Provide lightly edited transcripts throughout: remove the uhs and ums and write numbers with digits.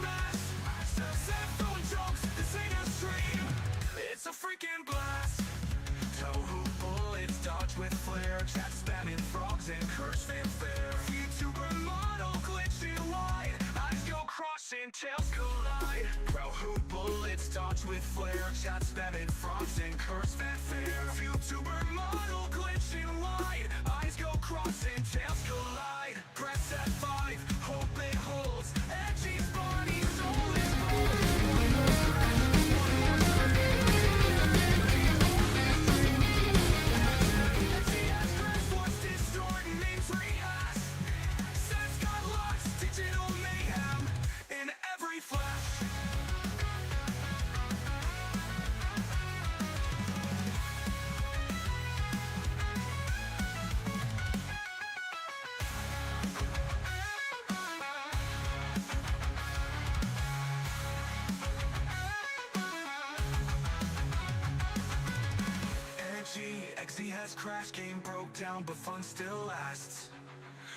mess. Set throwing jokes, this ain't a stream. It's a freaking blast. Tohu bullets dodge with flair. Chat spamming frogs and curse fanfare. YouTuber model glitching wide. Eyes go crossing, tails collide. Tohu bullets dodge with flair. Chat spamming frogs and curse fanfare. YouTuber model glitching wide. Eyes go crossing, tails collide. Press F5, hope it holds. Edgey's body, soul is Edgey has crashed, game broke down, but fun still lasts.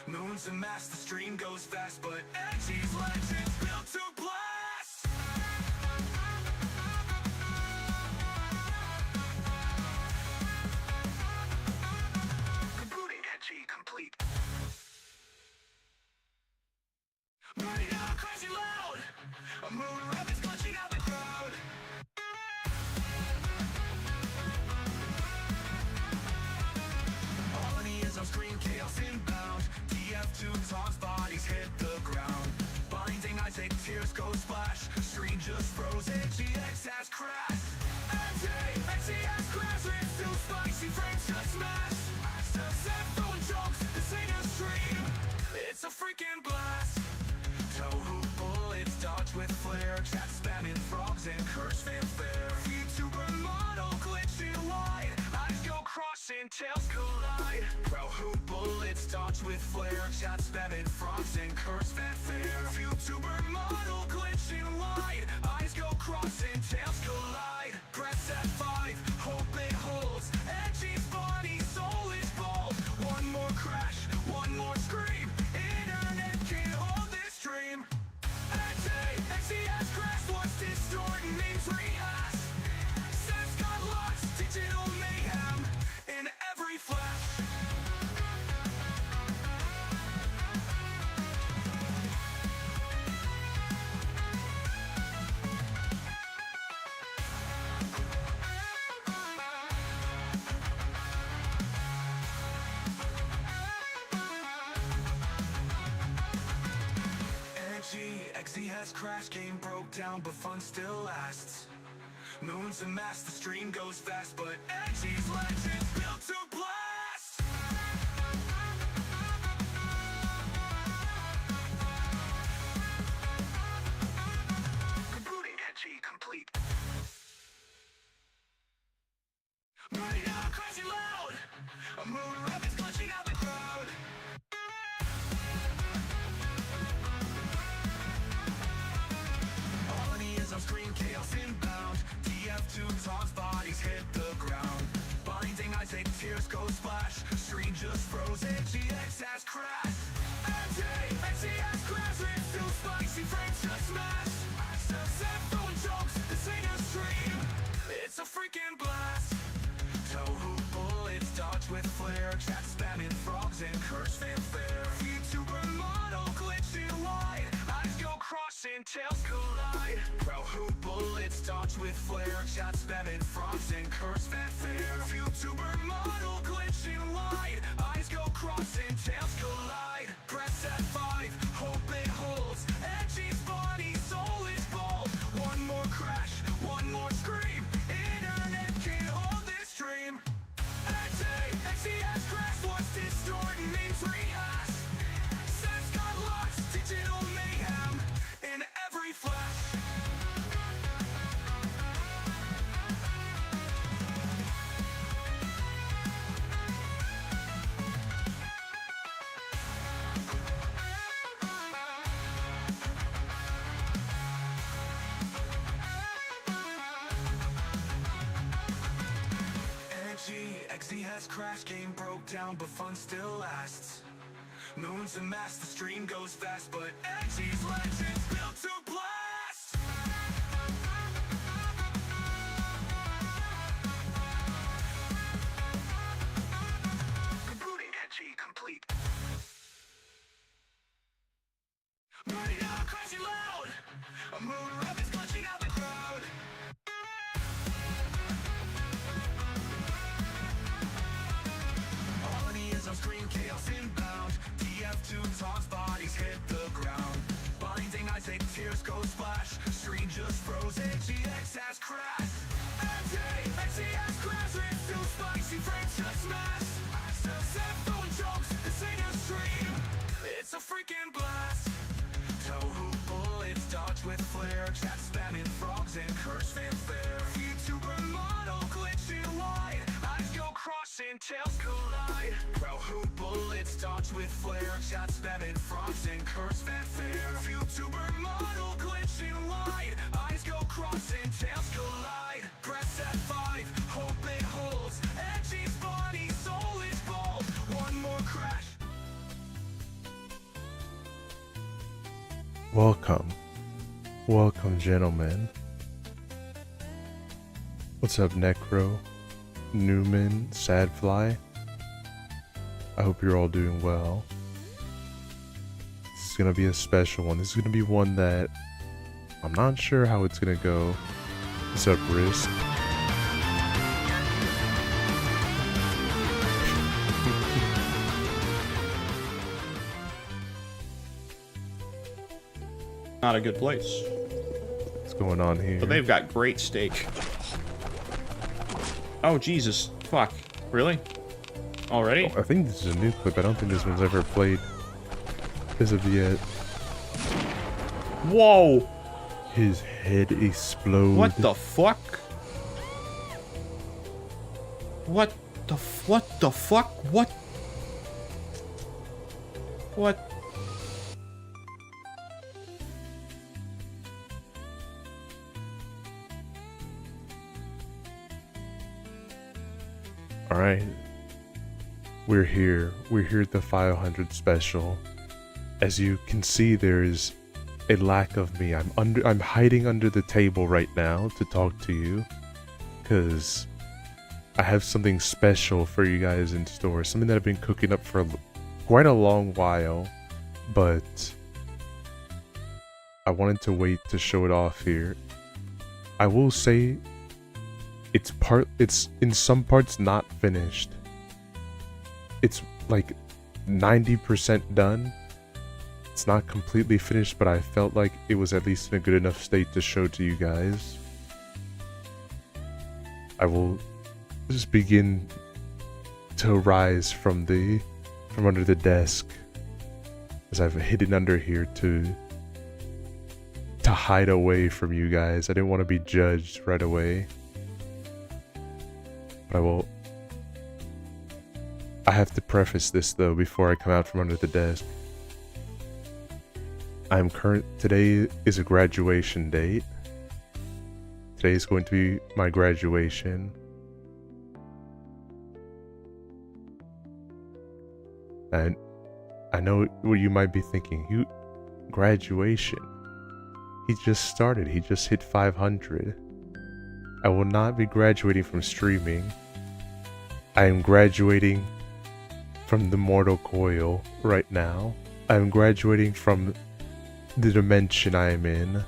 Moon's a mass, the stream goes fast, but Edgey's legends built to blast. Rebooting Edgey complete. Burning out crazy loud. A moon rabbit's glitching out the crowd. On screen, chaos inbound. TF2 Tom's bodies hit the ground. Blinding eyes, tears go splash. Screen just froze, Edgey has crashed. Edgey has crashed. It's too spicy, frames just smash. Set throwing jokes, this ain't a stream. It's a freaking blast. Tohu bullets dodge with flair. Chat spamming frogs and curse fanfare. YouTuber model glitching wide. Eyes go crossing, tails collide. Tohu bullets dodge with flair. Chat spamming frogs and curse fanfare. YouTuber model glitching wide. Eyes go crossing, tails collide. Press F5, hope it holds. Edgey's body, soul is bold. One more crash, one more scream. Internet can't hold this dream. Edgey has crashed, what's distorting names rehash. Sets got lost, digital mayhem in every flash. Edgey has crashed, game broke down, but fun still lasts. Moon's a mass, the stream goes fast, but Edgey's legends built to blast. Rebooting Edgey complete. Burning out crazy loud. A moon rabbit's glitching out the crowd. On screen, chaos inbound. TF2 Tom's bodies hit the ground. Blinding eyes, tears go splash. Screen just froze, Edgey has crashed. Edgey has crashed. It's too spicy, frames just smash. Set throwing jokes, this ain't a stream. It's a freaking blast. Tohu bullets dodge with flair. Chat spamming frogs and curse fanfare. YouTuber model glitching wide. Eyes go crossing, tails collide. Tohu bullets dodge with flair. Chat spamming frogs and curse fanfare. YouTuber model glitching wide. Eyes go crossing, tails collide. Press F5, hope it holds. Edgey's body, soul is bold. One more crash, one more scream. Internet can't hold this dream. Edgey has crashed, what's distorting names rehash. Sets got lost, digital mayhem in every flash. Edgey has crashed, game broke down, but fun still lasts. Moon's a mass, the stream goes fast, but Edgey's legends built to blast. Burning out, crashing loud. A moon rapids clutching out the crowd. Harmony is on screen, chaos inbound. TF2 taunts, bodies hit the ground. Blinding eyes, take tears go splash. Screen just froze, Edgey has crashed. Edgey has crashed. It's too spicy, frames just smash. Set throwing jokes, this ain't a stream. It's a freaking blast. Tohu bullets dodge with flare. Chat spamming frogs and curse fanfare. YouTuber model glitching wide. Eyes go crossing, tails collide. Tohu bullets dodge with flare. Chat spamming frogs and curse fanfare. YouTuber model glitching wide. Eyes go crossing, tails collide. Press F5, hope it holds. Edgy's body, soul is bold. One more crash. Welcome gentlemen. What's up Necro, Newman, Sadfly? I hope you're all doing well. This is gonna be a special one. This is gonna be one that I'm not sure how it's gonna go. What's up Risk? Not a good place. What's going on here? But they've got great steak. Oh, Jesus. Fuck. Really? Already? I think this is a new clip. I don't think this one's ever played as of yet. Whoa! His head exploded. What the fuck? What the fuck? What? What? Alright, we're here at the 500 special. As you can see, there is a lack of me. I'm hiding under the table right now to talk to you, because I have something special for you guys in store, something that I've been cooking up for quite a long while, but I wanted to wait to show it off here. I will say it's in some parts not finished. It's like 90% done. It's not completely finished, but I felt like it was at least in a good enough state to show to you guys. I will just begin to rise from under the desk, as I've hidden under here to hide away from you guys. I didn't want to be judged right away. But I have to preface this though before I come out from under the desk. Today is a graduation date. Today is going to be my graduation. And I know what you might be thinking. Graduation? He just started. He just hit 500. I will not be graduating from streaming. I am graduating from the mortal coil right now. I am graduating from the dimension I am in.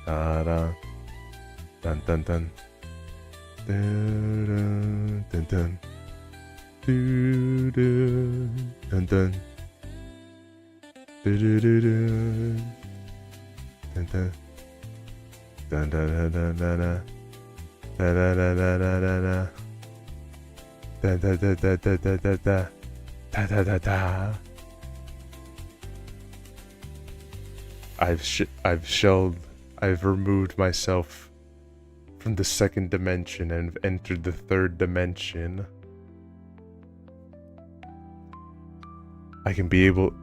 Da-da. Dun dun dun. Dun dun dun. Do do dun dun. Do do do do. Dun dun. Dun dun dun dun dun. Da da da da da da da. Da da da da da da da da. Da da da da. I've removed myself from the second dimension and have entered the third dimension. I can be able...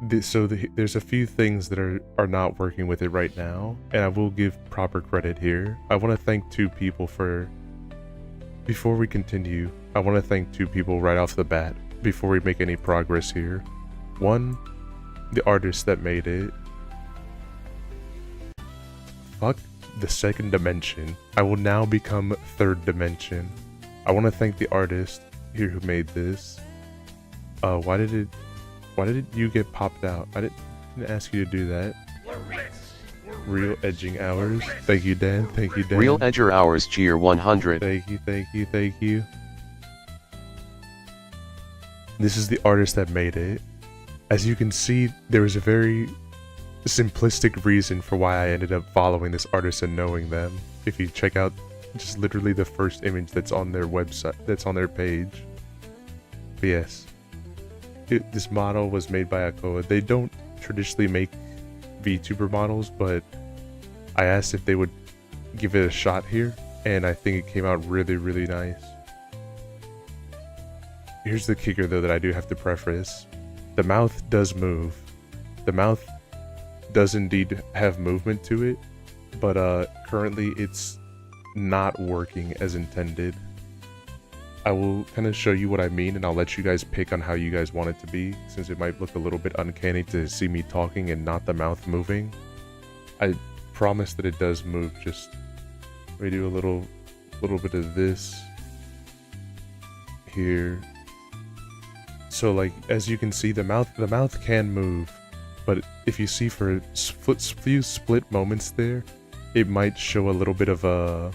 there's a few things that are not working with it right now, and I will give proper credit here. I want to thank two people before we continue, I want to thank two people right off the bat, before we make any progress here. One, the artist that made it. fuck the second dimension. I will now become third dimension. I want to thank the artist here who made this. Why did you get popped out? I didn't ask you to do that. Real edging hours. Thank you, Dan. Thank you, Dan. Real edger hours cheer 100. Thank you, thank you, thank you. This is the artist that made it. As you can see, there was a very simplistic reason for why I ended up following this artist and knowing them. If you check out just literally the first image that's on their website, that's on their page. But yes, this model was made by Akoa. They don't traditionally make VTuber models, but I asked if they would give it a shot here, and I think it came out really, really nice. Here's the kicker though that I do have to preface. The mouth does move. The mouth does indeed have movement to it, but currently it's not working as intended. I will kind of show you what I mean, and I'll let you guys pick on how you guys want it to be, since it might look a little bit uncanny to see me talking and not the mouth moving. I promise that it does move. Just let me do a little bit of this here. So like, as you can see, the mouth can move, but if you see for a few split moments there, it might show a little bit of a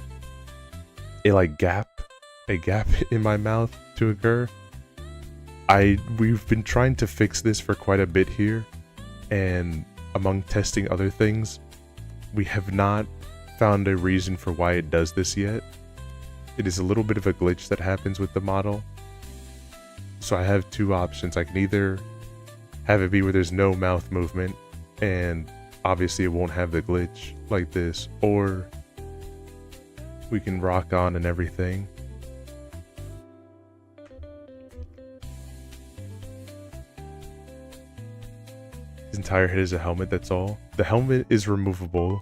gap in my mouth to occur. We've been trying to fix this for quite a bit here, and among testing other things, we have not found a reason for why it does this yet. It is a little bit of a glitch that happens with the model. So I have two options. I can either have it be where there's no mouth movement, and obviously it won't have the glitch like this, or we can rock on and everything. His entire head is a helmet, that's all. The helmet is removable.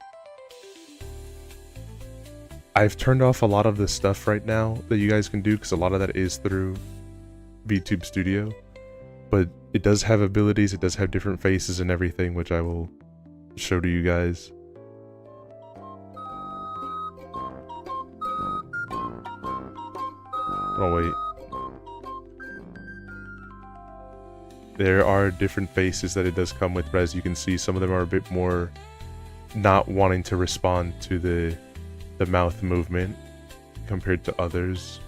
I've turned off a lot of the stuff right now that you guys can do, because a lot of that is through VTube Studio, but it does have abilities, it does have different faces and everything, which I will show to you guys. Oh wait. There are different faces that it does come with, but as you can see, some of them are a bit more not wanting to respond to the mouth movement compared to others.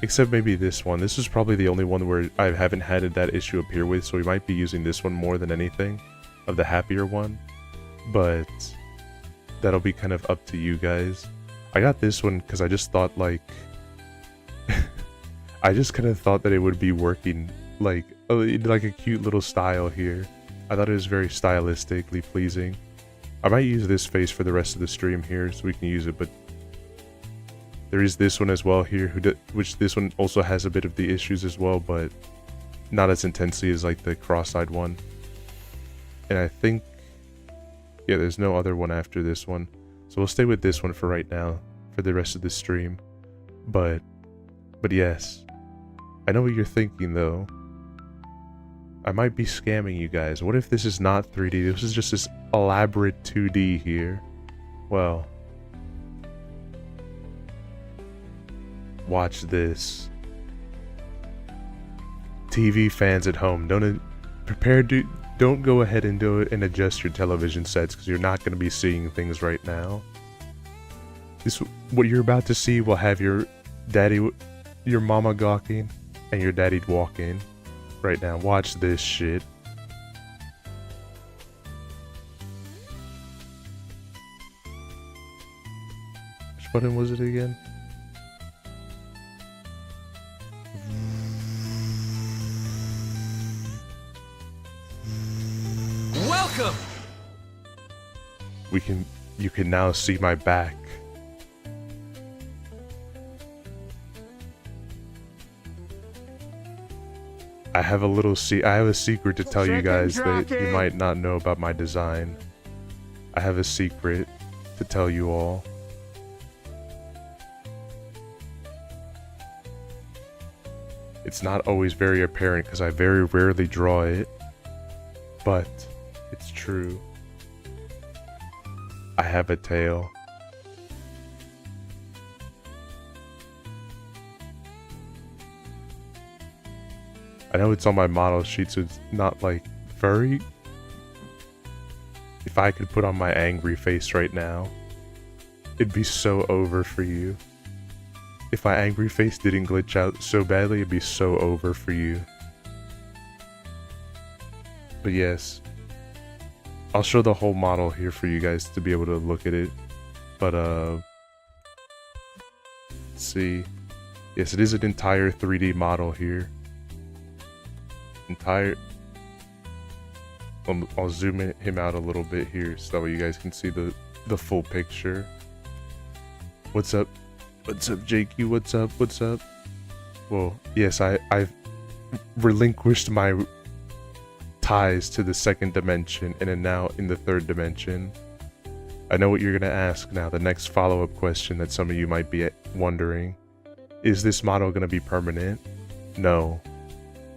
Except maybe this one. This is probably the only one where I haven't had that issue appear with, so we might be using this one more than anything, of the happier one. But that'll be kind of up to you guys. I got this one because I just thought like... I just kind of thought that it would be working like a cute little style here. I thought it was very stylistically pleasing. I might use this face for the rest of the stream here so we can use it, but there is this one as well here, which this one also has a bit of the issues as well, but not as intensely as like the cross-eyed one. And I think, yeah, there's no other one after this one. So we'll stay with this one for right now, for the rest of the stream. But yes, I know what you're thinking though. I might be scamming you guys. What if this is not 3D? This is just this elaborate 2D here. Well, watch this. TV fans at home, don't go ahead and do it and adjust your television sets, because you're not going to be seeing things right now. What you're about to see will have your mama gawking and your daddy walking right now. Watch this shit. Which button was it again? Welcome! You can now see my back. I have a secret to tell you guys that you might not know about my design. I have a secret to tell you all. It's not always very apparent because I very rarely draw it, but it's true. I have a tail. I know it's on my model sheet, so it's not like furry. If I could put on my angry face right now, it'd be so over for you. If my angry face didn't glitch out so badly, it'd be so over for you. But yes, I'll show the whole model here for you guys to be able to look at it. But let's see. Yes, it is an entire 3D model here. I'll zoom him out a little bit here so that way you guys can see the full picture. What's up? What's up, Jakey? What's up? What's up? Well, yes, I've relinquished my ties to the second dimension and am now in the third dimension. I know what you're gonna ask now. The next follow-up question that some of you might be wondering: is this model gonna be permanent? No.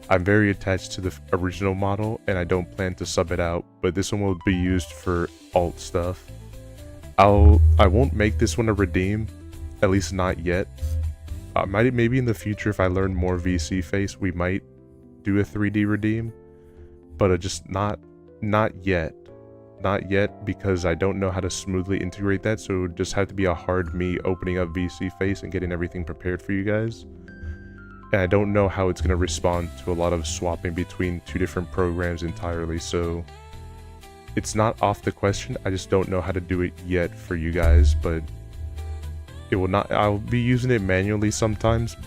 I'm very attached to the original model and I don't plan to sub it out, but this one will be used for alt stuff. I won't make this one a redeem, at least not yet. Maybe in the future, if I learn more VC face, we might do a 3D redeem, but just not yet. Not yet, because I don't know how to smoothly integrate that, so it would just have to be a hard me opening up VC face and getting everything prepared for you guys. And I don't know how it's going to respond to a lot of swapping between two different programs entirely, so it's not off the question. I just don't know how to do it yet for you guys, but it will not. I'll be using it manually sometimes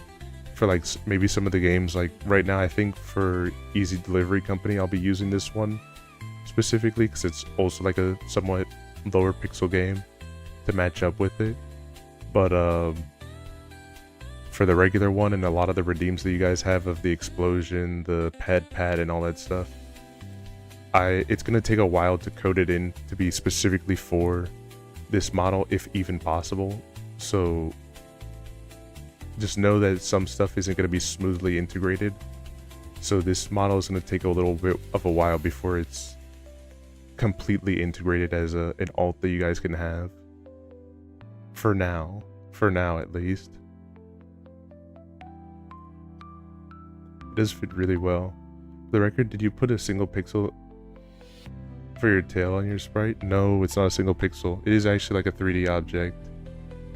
for like maybe some of the games. Like right now, I think for Easy Delivery Company, I'll be using this one specifically because it's also like a somewhat lower pixel game to match up with it. But for the regular one and a lot of the redeems that you guys have of the explosion, the pad and all that stuff, it's gonna take a while to code it in to be specifically for this model, if even possible. So just know that some stuff isn't gonna be smoothly integrated. So this model is gonna take a little bit of a while before it's completely integrated as an alt that you guys can have. For now at least. It does fit really well. For the record, did you put a single pixel for your tail on your sprite? No, it's not a single pixel. It is actually like a 3D object.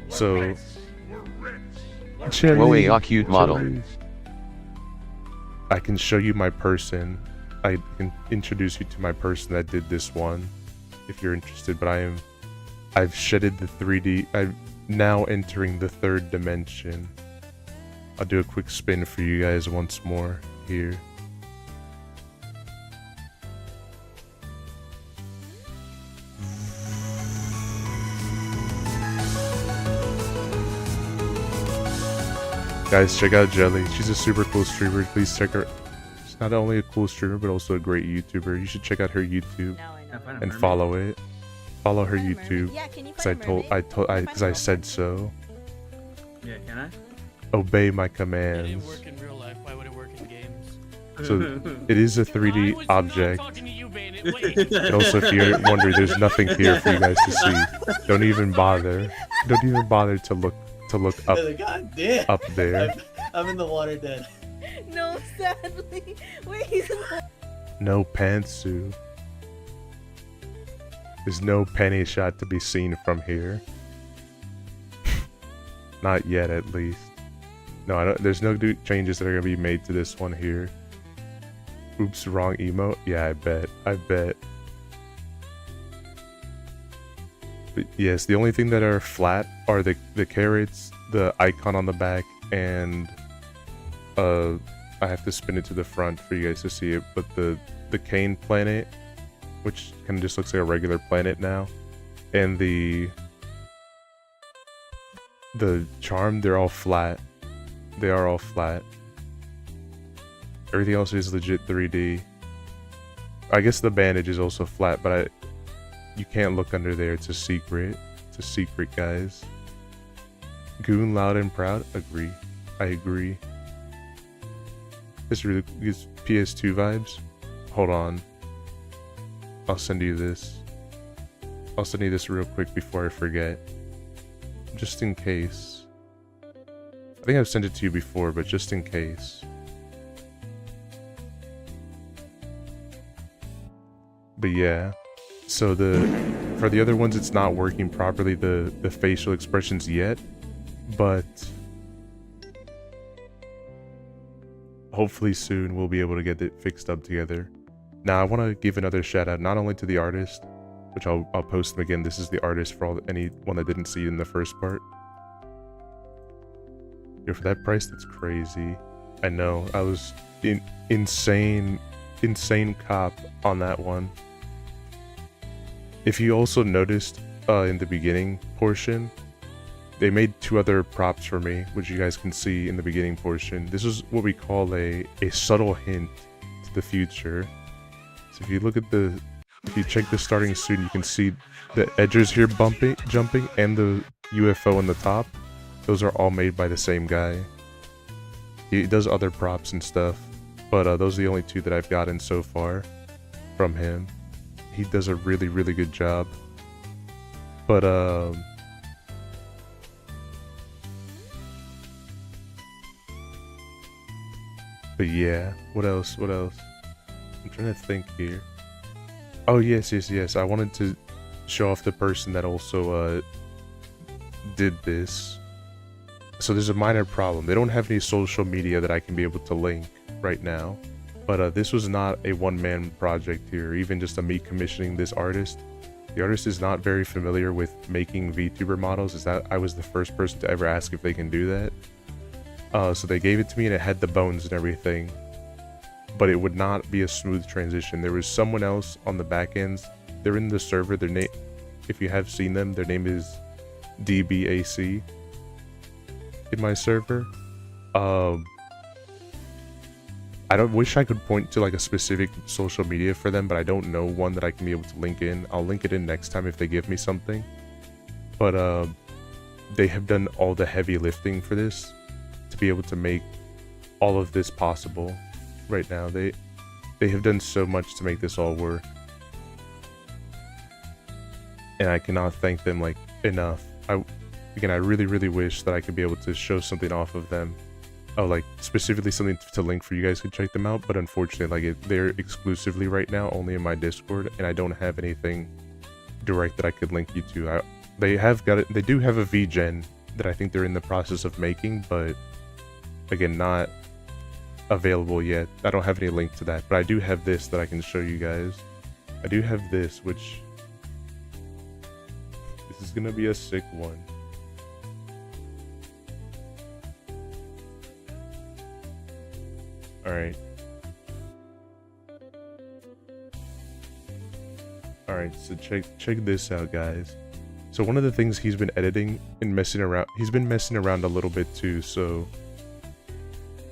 So, Whoa, a cute model. I can show you my person. I can introduce you to my person that did this one, if you're interested. But I've shedded the 3D. I'm now entering the third dimension. I'll do a quick spin for you guys once more here. Guys, check out Jelly. She's a super cool streamer. Please check her. She's not only a cool streamer, but also a great YouTuber. You should check out her YouTube and follow it. Follow her YouTube. Yeah, can you Because I said so. Yeah, can I? Obey my It didn't commands. work in real life. Why would it work in games? So it is a 3D object. Talking to you, Bandit. Wait. And also, if you're wondering, there's nothing here for you guys to see. Don't even bother. Don't even bother to look up God damn. up there. I'm in the water dead. No, sadly. Wait, he's in the... No pantsuit. There's no penny shot to be seen from here. Not yet, at least. No, I don't, there's no changes that are gonna be made to this one here. Oops, wrong emote. Yeah, I bet. But yes, the only thing that are flat are the carrots, the icon on the back, and I have to spin it to the front for you guys to see it. But the cane planet, which kind of just looks like a regular planet now, and the charm, they're all flat. They are all flat. Everything else is legit 3D. I guess the bandage is also flat, but you can't look under there. It's a secret. It's a secret, guys. Goon, loud and proud. Agree. I agree. This really gives PS2 vibes. Hold on. I'll send you this. I'll send you this real quick before I forget. Just in case. I think I've sent it to you before, but just in case. But yeah. So for the other ones, it's not working properly, the facial expressions yet, but hopefully soon we'll be able to get it fixed up together. Now I want to give another shout out not only to the artist, which I'll post them again. This is the artist for anyone that didn't see it in the first part. Yo, for that price, that's crazy. I know, I was insane cop on that one. If you also noticed in the beginning portion, they made 2 other props for me, which you guys can see in the beginning portion. This is what we call a subtle hint to the future. So if you look at if you check the starting soon, you can see the edges here jumping, and the UFO on the top. Those are all made by the same guy. He does other props and stuff, but those are the only 2 that I've gotten so far from him. He does a really, really good job. But yeah, what else? I'm trying to think here. Oh yes. I wanted to show off the person that also did this. So there's a minor problem. They don't have any social media that I can be able to link right now. But this was not a one-man project here, even just a me commissioning this artist. The artist is not very familiar with making VTuber models. I was the first person to ever ask if they can do that. So they gave it to me and it had the bones and everything, but it would not be a smooth transition. There was someone else on the back ends. They're in the server. Their name, if you have seen them, their name is DBAC in my server. I don't wish I could point to like a specific social media for them, but I don't know one that I can be able to link in. I'll link it in next time if they give me something. But they have done all the heavy lifting for this to be able to make all of this possible right now. They have done so much to make this all work, and I cannot thank them like enough. I really wish that I could be able to show something off of them. Oh, like specifically something to link for you guys to check them out, but unfortunately, like they're exclusively right now only in my Discord, and I don't have anything direct that I could link you to. They do have a VGen that I think they're in the process of making, but again, not available yet. I don't have any link to that, but I do have this that I can show you guys. I do have this, which this is gonna be a sick one. Alright, so check this out, guys. So one of the things he's been editing and messing around, he's been messing around a little bit too, so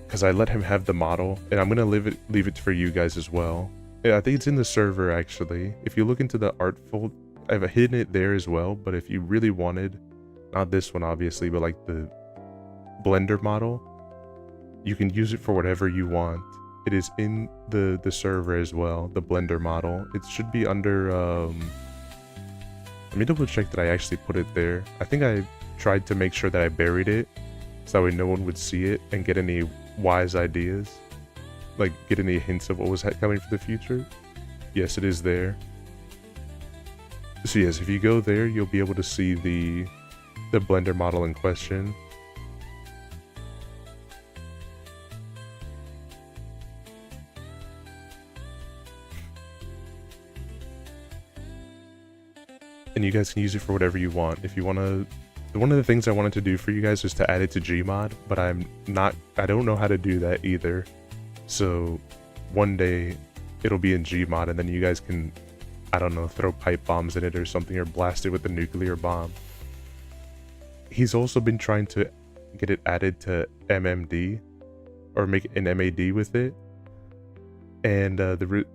because I let him have the model, and I'm gonna leave it for you guys as well. Yeah, I think it's in the server actually. If you look into the art fold, I've hidden it there as well, but if you really wanted, not this one obviously, but like the Blender model, you can use it for whatever you want. It is in the server as well, the Blender model. It should be under, let me double check that I actually put it there. I think I tried to make sure that I buried it, so that way no one would see it and get any wise ideas. Like, get any hints of what was coming for the future. Yes, it is there. So yes, if you go there, you'll be able to see the Blender model in question. And you guys can use it for whatever you want. If you want to, one of the things I wanted to do for you guys was to add it to Gmod, but I don't know how to do that either. So one day it'll be in Gmod, and then you guys can, I don't know, throw pipe bombs in it or something, or blast it with a nuclear bomb. He's also been trying to get it added to MMD, or make an MAD with it, and the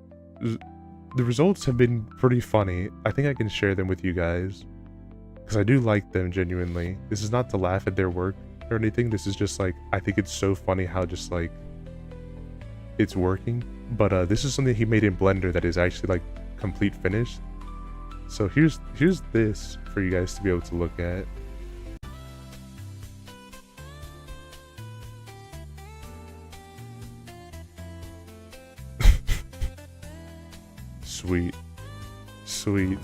results have been pretty funny. I think I can share them with you guys, because I do like them genuinely. This is not to laugh at their work or anything. This is just like, I think it's so funny how just like it's working. But this is something he made in Blender that is actually like complete finished. So here's this for you guys to be able to look at. Sweet. Sweet.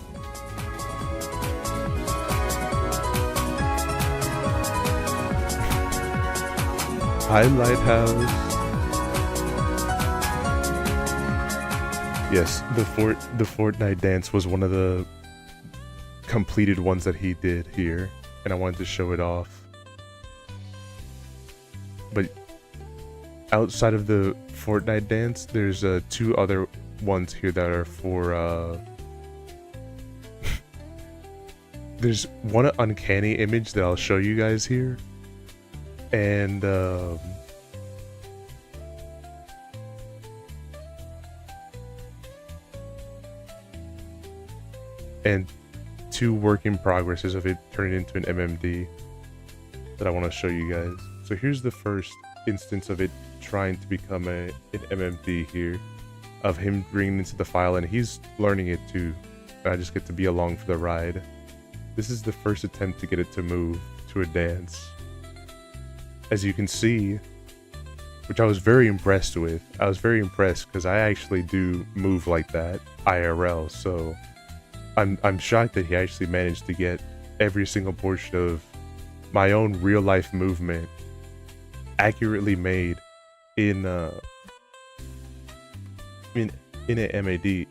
Hi, Lighthouse. Yes, the Fortnite dance was one of the completed ones that he did here, and I wanted to show it off. But outside of the Fortnite dance, there's 2 other ones here that are for there's one uncanny image that I'll show you guys here, and and 2 work in progresses of it turning into an MMD that I want to show you guys. So here's the first instance of it trying to become an MMD here, of him bringing into the file, and he's learning it too. I just get to be along for the ride. This is the first attempt to get it to move to a dance. As you can see, which I was very impressed with. I was very impressed because I actually do move like that IRL, so I'm shocked that he actually managed to get every single portion of my own real life movement accurately made in an MAD.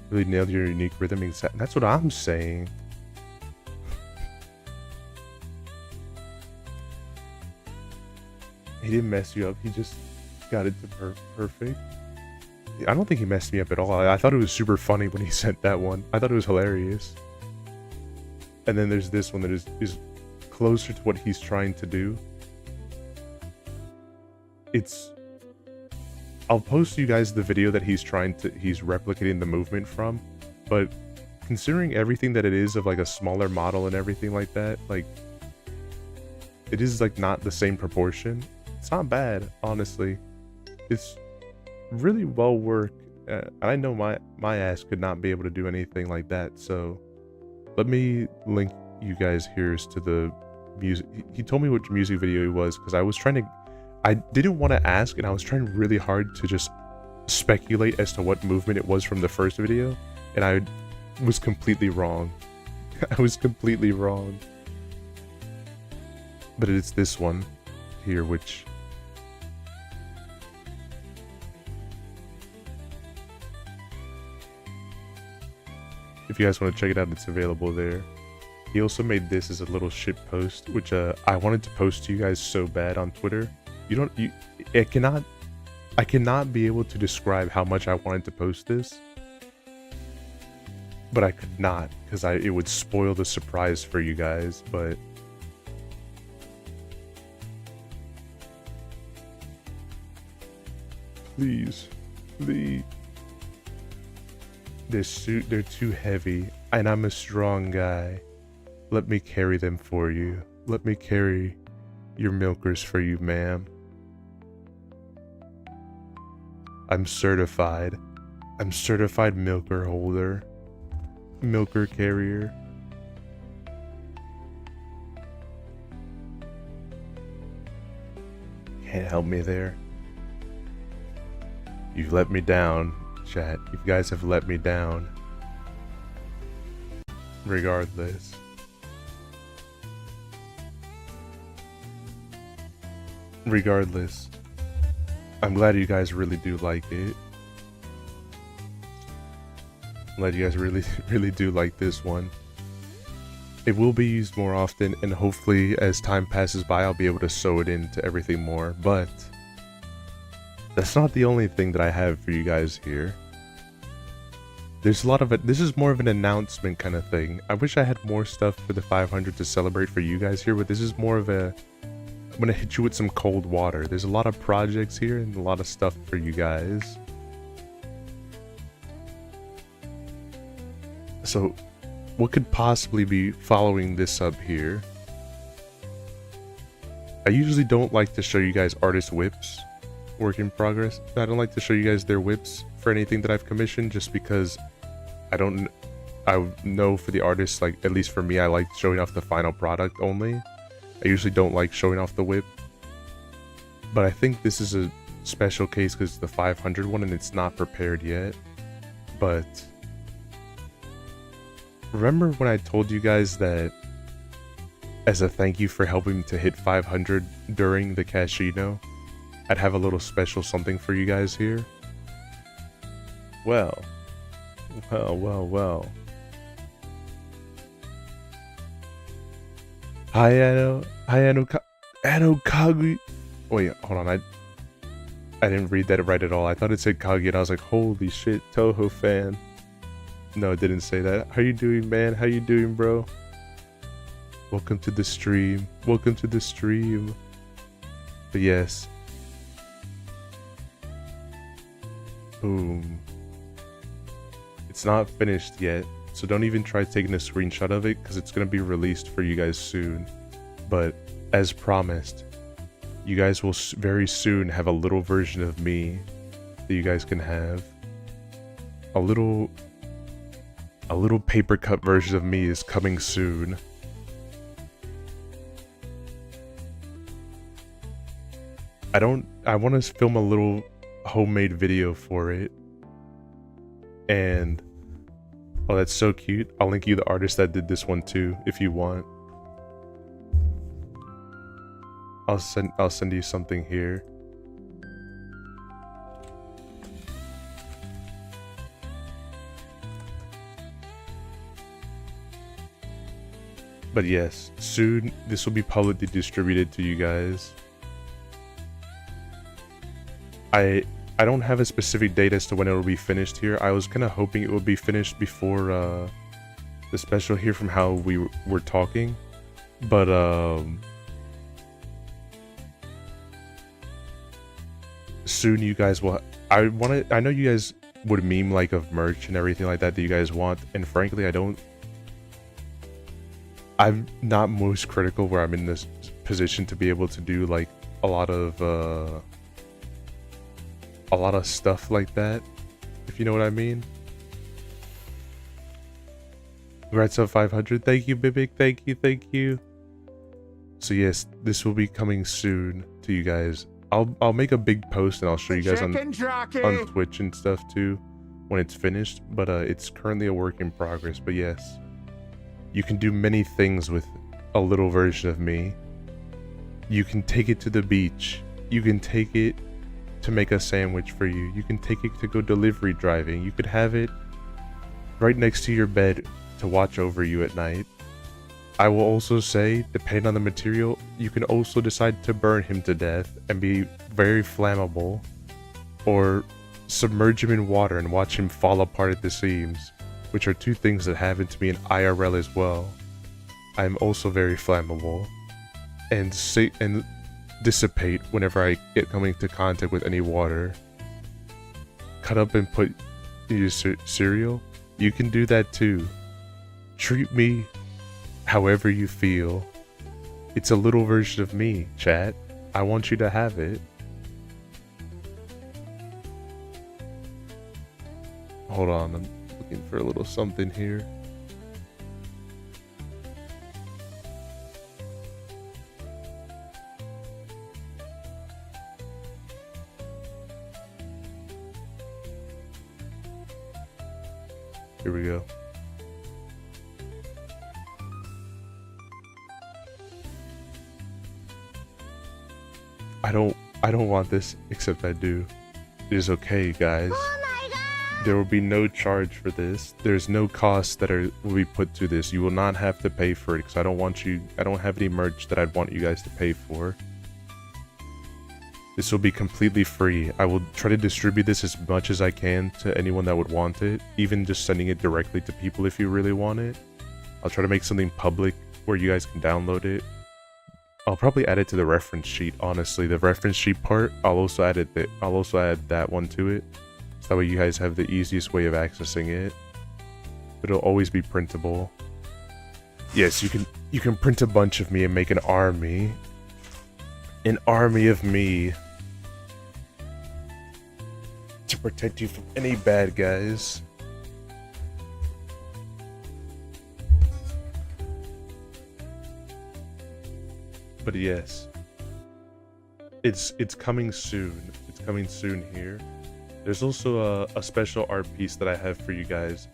Really nailed your unique rhythming set. That's what I'm saying. He didn't mess you up. He just got it to perfect. I don't think he messed me up at all. I thought it was super funny when he sent that one. I thought it was hilarious. And then there's this one that is closer to what he's trying to do. I'll post you guys the video that he's replicating the movement from, but considering everything that it is of like a smaller model and everything like that, like it is like not the same proportion. It's not bad, honestly. It's really well worked. I know my ass could not be able to do anything like that, so let me link you guys here to the music. He told me which music video it was because I didn't want to ask, and I was trying really hard to just speculate as to what movement it was from the first video, and I was completely wrong. I was completely wrong. But it's this one here, which if you guys want to check it out, it's available there. He also made this as a little shit post, which I wanted to post to you guys so bad on Twitter. I cannot be able to describe how much I wanted to post this, but I could not because it would spoil the surprise for you guys. But please, they're too heavy, and I'm a strong guy. Let me carry them for you. Let me carry your milkers for you, ma'am. I'm certified. I'm certified milker holder. Milker carrier. Can't help me there. You've let me down, chat. You guys have let me down. Regardless. I'm glad you guys really do like it. I'm glad you guys really do like this one. It will be used more often, and hopefully as time passes by I'll be able to sew it into everything more, but that's not the only thing that I have for you guys here. There's a lot of it. This is more of an announcement kind of thing. I wish I had more stuff for the 500 to celebrate for you guys here, but this is more of a I'm gonna hit you with some cold water. There's a lot of projects here and a lot of stuff for you guys. So, what could possibly be following this up here? I usually don't like to show you guys artist whips, work in progress. I don't like to show you guys their whips for anything that I've commissioned, just because I know for the artists, like at least for me, I like showing off the final product only. I usually don't like showing off the whip, but I think this is a special case because it's the 500 one and it's not prepared yet. But remember when I told you guys that as a thank you for helping to hit 500 during the Casino, I'd have a little special something for you guys here? Well. Hi, Ano Kagi. Wait, hold on. I didn't read that right at all. I thought it said Kagi, and I was like, holy shit, Toho fan. No, it didn't say that. How you doing, man? How you doing, bro? Welcome to the stream. Welcome to the stream. But yes. Boom. It's not finished yet, so don't even try taking a screenshot of it because it's going to be released for you guys soon. But as promised, you guys will very soon have a little version of me that you guys can have. A little paper cut version of me is coming soon. I want to film a little homemade video for it. And oh, that's so cute. I'll link you the artist that did this one too if you want. I'll send you something here. But yes, soon this will be publicly distributed to you guys. I don't have a specific date as to when it will be finished here. I was kind of hoping it would be finished before the special here from how we were talking. But soon you guys will. I know you guys would meme like of merch and everything like that you guys want, and frankly I'm not most critical where I'm in this position to be able to do like a lot of stuff like that, if you know what I mean. Congrats on 500. Thank you, Bibic. Thank you. So yes, this will be coming soon to you guys. I'll make a big post and I'll show you guys on Twitch and stuff too when it's finished, but it's currently a work in progress. But yes, you can do many things with a little version of me. You can take it to the beach. You can take it to make a sandwich for you. You can take it to go delivery driving. You could have it right next to your bed to watch over you at night. I will also say, depending on the material, you can also decide to burn him to death and be very flammable, or submerge him in water and watch him fall apart at the seams, which are two things that happen to me in IRL as well. I am also very flammable and dissipate whenever I get coming into contact with any water. Cut up and put in your cereal? You can do that too. Treat me however you feel. It's a little version of me, chat. I want you to have it. Hold on, I'm looking for a little something here. Here we go. I don't want this, except I do. It is okay, guys. Oh my god! There will be no charge for this. There's no costs that will be put to this. You will not have to pay for it, because I don't have any merch that I'd want you guys to pay for. This will be completely free. I will try to distribute this as much as I can to anyone that would want it, even just sending it directly to people if you really want it. I'll try to make something public where you guys can download it. I'll probably add it to the reference sheet, honestly. The reference sheet part, I'll also add that one to it. So that way you guys have the easiest way of accessing it. But it'll always be printable. Yes, you can print a bunch of me and make an army. An army of me. protect you from any bad guys. But yes, it's coming soon. It's coming soon here. There's also a special art piece that I have for you guys.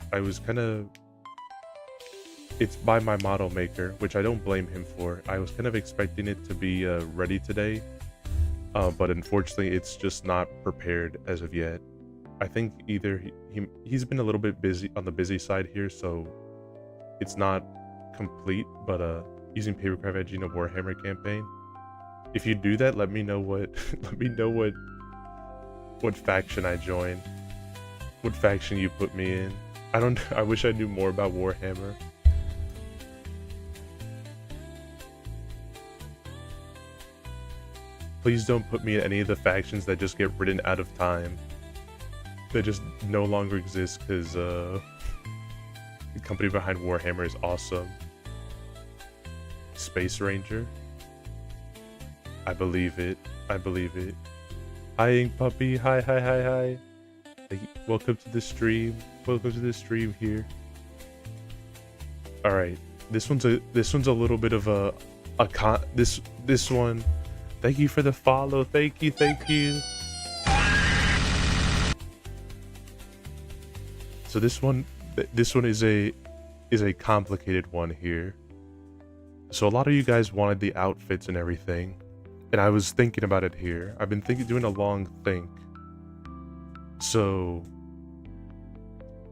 It's by my model maker, which I don't blame him for. I was kind of expecting it to be ready today, but unfortunately it's just not prepared as of yet. I think either he's been a little bit busy on the busy side here, so it's not complete, but using Papercraft Edgey in a Warhammer campaign. If you do that, let me know what what faction I join. What faction you put me in. I wish I knew more about Warhammer. Please don't put me in any of the factions that just get written out of time. That just no longer exist because the company behind Warhammer is awesome. Space Ranger. I believe it. I believe it. Hi, Ink Puppy. Hi. Welcome to the stream. Welcome to the stream here. All right. This one's a little bit of this one. Thank you for the follow. Thank you. So this one is a complicated one here. So a lot of you guys wanted the outfits and everything, and I was thinking about it here. I've been doing a long think. So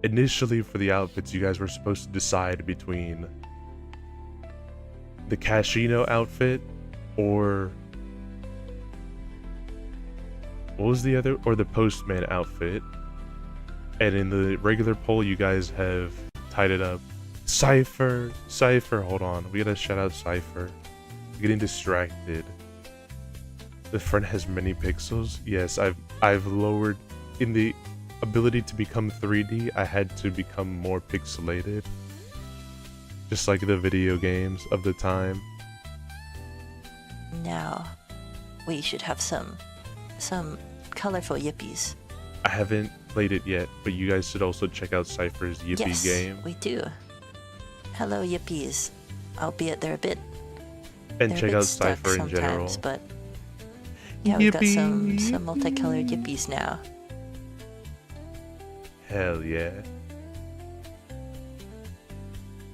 initially for the outfits, you guys were supposed to decide between the Casino outfit or what was the other, or the Postman outfit. And in the regular poll, you guys have tied it up. Cypher, hold on. We gotta shout out Cypher. I'm getting distracted. The front has many pixels. Yes, I've lowered in the ability to become 3D. I had to become more pixelated, just like the video games of the time. Now, we should have some colorful yippies. I haven't played it yet, but you guys should also check out Cypher's Yippee game. Yes, we do. Hello, yippies. Albeit they're a bit. And check out Cypher in general. But yeah, we've got some multicolored yippies now. Hell yeah.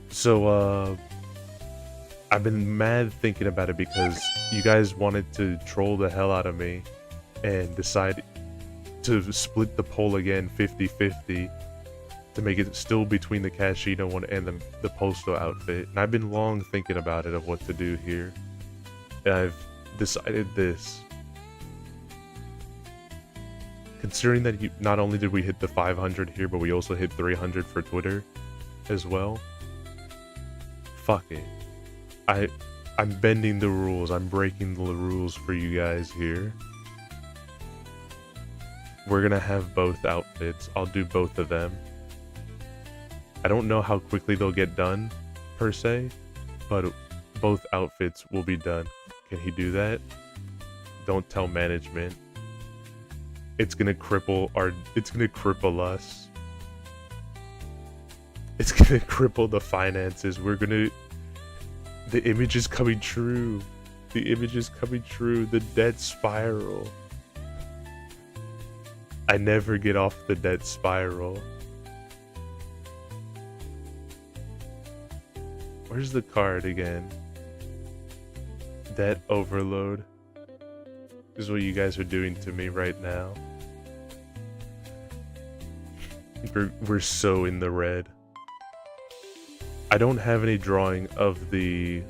So I've been mad thinking about it because you guys wanted to troll the hell out of me and decide to split the poll again 50-50 to make it still between the Casino one and the Posto outfit. And I've been long thinking about it of what to do here. And I've decided this. Considering that not only did we hit the 500 here, but we also hit 300 for Twitter as well. Fuck it. I'm bending the rules. I'm breaking the rules for you guys here. We're gonna have both outfits. I'll do both of them. I don't know how quickly they'll get done, per se, but both outfits will be done. Can he do that? Don't tell management. It's gonna cripple us. It's gonna cripple the finances. The image is coming true. The image is coming true. The debt spiral. I never get off the debt spiral. Where's the card again? Debt overload. This is what you guys are doing to me right now. We're so in the red. I don't have any drawing of the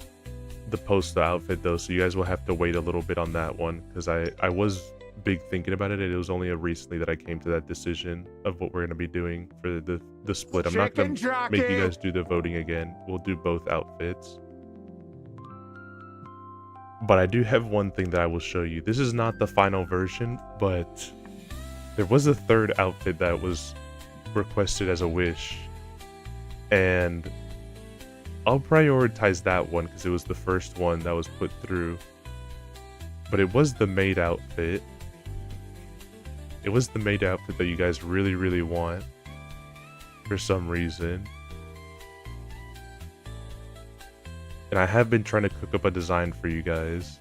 poster outfit though, so you guys will have to wait a little bit on that one, because I was big thinking about it, and it was only recently that I came to that decision of what we're going to be doing for the split. I'm not going to make you guys do the voting again. We'll do both outfits. But I do have one thing that I will show you. This is not the final version, but there was a third outfit that was requested as a wish, and I'll prioritize that one because it was the first one that was put through. But it was the maid outfit, It was the maid outfit that you guys really, really want for some reason. And I have been trying to cook up a design for you guys.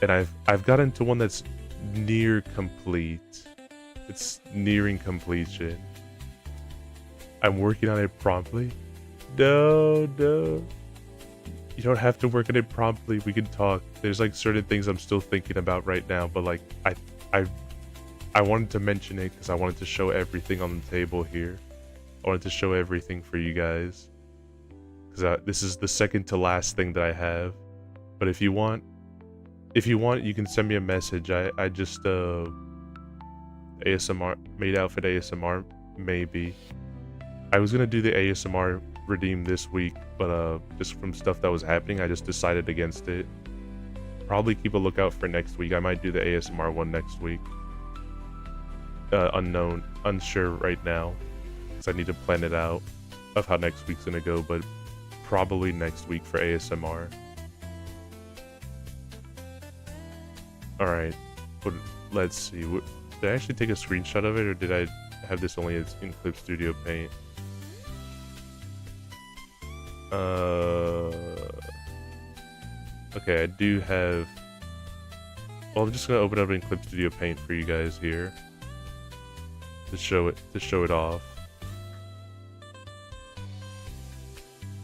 And I've gotten to one that's near complete. It's nearing completion. I'm working on it promptly. No. You don't have to work on it promptly. We can talk. There's like certain things I'm still thinking about right now, but like I wanted to mention it because I wanted to show everything on the table here. I wanted to show everything for you guys because this is the second to last thing that I have. But if you want, you can send me a message. I just ASMR maid outfit ASMR maybe. I was gonna do the ASMR redeem this week, but just from stuff that was happening, I just decided against it. Probably keep a lookout for next week. I might do the ASMR one next week. Unsure right now, because I need to plan it out of how next week's gonna go, but probably next week for ASMR. Alright, but let's see. Did I actually take a screenshot of it, or did I have this only in Clip Studio Paint? Okay, I do have... Well, I'm just gonna open up in Clip Studio Paint for you guys here. To show it off.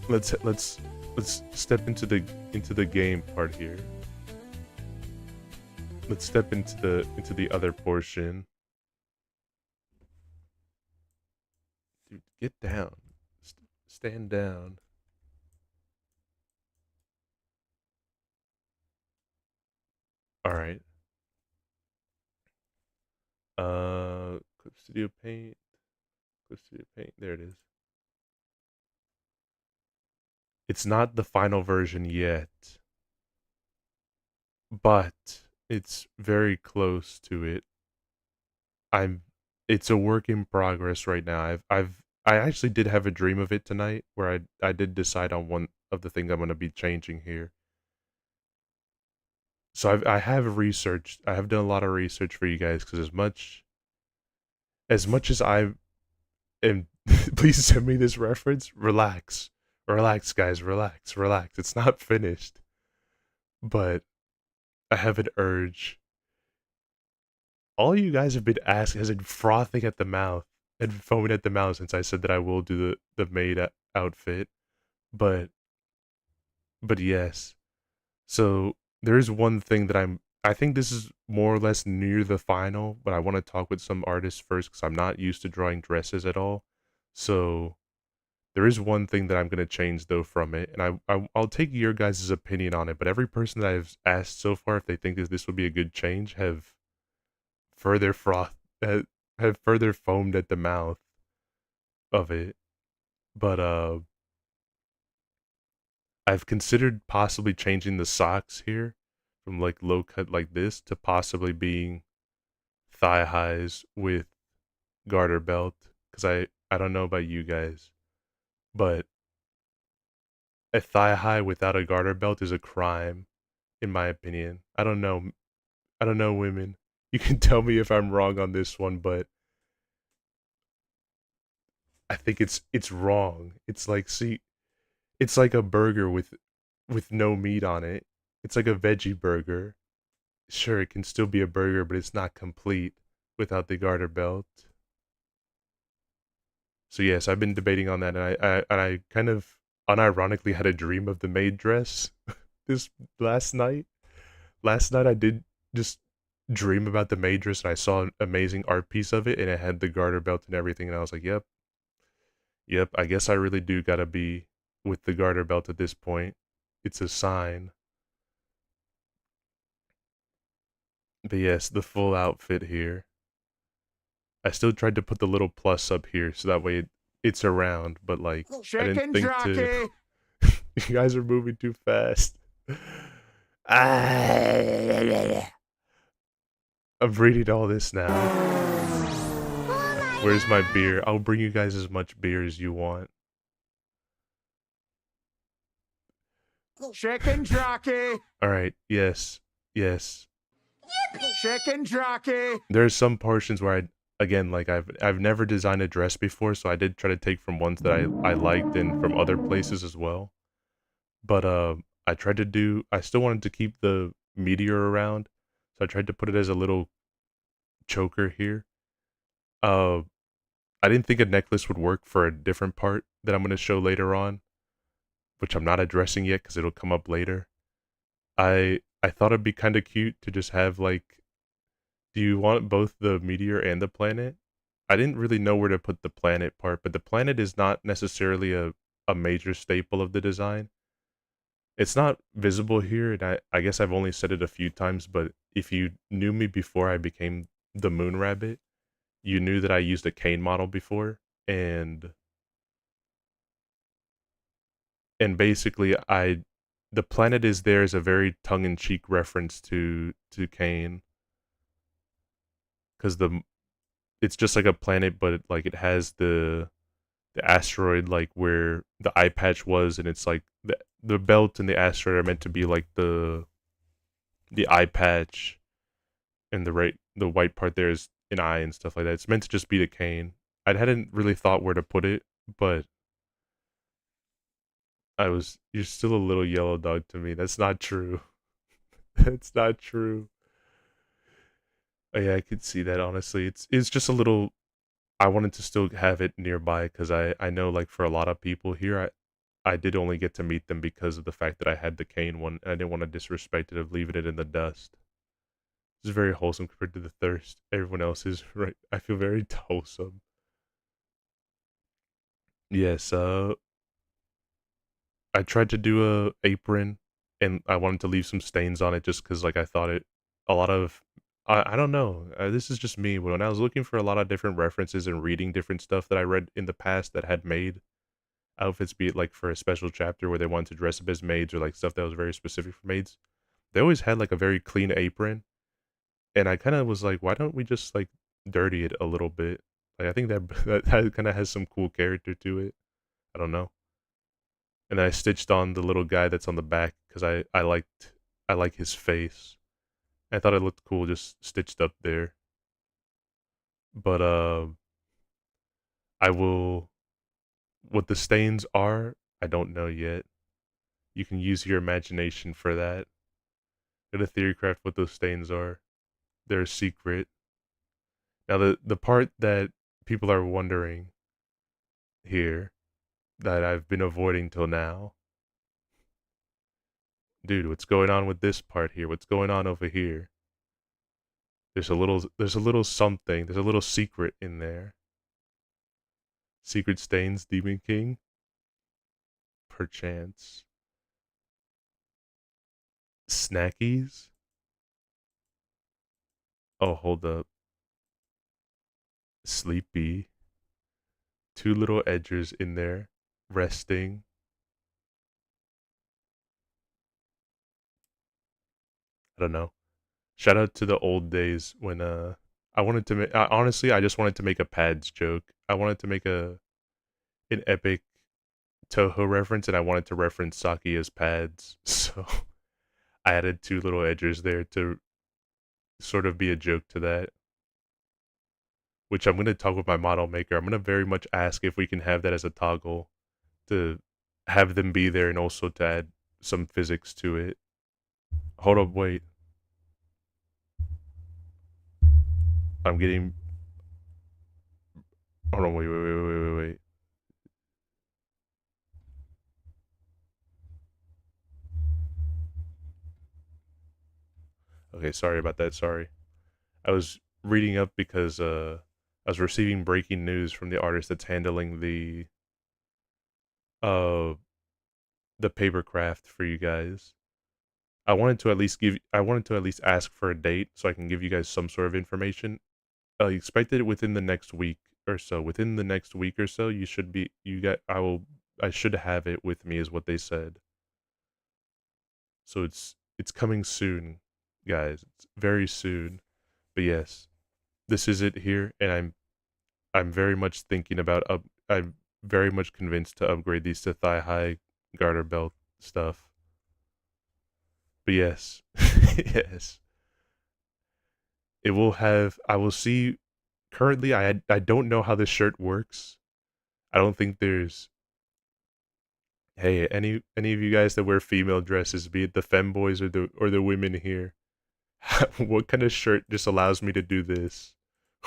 Let's step into the game part here. Let's step into the other portion. Dude, get down. Stand down. All right. Clip Studio Paint. There it is. It's not the final version yet, but it's very close to it. It's a work in progress right now. I actually did have a dream of it tonight where I did decide on one of the things I'm going to be changing here. So I have researched. I have done a lot of research for you guys because as much as I am, please send me this reference. Relax, guys, relax. It's not finished, but I have an urge. All you guys have been asking has been frothing at the mouth and foaming at the mouth since I said that I will do the maid outfit, but yes. So there is one thing that I think this is more or less near the final, but I want to talk with some artists first because I'm not used to drawing dresses at all. So there is one thing that I'm going to change though from it, and I'll take your guys' opinion on it, but every person that I've asked so far if they think this would be a good change have further have further foamed at the mouth of it. But I've considered possibly changing the socks here from like low cut like this to possibly being thigh highs with garter belt, because I don't know about you guys, but a thigh high without a garter belt is a crime in my opinion. I don't know women. You can tell me if I'm wrong on this one, but I think it's wrong. It's like, see, it's like a burger with no meat on it. It's like a veggie burger. Sure, it can still be a burger, but it's not complete without the garter belt. So yes, I've been debating on that, and I kind of unironically had a dream of the maid dress this last night. Last night I did just dream about the maid dress, and I saw an amazing art piece of it, and it had the garter belt and everything, and I was like, yep, I guess I really do gotta be with the garter belt at this point. It's a sign. But yes, the full outfit here. I still tried to put the little plus up here so that way it's around, but like I didn't think to. You guys are moving too fast. I'm reading all this now. Where's my beer? I'll bring you guys as much beer as you want. Chicken jockey. All right. Yes. Chicken jockey. There's some portions where again, like I've never designed a dress before, so I did try to take from ones that I liked and from other places as well. But I tried to do. I still wanted to keep the meteor around, so I tried to put it as a little choker here. Uh, I didn't think a necklace would work for a different part that I'm going to show later on, which I'm not addressing yet because it'll come up later. I thought it'd be kind of cute to just have like, do you want both the meteor and the planet? I didn't really know where to put the planet part, but the planet is not necessarily a major staple of the design. It's not visible here, and I guess I've only said it a few times, but if you knew me before I became the Moon Rabbit, you knew that I used a cane model before, and basically the planet is there as a very tongue-in-cheek reference to Kane, because it's just like a planet, but like it has the asteroid like where the eye patch was, and it's like the belt and the asteroid are meant to be like the eye patch, and the white part there is an eye and stuff like that. It's meant to just be the cane. I hadn't really thought where to put it, but you're still a little yellow dog to me. That's not true. That's not true. Oh, yeah, I could see that honestly. It's just a little. I wanted to still have it nearby because I know like for a lot of people here, I did only get to meet them because of the fact that I had the cane one, and I didn't want to disrespect it of leaving it in the dust. It's very wholesome compared to the thirst. Everyone else is right. I feel very wholesome. Yes, I tried to do a apron, and I wanted to leave some stains on it just because like I thought it a lot of I don't know. This is just me. When I was looking for a lot of different references and reading different stuff that I read in the past that had made outfits, be it like for a special chapter where they wanted to dress up as maids or like stuff that was very specific for maids, they always had like a very clean apron, and I kind of was like, why don't we just like dirty it a little bit? Like I think that that kind of has some cool character to it. I don't know. And then I stitched on the little guy that's on the back because I like his face. I thought it looked cool just stitched up there. But I will. What the stains are, I don't know yet. You can use your imagination for that. Get a theory craft what those stains are. They're a secret. Now the part that people are wondering here that I've been avoiding till now. Dude, what's going on with this part here? What's going on over here? There's a little something. There's a little secret in there. Secret stains, Demon King? Perchance. Snackies? Oh, hold up. Sleepy. Two little edgers in there. Resting. I don't know. Shout out to the old days when I wanted to make honestly I just wanted to make a pads joke. I wanted to make an epic Toho reference, and I wanted to reference Saki as pads. So I added two little edgers there to sort of be a joke to that. Which I'm gonna talk with my model maker. I'm gonna very much ask if we can have that as a toggle to have them be there and also to add some physics to it. Hold up, wait. I'm getting. Hold on, wait. Okay, sorry about that. Sorry. I was reading up because I was receiving breaking news from the artist that's handling uh the papercraft for you guys. I wanted to at least ask for a date so I can give you guys some sort of information. Expect it within the next week or so. Within the next week or so, I should have it with me is what they said. So it's coming soon, guys. It's very soon. But yes, this is it here, and I'm very much thinking about I'm very much convinced to upgrade these to thigh high garter belt stuff. But yes, yes. It will have. I will see. Currently, I don't know how this shirt works. I don't think there's. Hey, any of you guys that wear female dresses, be it the femboys or the women here, what kind of shirt just allows me to do this,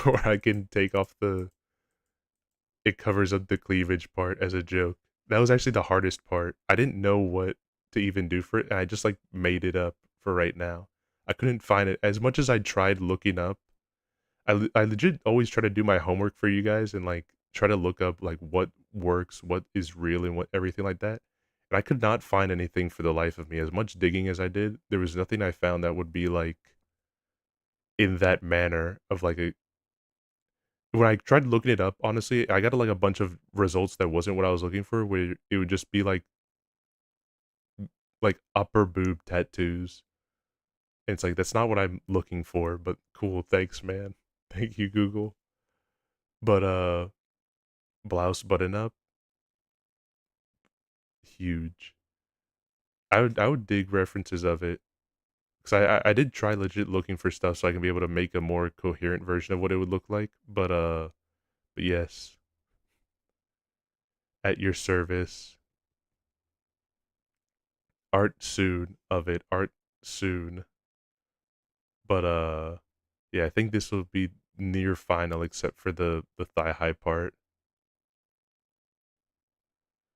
or I can take off the. It covers up the cleavage part as a joke. That was actually the hardest part. I didn't know what to even do for it, and I just like made it up for right now. I couldn't find it as much as I tried looking up. I legit always try to do my homework for you guys and like try to look up like what works, what is real, and what everything like that. And I could not find anything for the life of me. As much digging as I did, there was nothing I found that would be like in that manner of like a. When I tried looking it up, honestly, I got like a bunch of results that wasn't what I was looking for. Where it would just be like upper boob tattoos. And it's like that's not what I'm looking for. But cool, thanks, man. Thank you, Google. But blouse button up, huge. I would dig references of it because I did try legit looking for stuff so I can be able to make a more coherent version of what it would look like. But yes, at your service. Art soon of it. Art soon. But yeah, I think this will be near final except for the thigh high part.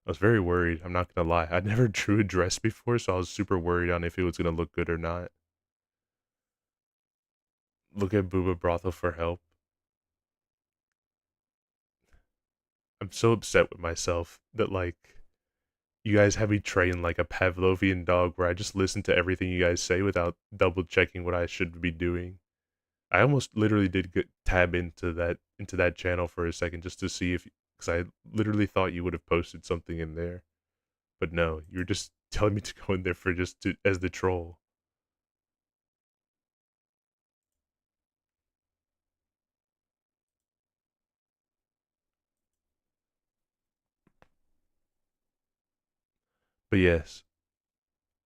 I was very worried. I'm not gonna lie. I never drew a dress before, so I was super worried on if it was gonna look good or not. Look at Booba Brothel for help. I'm so upset with myself that like you guys have me trained like a Pavlovian dog where I just listen to everything you guys say without double checking what I should be doing. I almost literally did get tab into that channel for a second just to see if because I literally thought you would have posted something in there, but no, you're just telling me to go in there for just to as the troll. But yes,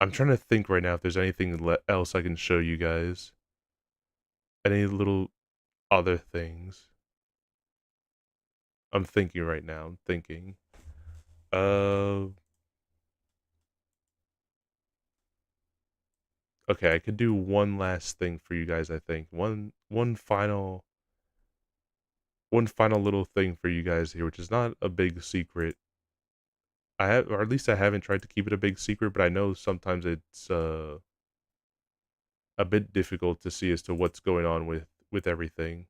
I'm trying to think right now if there's anything else I can show you guys. Any little other things. I'm thinking right now. I'm thinking. Uh, okay, I could do one last thing for you guys, I think. One final little thing for you guys here, which is not a big secret. I have, or at least I haven't tried to keep it a big secret, but I know sometimes it's a bit difficult to see as to what's going on with everything.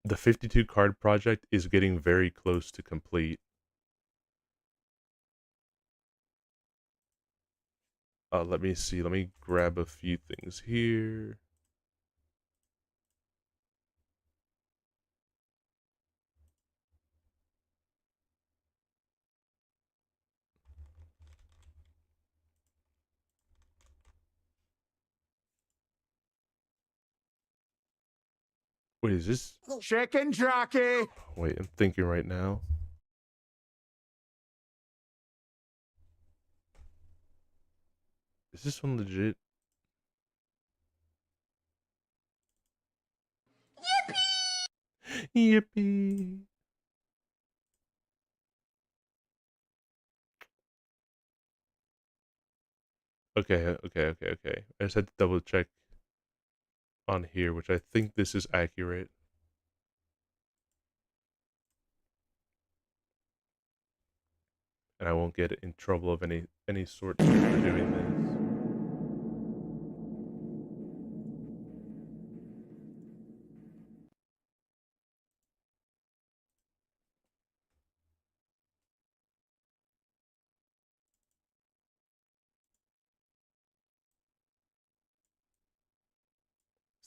The 52 card project is getting very close to complete. Let me see. Let me grab a few things here. Wait, is this? Chicken jockey! Wait, I'm thinking right now. Is this one legit? Yippee! Yippee! Okay. I just had to double check on here, which I think this is accurate. And I won't get in trouble of any sort for doing this.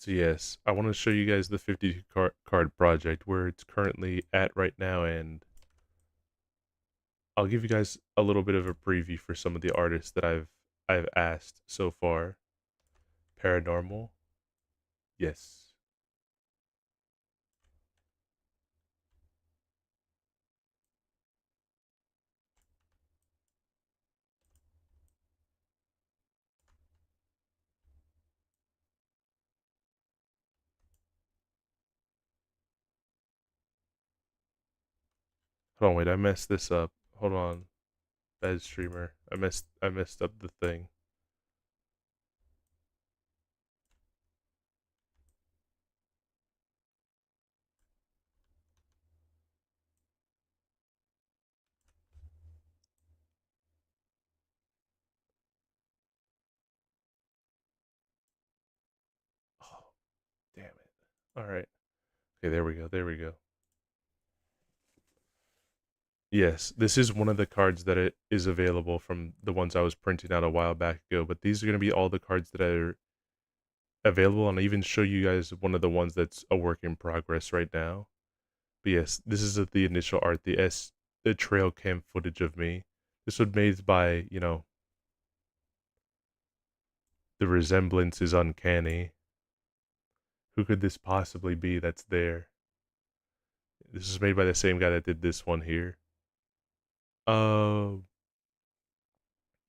So yes, I want to show you guys the 50 card project where it's currently at right now, and I'll give you guys a little bit of a preview for some of the artists that I've asked so far. Paranormal, yes. Hold on, wait, I messed this up. Hold on. Bad streamer. I messed up the thing. Oh, damn it. Alright. Okay, there we go. There we go. Yes, this is one of the cards that it is available from the ones I was printing out a while back ago, but these are going to be all the cards that are available, and I even show you guys one of the ones that's a work in progress right now. But yes, this is the initial art, the trail cam footage of me. This was made by, you know, the resemblance is uncanny. Who could this possibly be that's there? This is made by the same guy that did this one here. Uh,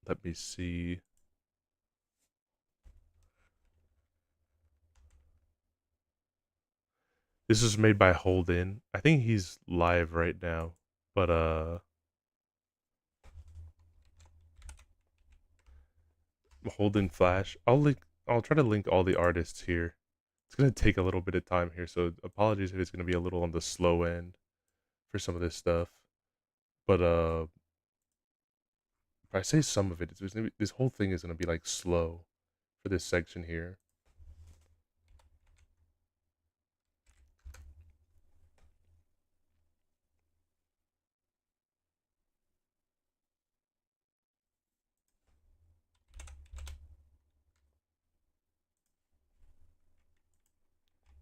let me see. This is made by Holden. I think he's live right now, but Holden Flash. I'll try to link all the artists here. It's gonna take a little bit of time here, so apologies if it's gonna be a little on the slow end for some of this stuff. But if I say some of it, this whole thing is gonna be like slow for this section here.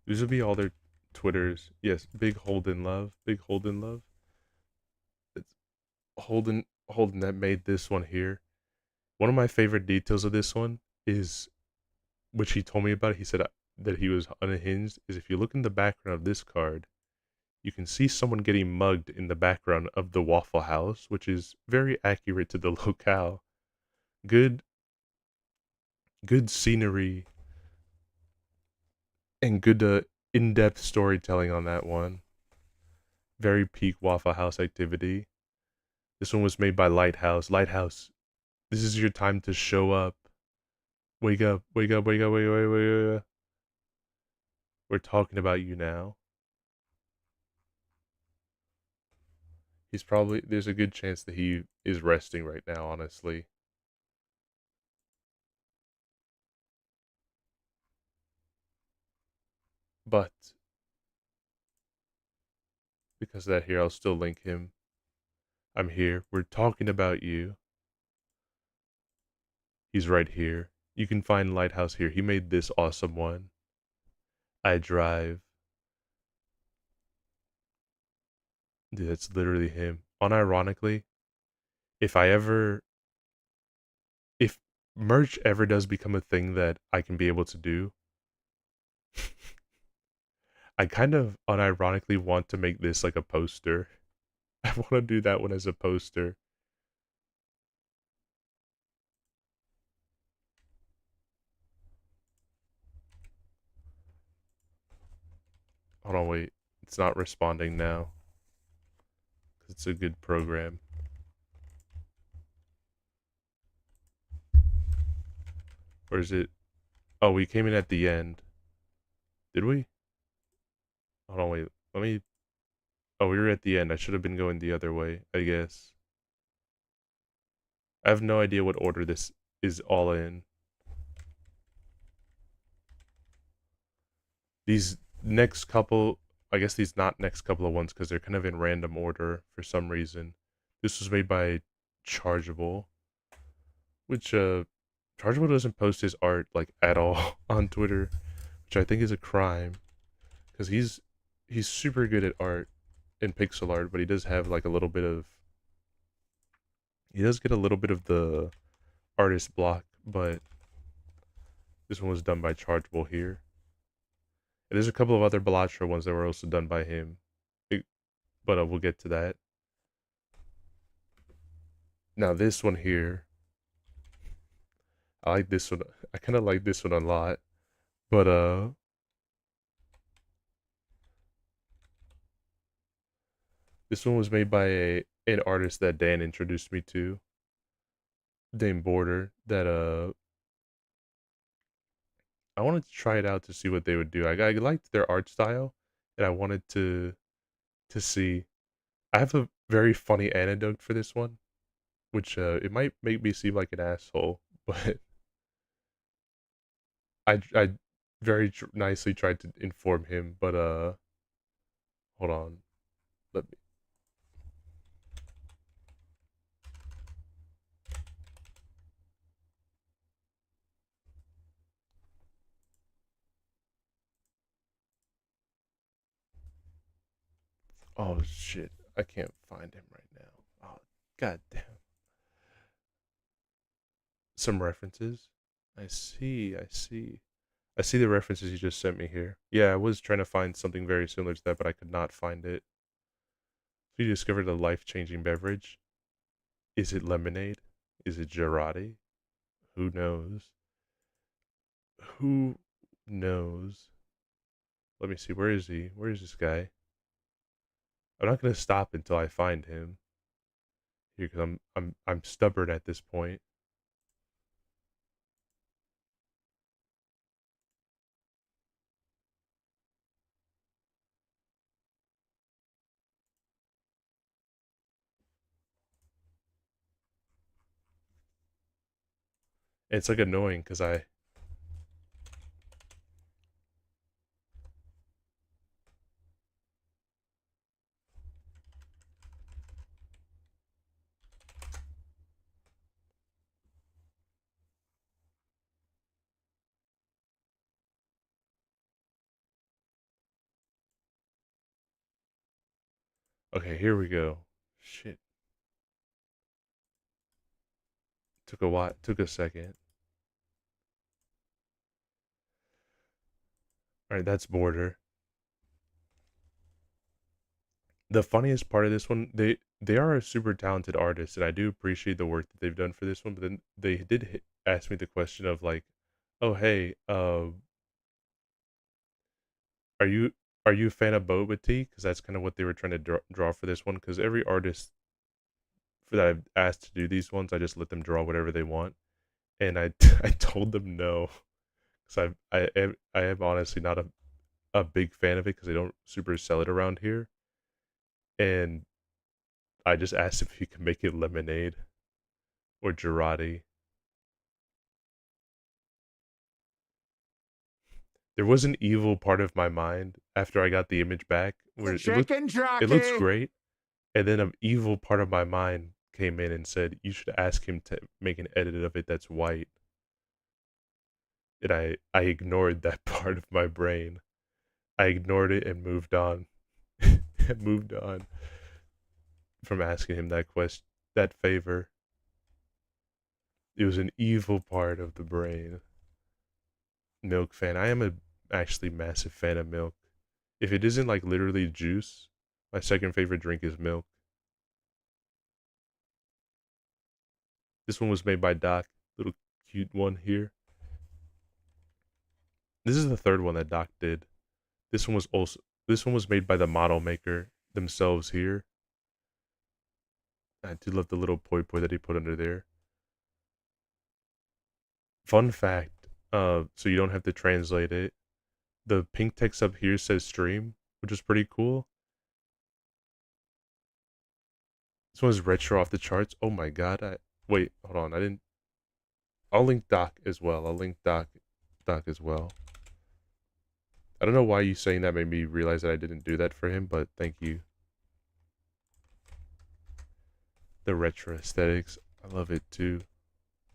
These will be all their Twitters. Yes, big Holden love, big Holden love. It's Holden that made this one here. One of my favorite details of this one is, which he told me about. He said that he was unhinged. Is if you look in the background of this card, you can see someone getting mugged in the background of the Waffle House, which is very accurate to the locale. Good, good scenery and good in-depth storytelling on that one. Very peak Waffle House activity. This one was made by Lighthouse. Lighthouse, this is your time to show up. Wake up, wake up, wake up, wake up, wake up, wake up. We're talking about you now. There's a good chance that he is resting right now, honestly. But because of that here, I'll still link him. I'm here. We're talking about you. He's right here. You can find Lighthouse here. He made this awesome one. I drive. Dude, that's literally him. Unironically, if I ever, if merch ever does become a thing that I can be able to do, I kind of unironically want to make this like a poster. I want to do that one as a poster. Hold on, wait. It's not responding now. It's a good program. Or is it? Oh, we came in at the end. Did we? Hold on, wait. Let me. Oh, we were at the end. I should have been going the other way, I guess. I have no idea what order this is all in. These next couple, I guess these not next couple of ones because they're kind of in random order for some reason. This was made by Chargeable, which Chargeable doesn't post his art like at all on Twitter, which I think is a crime because he's super good at art and pixel art, but he does have like a little bit of he does get a little bit of the artist block, but this one was done by Chargeable here. And there's a couple of other Balatra ones that were also done by him, but we'll get to that. Now this one here, I like this one. I kind of like this one a lot, but This one was made by an artist that Dan introduced me to, named Border. That I wanted to try it out to see what they would do. I liked their art style, and I wanted to see. I have a very funny anecdote for this one, which it might make me seem like an asshole, but I very nicely tried to inform him. But hold on, let me. Oh shit, I can't find him right now. Oh god damn. Some references. I see the references you just sent me here. Yeah, I was trying to find something very similar to that, but I could not find it. So you discovered a life-changing beverage. Is it lemonade? Is it Girardi? Who knows? Who knows? Let me see. Where is he? Where is this guy? I'm not gonna stop until I find him. Here, because I'm stubborn at this point. And it's like annoying because I. Okay, here we go. Shit. Took a while. Took a second. All right, that's Border. The funniest part of this one, they are a super talented artist, and I do appreciate the work that they've done for this one. But then they did ask me the question of like, "Oh, hey, are you are you a fan of boba tea?" Because that's kind of what they were trying to draw for this one. Because every artist for that I've asked to do these ones, I just let them draw whatever they want, and I I told them no, because I am honestly not a big fan of it because they don't super sell it around here, and I just asked if he could make it lemonade or Girardi. There was an evil part of my mind after I got the image back where it looks great, and then an evil part of my mind came in and said you should ask him to make an edit of it that's white. And I ignored that part of my brain. I ignored it and moved on. And moved on from asking him that question, that favor. It was an evil part of the brain. Milk fan. I am a actually massive fan of milk. If it isn't like literally juice, my second favorite drink is milk. This one was made by Doc, little cute one here. This is the third one that Doc did. This one was made by the model maker themselves here. I do love the little poi poi that he put under there. Fun fact, so you don't have to translate it. The pink text up here says stream, which is pretty cool. This one's retro off the charts. Oh my god, wait, hold on, I didn't. I'll link Doc as well. I'll link Doc as well. I don't know why you saying that made me realize that I didn't do that for him, but thank you. The retro aesthetics, I love it too.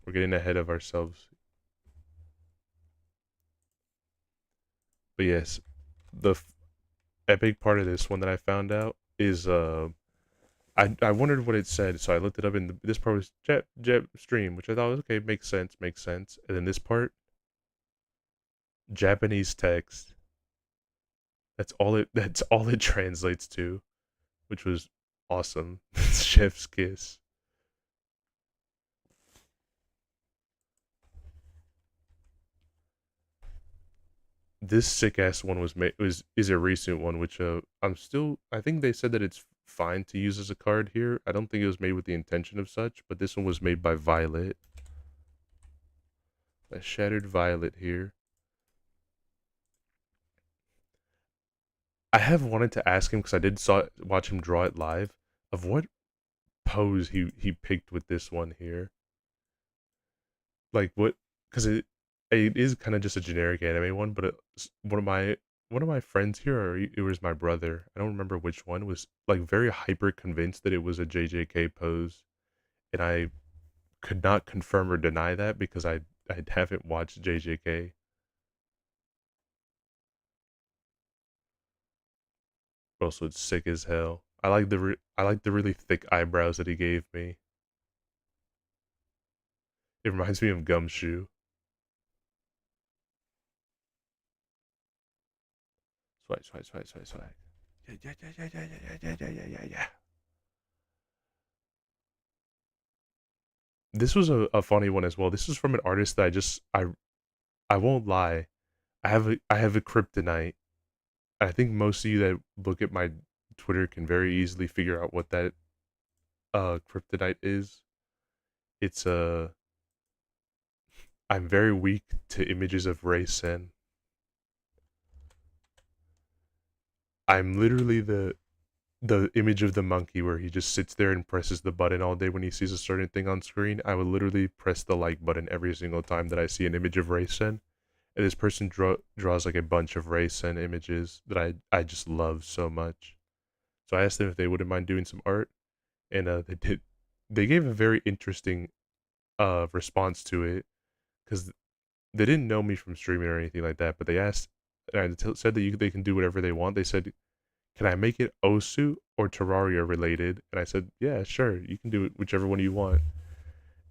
We're getting ahead of ourselves. But yes, the epic part of this one that I found out is I wondered what it said, so I looked it up, and this part was jet stream, which I thought was okay, makes sense, and then this part, Japanese text. That's all it translates to, which was awesome. Chef's kiss. This sick ass one was made is a recent one, which I think they said that it's fine to use as a card here. I don't think it was made with the intention of such, but this one was made by Violet. A Shattered Violet here. I have wanted to ask him because I did watch him draw it live of what pose he picked with this one here. Like what? Because it is kind of just a generic anime one, but one of my friends here, or it was my brother. I don't remember which one was like very hyper convinced that it was a JJK pose, and I could not confirm or deny that because I haven't watched JJK. Also, it's sick as hell. I like the really thick eyebrows that he gave me. It reminds me of Gumshoe. Swag, swag, swag, swag, swag. Yeah, yeah, yeah, yeah, yeah, yeah, yeah, yeah, yeah, yeah, yeah. This was a funny one as well. This is from an artist that I won't lie. I have a kryptonite. I think most of you that look at my Twitter can very easily figure out what that kryptonite is. It's I'm very weak to images of Ray Sen. I'm literally the image of the monkey where he just sits there and presses the button all day when he sees a certain thing on screen. I would literally press the like button every single time that I see an image of Ray Sen. And this person draws like a bunch of Ray Sen images that I just love so much. So I asked them if they wouldn't mind doing some art, and they did. They gave a very interesting response to it because they didn't know me from streaming or anything like that. But they asked, and I said that they can do whatever they want. They said, "Can I make it Osu or Terraria related?" And I said, "Yeah, sure. You can do it whichever one you want."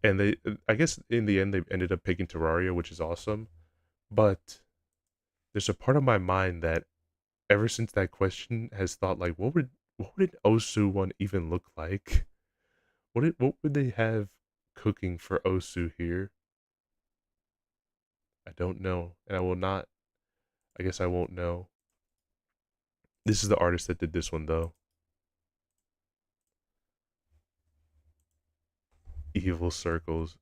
And I guess in the end, they ended up picking Terraria, which is awesome. But there's a part of my mind that ever since that question has thought like, what would an Osu one even look like? What would they have cooking for Osu here? I don't know, and I will not. I guess I won't know. This is the artist that did this one though. Evil Circles.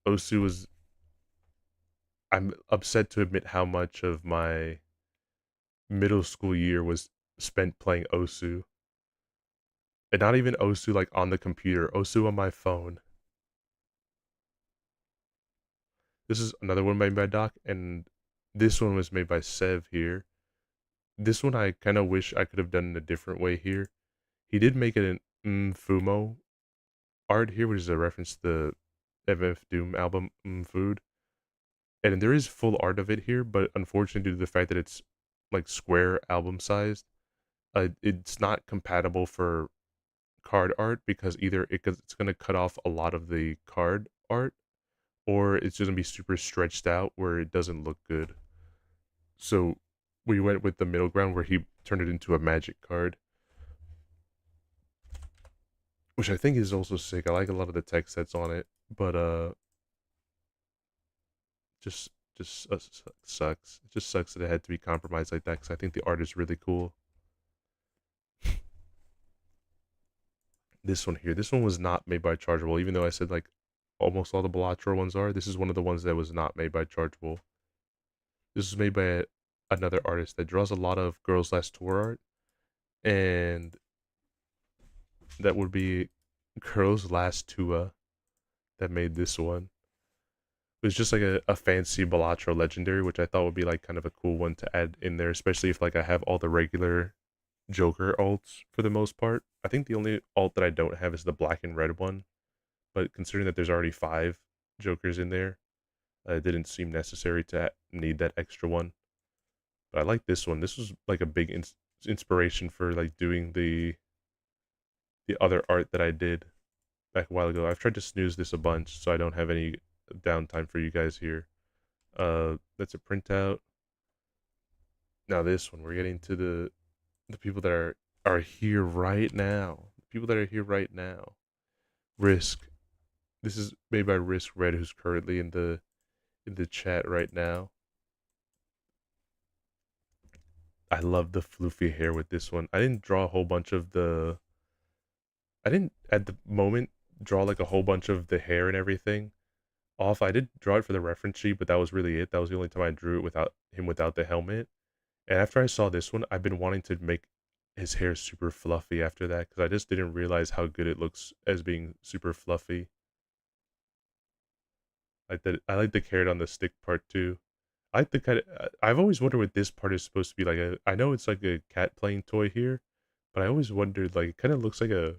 Osu was. I'm upset to admit how much of my middle school year was spent playing Osu. And not even Osu like on the computer, Osu on my phone. This is another one made by Doc, and this one was made by Sev here. This one I kind of wish I could have done in a different way here. He did make it an Fumo art here, which is a reference to the MF Doom album Food. And there is full art of it here, but unfortunately, due to the fact that it's like square album sized, it's not compatible for card art because either it's going to cut off a lot of the card art, or it's just going to be super stretched out where it doesn't look good. So we went with the middle ground where he turned it into a magic card, which I think is also sick. I like a lot of the text that's on it, but just sucks. It just sucks that it had to be compromised like that because I think the art is really cool. This one here, this one was not made by Chargeable, even though I said like almost all the Balatro ones are. This is one of the ones that was not made by Chargeable. This was made by another artist that draws a lot of Girls Last Tour art, and that would be Girls Last Tua that made this one. It was just like a fancy Balatro legendary, which I thought would be like kind of a cool one to add in there, especially if like I have all the regular Joker alts for the most part. I think the only alt that I don't have is the black and red one, but considering that there's already 5 Jokers in there, it didn't seem necessary to need that extra one. But I like this one. This was like a big inspiration for like doing the other art that I did back a while ago. I've tried to snooze this a bunch so I don't have any downtime for you guys here. That's a printout. Now this one, we're getting to the people that are here right now. The people that are here right now. Risk. This is made by Risk Red, who's currently in the chat right now. I love the floofy hair with this one. I didn't draw a whole bunch of the I didn't at the moment draw like a whole bunch of the hair and everything off. I did draw it for the reference sheet, but that was really it. That was the only time I drew it without him without the helmet. And after I saw this one, I've been wanting to make his hair super fluffy after that because I just didn't realize how good it looks as being super fluffy. Like that, I like the carrot on the stick part too. I like the kind of. I've always wondered what this part is supposed to be like. I know it's like a cat playing toy here, but I always wondered like it kind of looks like a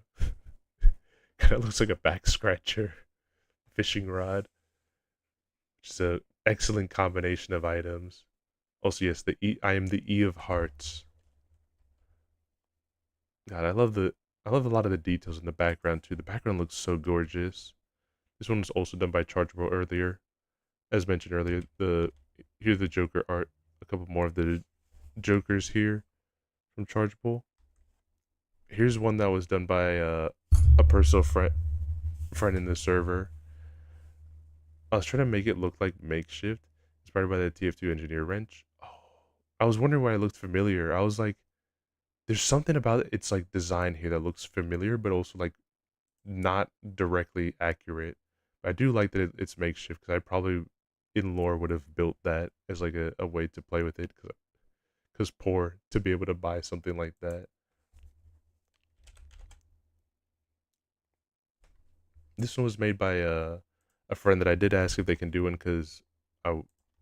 kind of looks like a back scratcher fishing rod. Just a excellent combination of items. Also, yes, the E. I am the E of hearts. God, I love a lot of the details in the background too. The background looks so gorgeous. This one was also done by Chargeable earlier. As mentioned earlier, here's the Joker art. A couple more of the Jokers here from Chargeable. Here's one that was done by a personal friend in the server. I was trying to make it look like makeshift, inspired by the TF2 engineer wrench. Oh, I was wondering why it looked familiar. I was like, there's something about its like design here that looks familiar, but also like not directly accurate. I do like that it's makeshift because I probably in lore would have built that as like a way to play with it because poor to be able to buy something like that. This one was made by a friend that I did ask if they can do one because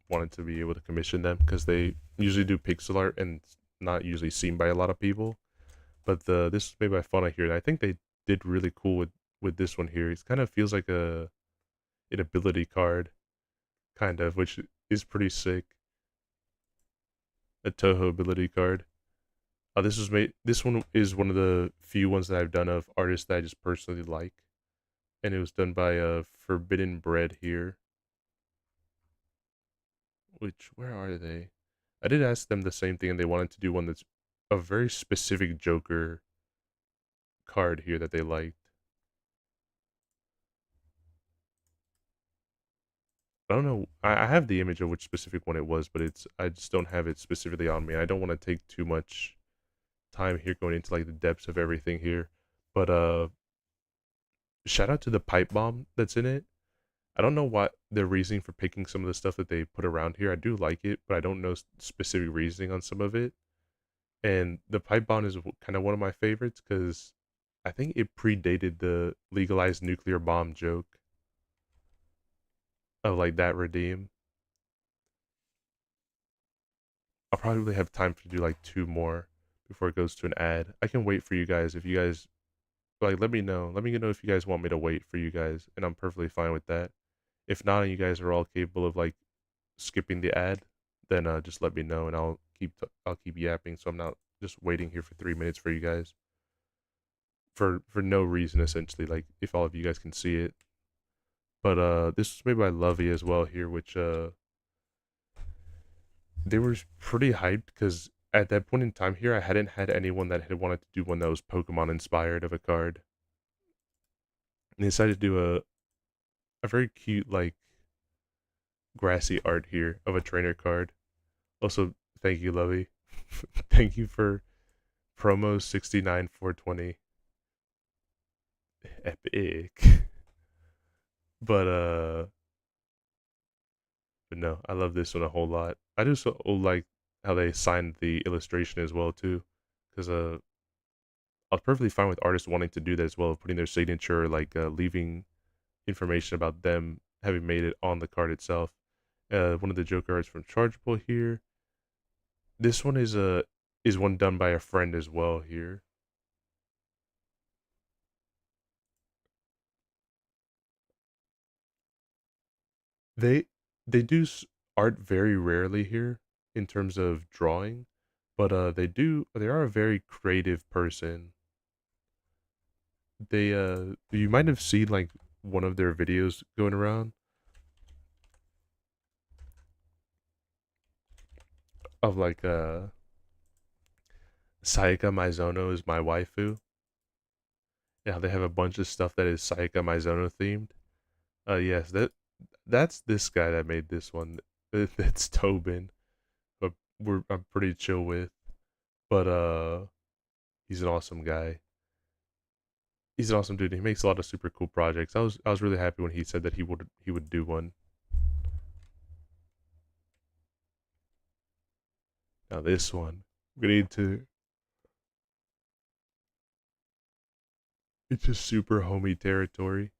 wanted to be able to commission them because they usually do pixel art and it's not usually seen by a lot of people. But this was made by Fauna here, and I think they did really cool with this one here. It kind of feels like an ability card, kind of, which is pretty sick. A Toho ability card. This was made. This one is one of the few ones that I've done of artists that I just personally like, and it was done by Forbidden Bread here. Which where are they? I did ask them the same thing, and they wanted to do one that's a very specific Joker card here that they liked. I don't know. I have the image of which specific one it was, but I just don't have it specifically on me. I don't want to take too much time here going into like the depths of everything here. But shout out to the pipe bomb that's in it. I don't know what their reasoning for picking some of the stuff that they put around here. I do like it, but I don't know specific reasoning on some of it. And the pipe bomb is kind of one of my favorites because I think it predated the legalized nuclear bomb joke of like that redeem. I'll probably have time to do like two more before it goes to an ad. I can wait for you guys if you guys like. Let me know. Let me know if you guys want me to wait for you guys, and I'm perfectly fine with that. If not, and you guys are all capable of like skipping the ad, then just let me know, and I'll keep yapping, so I'm not just waiting here for 3 minutes for you guys for no reason essentially. Like if all of you guys can see it, but this was made by Lovey as well here, which they were pretty hyped because at that point in time here, I hadn't had anyone that had wanted to do one that was Pokemon inspired of a card. And they decided to do a very cute like grassy art here of a trainer card. Also, thank you, Lovey. Thank you for promo 69420. Epic. But but no, I love this one a whole lot. I just like how they signed the illustration as well too, because I was perfectly fine with artists wanting to do that as well, putting their signature, like leaving information about them having made it on the card itself. One of the Joker arts from Chargeable here. This one is one done by a friend as well here. They they do art very rarely here in terms of drawing, but they are a very creative person. They you might have seen like one of their videos going around of like Sayaka Mizono is my waifu. Yeah, they have a bunch of stuff that is Sayaka Mizono themed. Yes, that's this guy that made this one. That's Tobin, but I'm pretty chill with. But he's an awesome guy. He's an awesome dude. He makes a lot of super cool projects. I was really happy when he said that he would do one. Now this one, we need to. It's just super homey territory.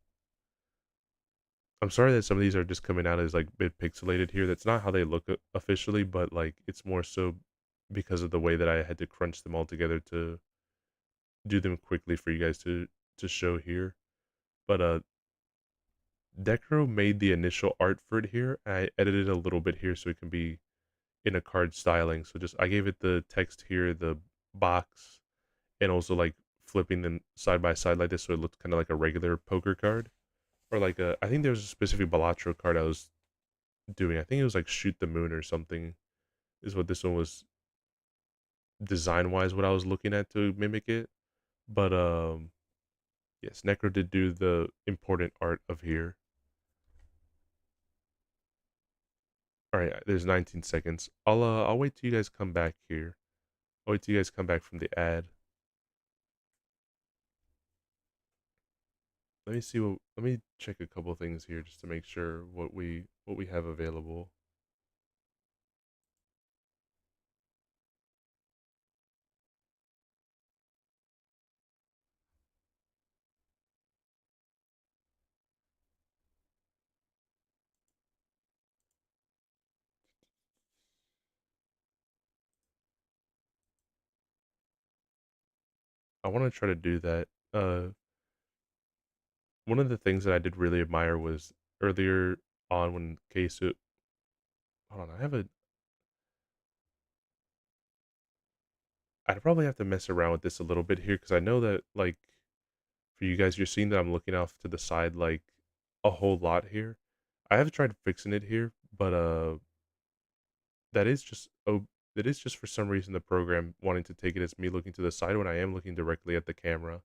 I'm sorry that some of these are just coming out as like bit pixelated here. That's not how they look officially, but like it's more so because of the way that I had to crunch them all together to do them quickly for you guys to show here. But Decro made the initial art for it here. I edited a little bit here so it can be in a card styling. So just I gave it the text here, the box, and also like flipping them side by side like this so it looked kind of like a regular poker card. Or like a I think there was a specific Balatro card I was doing. I think it was like Shoot the Moon or something is what this one was design wise what I was looking at to mimic it. But yes, Necro did do the important art of here. All right, there's 19 seconds. I'll wait till you guys come back here. I'll wait till you guys come back from the ad. Let me check a couple things here just to make sure what we have available. I want to try to do that. One of the things that I did really admire was earlier on when Queso. Hold on, I'd probably have to mess around with this a little bit here because I know that like for you guys, you're seeing that I'm looking off to the side like a whole lot here. I have tried fixing it here, but that is just that is just for some reason the program wanting to take it as me looking to the side when I am looking directly at the camera.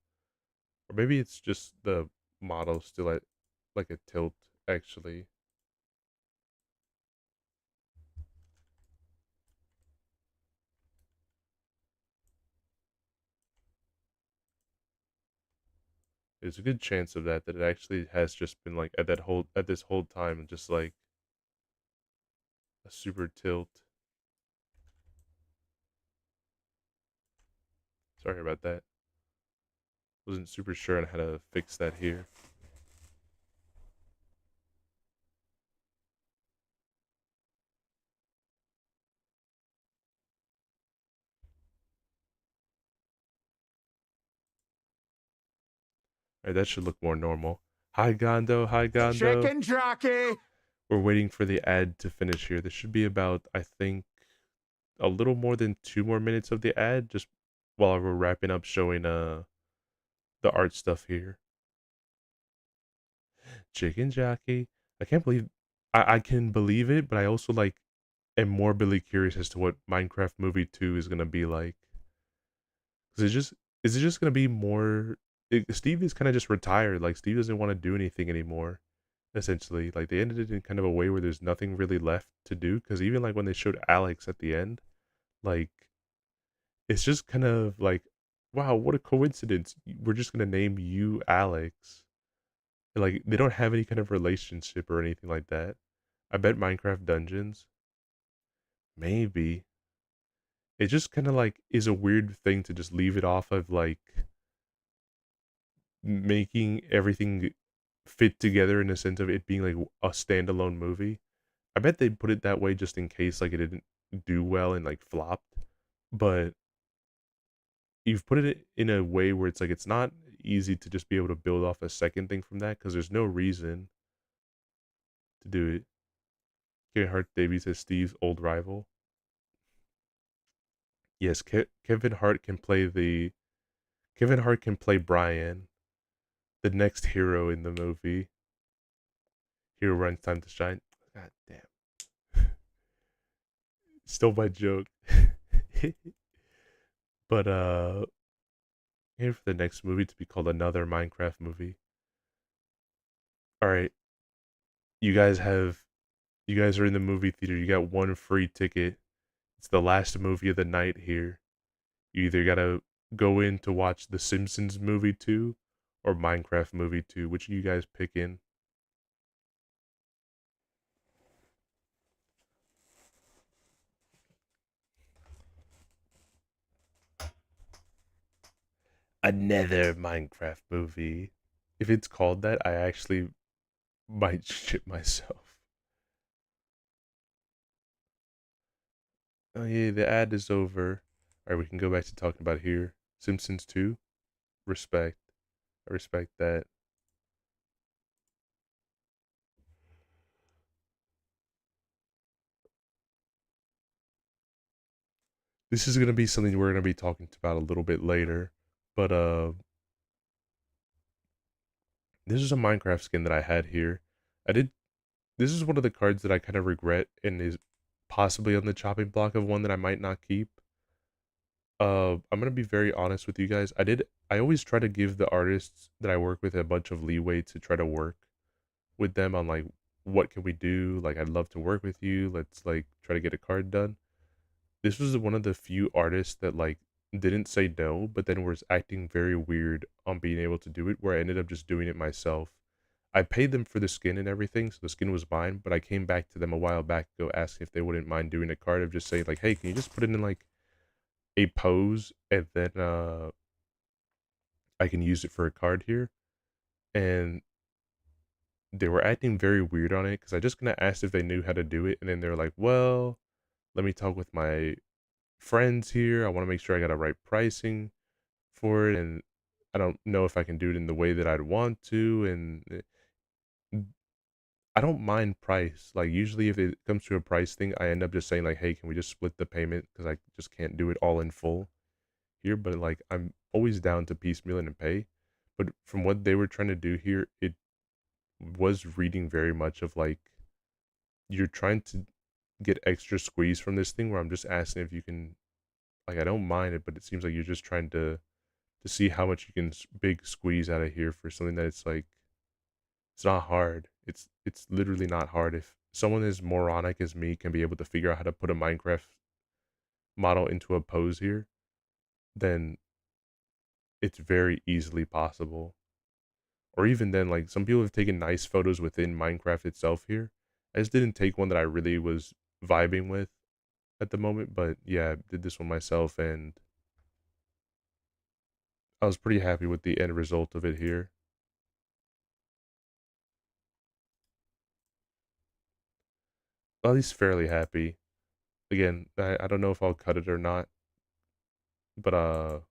Or maybe it's just the model still at like a tilt actually. There's a good chance of that it actually has just been like at this whole time just like a super tilt. Sorry about that. Wasn't super sure on how to fix that here. Alright, that should look more normal. Hi Gondo, hi Gondo. Chicken jockey! We're waiting for the ad to finish here. This should be about, I think, a little more than 2 more minutes of the ad, just while we're wrapping up showing the art stuff here. Chicken jockey. I can't believe I can believe it, but I also like am morbidly curious as to what Minecraft Movie 2 is gonna be like. Is it just gonna be more? Steve is kind of just retired. Like Steve doesn't want to do anything anymore. Essentially, like they ended it in kind of a way where there's nothing really left to do. Because even like when they showed Alex at the end, like it's just kind of like, wow, what a coincidence. We're just gonna name you Alex. And, like they don't have any kind of relationship or anything like that. I bet Minecraft Dungeons, maybe. It just kind of like is a weird thing to just leave it off of like making everything fit together in a sense of it being like a standalone movie. I bet they put it that way just in case like it didn't do well and like flopped. But you've put it in a way where it's like it's not easy to just be able to build off a second thing from that because there's no reason to do it. Kevin Hart debuts as Steve's old rival. Yes, Kevin Hart can play Brian, the next hero in the movie. Hero runs time to shine. God damn. Still my joke. But here for the next movie to be called another Minecraft movie. Alright. You guys are in the movie theater. You got one free ticket. It's the last movie of the night here. You either gotta go in to watch the Simpsons movie 2, or Minecraft movie 2. Which are you guys picking? Another Minecraft movie. If it's called that, I actually might shit myself. Oh yeah, the ad is over. Alright, we can go back to talking about here. Simpsons 2. Respect. I respect that. This is gonna be something we're gonna be talking about a little bit later. But this is a Minecraft skin that I had here. I did this is one of the cards that I kind of regret and is possibly on the chopping block of one that I might not keep. I'm gonna be very honest with you guys. I always try to give the artists that I work with a bunch of leeway to try to work with them on like what can we do? Like I'd love to work with you. Let's like try to get a card done. This was one of the few artists that like didn't say no, but then was acting very weird on being able to do it, where I ended up just doing it myself. I paid them for the skin and everything, so the skin was mine, but I came back to them a while back to go ask if they wouldn't mind doing a card of just saying like, hey, can you just put it in like a pose and then I can use it for a card here? And they were acting very weird on it because I just kind of asked if they knew how to do it, and then they're like, well, let me talk with my friends here. I want to make sure I got a right pricing for it, and I don't know if I can do it in the way that I'd want to. And I don't mind price. Like usually, if it comes to a price thing, I end up just saying like, "Hey, can we just split the payment?" Because I just can't do it all in full here. But like, I'm always down to piecemeal and pay. But from what they were trying to do here, it was reading very much of like you're trying to get extra squeeze from this thing. Where I'm just asking if you can. Like, I don't mind it, but it seems like you're just trying to see how much you can big squeeze out of here for something that it's like it's not hard. It's literally not hard. If someone as moronic as me can be able to figure out how to put a Minecraft model into a pose here, then it's very easily possible. Or even then, like some people have taken nice photos within Minecraft itself here. I just didn't take one that I really was vibing with at the moment, but yeah, I did this one myself and I was pretty happy with the end result of it here. At least fairly happy. Again, I don't know if I'll cut it or not, but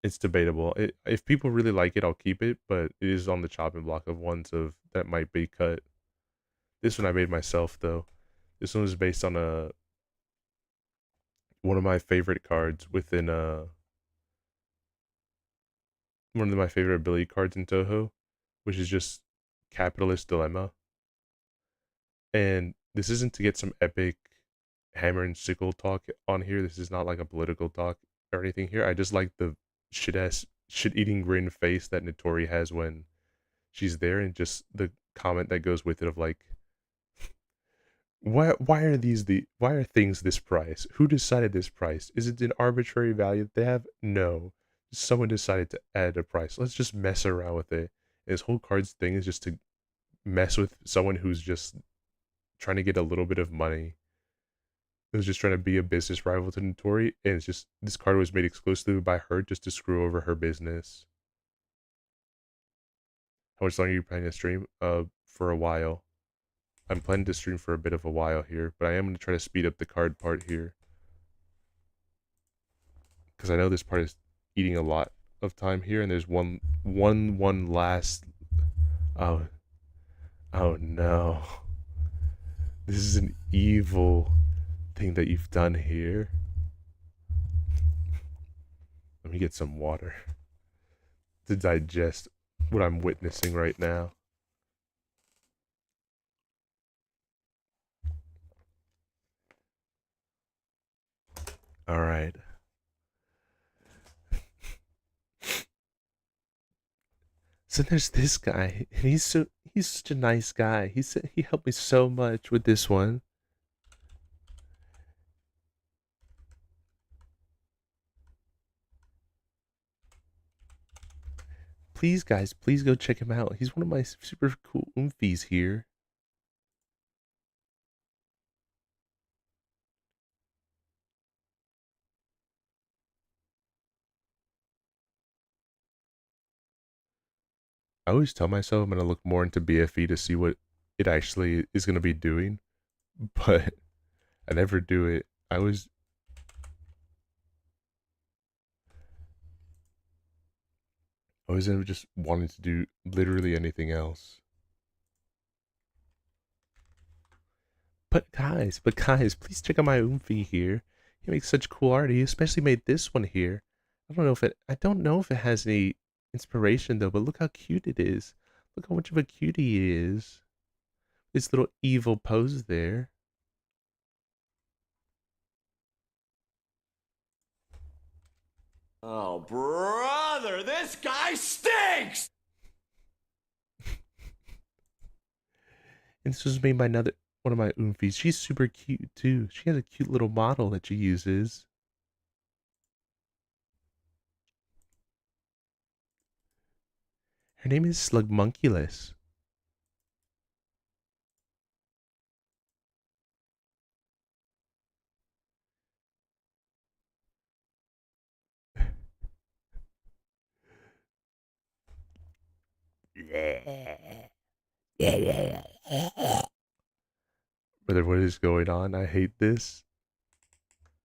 it's debatable. If people really like it, I'll keep it, but it is on the chopping block of ones of that might be cut. This one I made myself though. This one was based on a one of my favorite cards within one of my favorite ability cards in Toho, which is just Capitalist Dilemma. And this isn't to get some epic hammer and sickle talk on here. This is not like a political talk or anything here. I just like the shit eating grin face that Notori has when she's there, and just the comment that goes with it of like, why are things this price? Who decided this price? Is it an arbitrary value that they have? No. Someone decided to add a price. Let's just mess around with it. And this whole cards thing is just to mess with someone who's just trying to get a little bit of money. It was just trying to be a business rival to Notori, and it's just this card was made exclusively by her just to screw over her business. How much longer are you planning to stream? For a while. I'm planning to stream for a bit of a while here, but I am going to try to speed up the card part here. Because I know this part is eating a lot of time here, and there's one last... Oh. Oh no. This is an evil thing that you've done here. Let me get some water to digest what I'm witnessing right now. All right. So there's this guy. He's such a nice guy. He helped me so much with this one. please, guys, please go check him out. He's one of my super cool oomfies here. I always tell myself I'm gonna look more into BFE to see what it actually is gonna be doing, but I never do it. I always end up just wanting to do literally anything else. But guys, please check out my Oomfee here. He makes such cool art. He especially made this one here. I don't know if it has any inspiration though, but look how cute it is. Look how much of a cutie he is. This little evil pose there. Oh, brother, this guy stinks! And this was made by another one of my Oomfies. She's super cute too. She has a cute little model that she uses. Her name is Slugmunculus. Brother, what is going on? I hate this.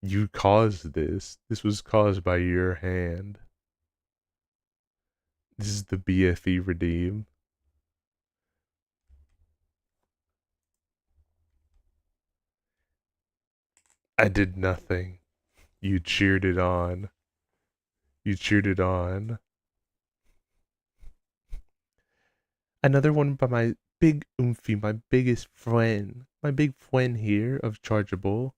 You caused this. This was caused by your hand. This is the BFE redeem. I did nothing. You cheered it on. You cheered it on. Another one by my big Oomphy, my biggest friend. My big friend here of Chargeable.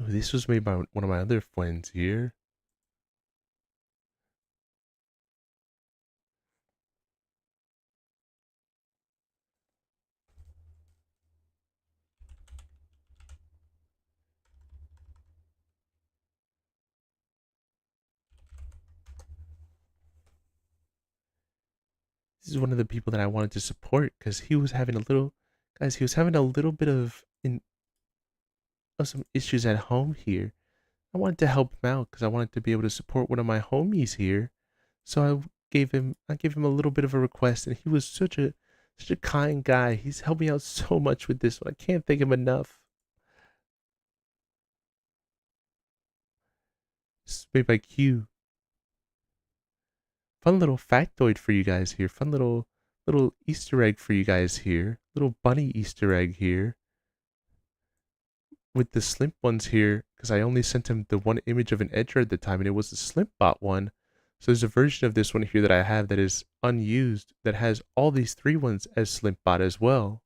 Ooh, this was made by one of my other friends here. This is one of the people that I wanted to support because he was having a little, guys, he was having a little bit of some issues at home here. I wanted to help him out because I wanted to be able to support one of my homies here. So I gave him a little bit of a request, and he was such a kind guy. He's helped me out so much with this one. I can't thank him enough. This is made by Q. Fun little factoid for you guys here. Fun little Easter egg for you guys here. Little bunny Easter egg here. With the Slimp ones here, because I only sent him the one image of an Edger at the time, and it was the Slimpbot one. So there's a version of this one here that I have that is unused that has all these three ones as Slimpbot as well.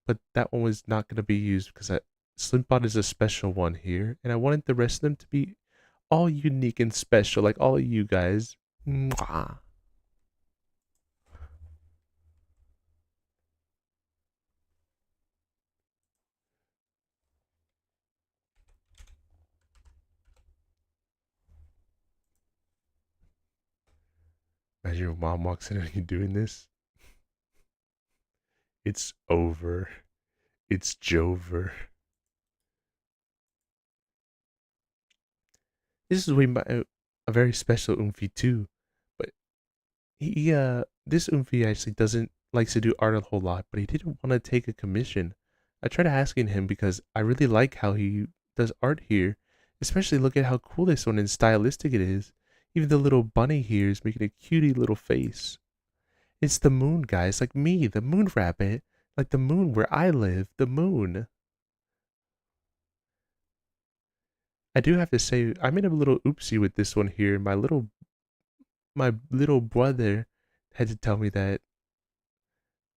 But that one was not going to be used because Slimpbot is a special one here, and I wanted the rest of them to be all unique and special, like all of you guys. Mwah. Imagine your mom walks in and you doing this. It's over. It's Jover. This is a very special Oomphy too. But this Oomphy actually doesn't likes to do art a whole lot, but he didn't want to take a commission. I tried asking him because I really like how he does art here. Especially look at how cool this one and stylistic it is. Even the little bunny here is making a cutie little face. It's the moon, guys, like me, the moon rabbit. Like the moon where I live, the moon. I do have to say, I made a little oopsie with this one here. My little brother had to tell me that.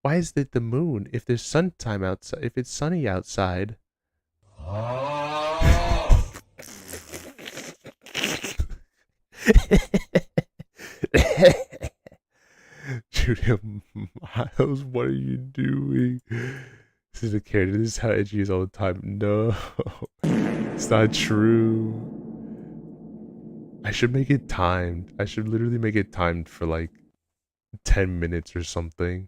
Why is it the moon if there's sun time outside? If it's sunny outside? Julia Miles, what are you doing? This is a character. This is how Edgy is all the time. No, it's not true. I should make it timed. I should literally make it timed for like 10 minutes or something.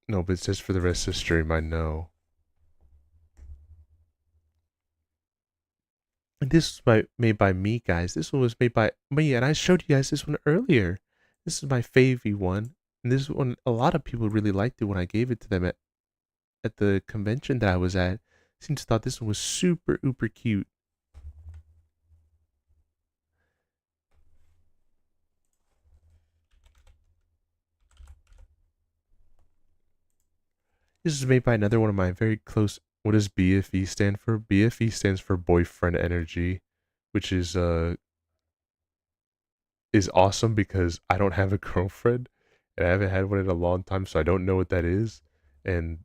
No, but it says for the rest of the stream, I know. And this was made by me, guys. This one was made by me, and I showed you guys this one earlier. This is my favy one. And this one, a lot of people really liked it when I gave it to them at the convention that I was at. Seems to thought this one was super uber cute. This is made by another one of my very close. What does BFE stand for? BFE stands for boyfriend energy, which is awesome because I don't have a girlfriend and I haven't had one in a long time, so I don't know what that is, and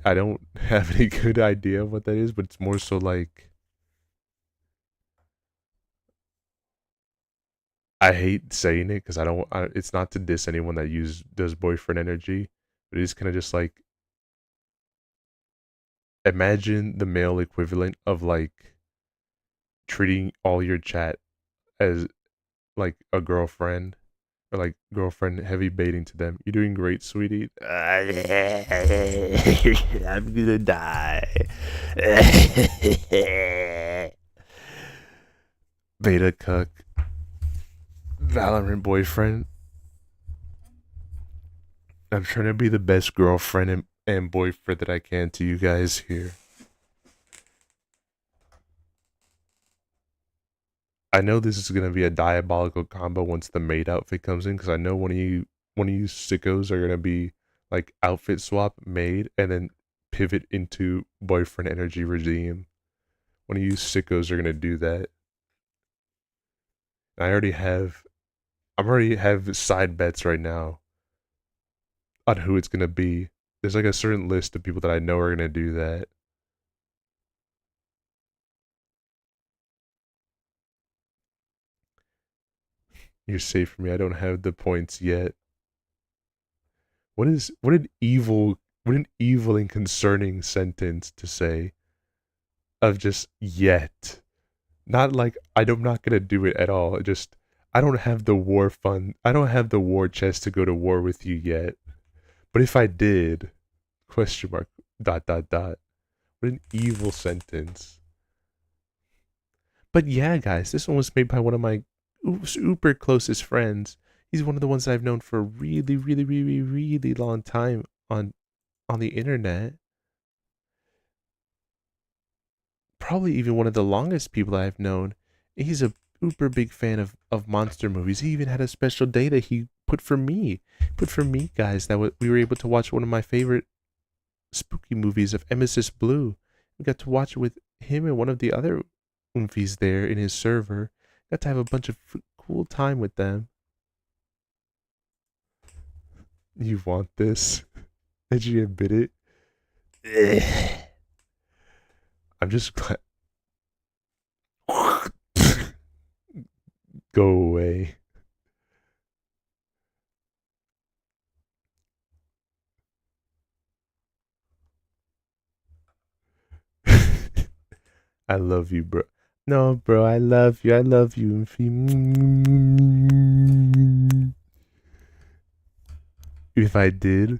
I don't have any good idea of what that is. But it's more so like I hate saying it because I don't. It's not to diss anyone that does boyfriend energy, but it's kind of just like imagine the male equivalent of like treating all your chat as like a girlfriend or like girlfriend heavy baiting to them. You're doing great, sweetie. I'm gonna die. Beta cuck. Valorant boyfriend. I'm trying to be the best girlfriend and boyfriend that I can to you guys here. I know this is gonna be a diabolical combo once the maid outfit comes in, because I know one of you sickos are gonna be like outfit swap maid and then pivot into boyfriend energy regime. One of you sickos are gonna do that. I already have side bets right now on who it's gonna be. There's like a certain list of people that I know are gonna do that. You're safe from me. I don't have the points yet. What an evil and concerning sentence to say of just yet. Not like I'm not gonna do it at all. Just I don't have the war fund. I don't have the war chest to go to war with you yet. But if I did, question mark, dot dot dot. What an evil sentence. But yeah, guys, this one was made by one of my super closest friends. He's one of the ones that I've known for a really, really, really, really long time on the internet. Probably even one of the longest people I've known. He's a super big fan of monster movies. He even had a special day that he put for me. Guys, that we were able to watch one of my favorite spooky movies of Emesis Blue. We got to watch it with him and one of the other movies there in his server. Got to have a bunch of cool time with them. You want this? Did you admit it? I'm just glad. Go away. I love you, bro. No, bro, I love you. I love you. If I did,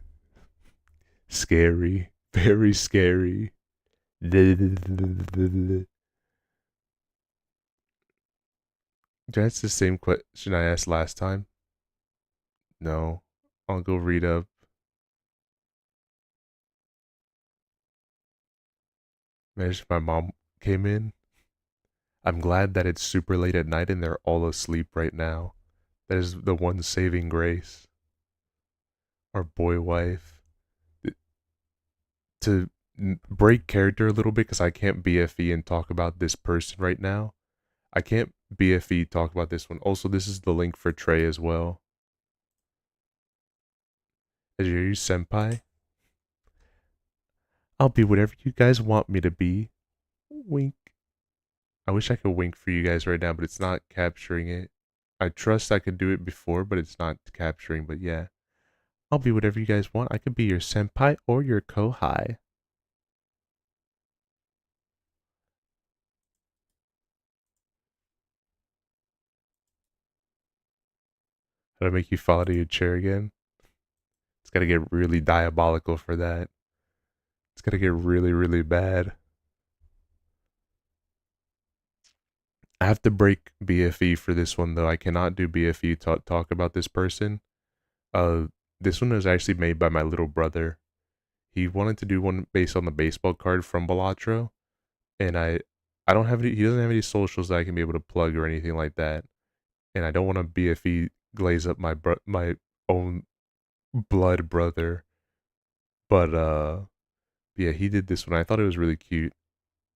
scary. Very scary. That's the same question I asked last time. No. I'll go read up. Imagine if my mom came in. I'm glad that it's super late at night and they're all asleep right now. That is the one saving grace. Our boy wife. To break character a little bit, because I can't BFE and talk about this person right now. I can't BFE talk about this one. Also, this is the link for Trey as well. Are you senpai? I'll be whatever you guys want me to be. Wink. I wish I could wink for you guys right now, but it's not capturing it. I trust I could do it before, but it's not capturing, but yeah. I'll be whatever you guys want. I could be your senpai or your kohai. How to make you fall out of your chair again? It's gotta get really diabolical for that. It's gotta get really, really bad. I have to break BFE for this one though. I cannot do BFE talk about this person. Uh, this one was actually made by my little brother. He wanted to do one based on the baseball card from Balatro, and I don't have any. He doesn't have any socials that I can be able to plug or anything like that. And I don't want to BFE glaze up my own blood brother. But yeah, he did this one. I thought it was really cute.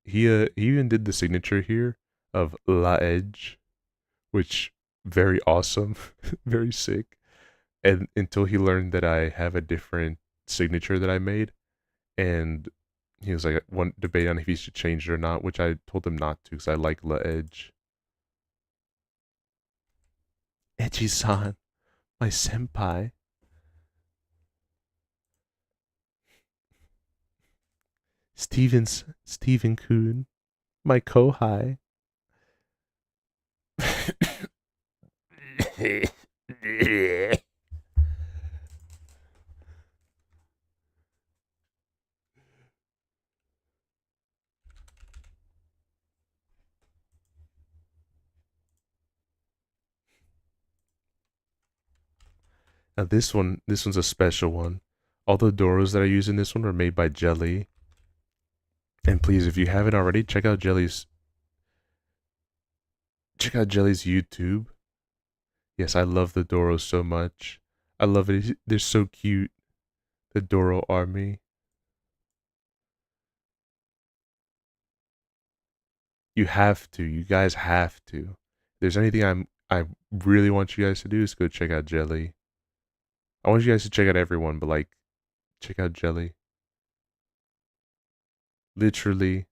He even did the signature here of La Edge, which very awesome, very sick. And until he learned that I have a different signature that I made, and he was like one debate on if he should change it or not, which I told him not to because I like La Edge. Edgy-san, my senpai. Steven Kuhn, my kohai. Now this one's a special one. All the Doros that I use in this one are made by Jelly. And please, if you haven't already, check out Jelly's YouTube. Yes, I love the Doros so much. I love it. They're so cute. The Doro army. You have to. You guys have to. If there's anything I really want you guys to do is go check out Jelly. I want you guys to check out everyone, but like check out Jelly. Literally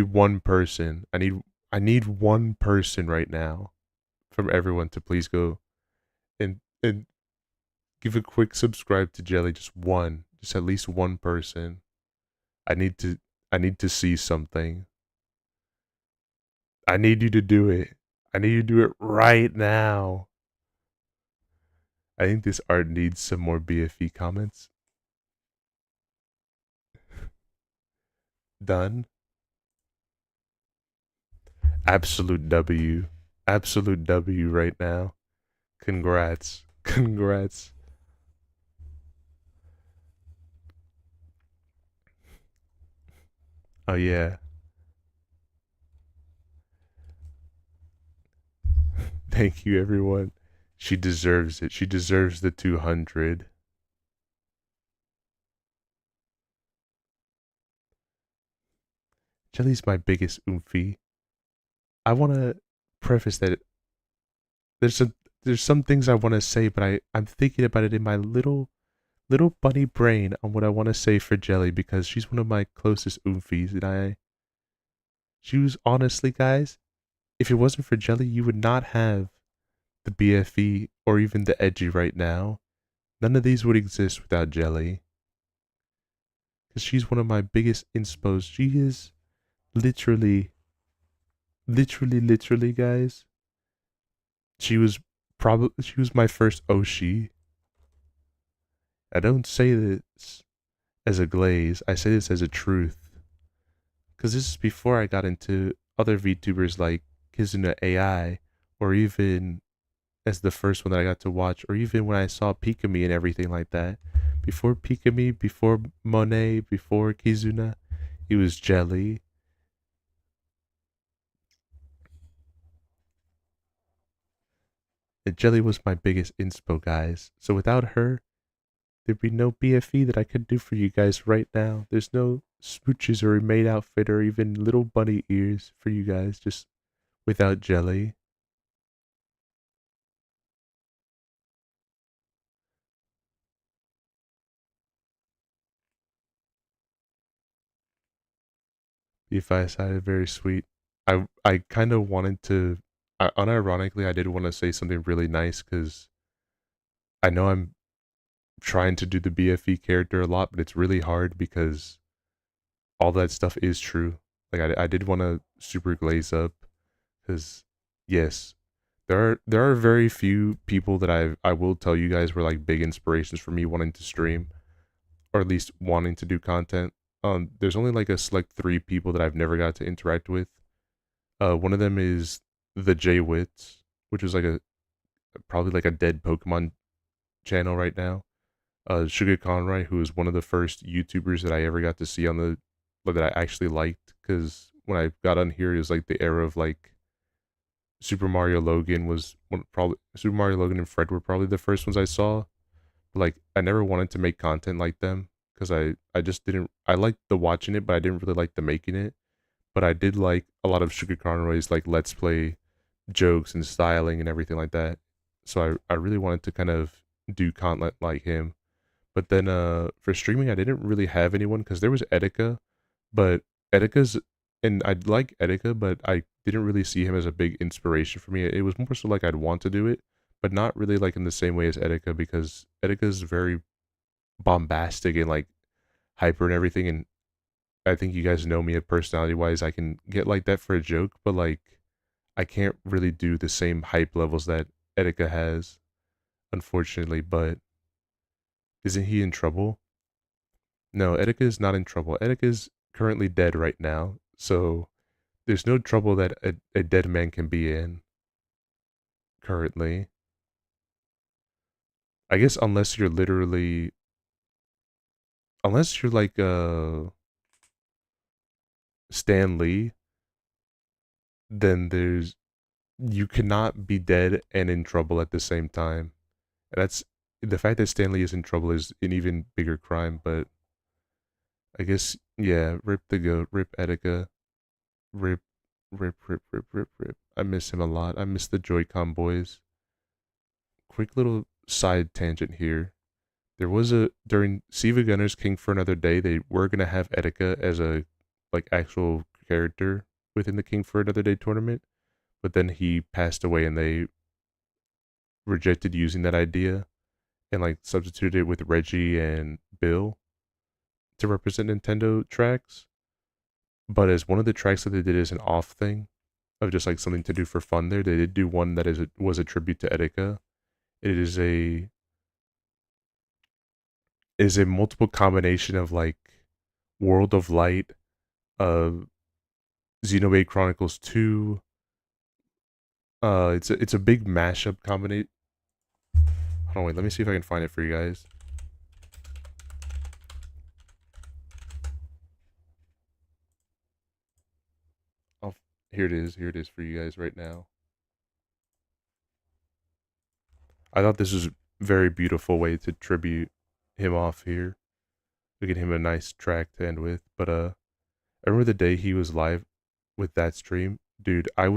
one person. I need one person right now from everyone to please go and give a quick subscribe to Jelly. Just one. Just at least one person. I need to see something. I need you to do it. I need you to do it right now. I think this art needs some more BFE comments. Done. Absolute W. Absolute W right now. Congrats. Congrats. Oh yeah. Thank you everyone. She deserves it. She deserves the 200. Jelly's my biggest oomphy. I want to preface that there's some things I want to say, but I'm thinking about it in my little bunny brain on what I want to say for Jelly because she's one of my closest oomfies, and she was honestly, guys, if it wasn't for Jelly, you would not have the BFE or even the Edgey right now. None of these would exist without Jelly. Because she's one of my biggest inspos. She is literally, guys. She was my first Oshi. I don't say this as a glaze. I say this as a truth. Because this is before I got into other VTubers like Kizuna AI, or even as the first one that I got to watch, or even when I saw Pikami and everything like that. Before Pikami, before Monet, before Kizuna, it was Jelly. And Jelly was my biggest inspo, guys. So without her, there'd be no BFE that I could do for you guys right now. There's no smooches or a maid outfit or even little bunny ears for you guys just without Jelly. BFI sounded very sweet. I kind of wanted to, unironically, I did want to say something really nice because I know I'm trying to do the BFE character a lot, but it's really hard because all that stuff is true. Like I did want to super glaze up because yes, there are very few people that I will tell you guys were like big inspirations for me wanting to stream, or at least wanting to do content. There's only like a select 3 people that I've never got to interact with. One of them is the J Wits, which is like a probably like a dead Pokemon channel right now. Sugar Conroy, who was one of the first YouTubers that I ever got to see on the that I actually liked, because when I got on here, it was like the era of like Super Mario Logan was probably Super Mario Logan and Fred were probably the first ones I saw. Like I never wanted to make content like them because I just didn't. I liked the watching it, but I didn't really like the making it. But I did like a lot of Sugar Conroy's like let's play jokes and styling and everything like that. So I really wanted to kind of do content like him. But then for streaming I didn't really have anyone because there was Etika, but Etika's and I'd like Etika, but I didn't really see him as a big inspiration for me. It was more so like I'd want to do it, but not really like in the same way as Etika because Etika's very bombastic and like hyper and everything, and I think you guys know me personality wise, I can get like that for a joke, but like I can't really do the same hype levels that Etika has, unfortunately. But isn't he in trouble? No, Etika is not in trouble. Etika is currently dead right now, so there's no trouble that a dead man can be in currently. I guess unless you're like Stan Lee, then you cannot be dead and in trouble at the same time. And that's the fact that Stanley is in trouble is an even bigger crime, but I guess yeah, rip the goat, rip Etika, rip rip. I miss him a lot. I miss the Joy-Con boys. Quick little side tangent here. There was during Siva Gunner's King for Another Day, they were gonna have Etika as a like actual character within the King for Another Day tournament, but then he passed away and they rejected using that idea and like substituted it with Reggie and Bill to represent Nintendo tracks. But as one of the tracks that they did as an off thing of just like something to do for fun there, they did do one that was a tribute to Etika. It is a multiple combination of like World of Light, uh Xenoblade Chronicles 2. It's a big mashup combination. Hold on, wait, let me see if I can find it for you guys. Oh, here it is. Here it is for you guys right now. I thought this was a very beautiful way to tribute him off here. To get him a nice track to end with. But I remember the day he was live with that stream, dude. I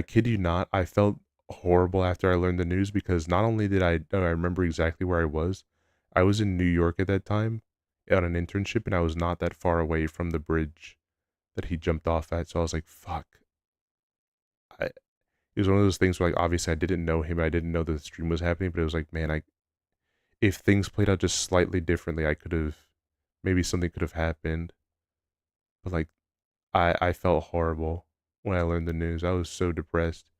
kid you not, I felt horrible after I learned the news because not only did I remember exactly where I was in New York at that time on an internship, and I was not that far away from the bridge that he jumped off at. So I was like, fuck. It was one of those things where like obviously I didn't know him, I didn't know the stream was happening, but it was like, man, if things played out just slightly differently, I could have maybe something could have happened. But like I felt horrible when I learned the news. I was so depressed.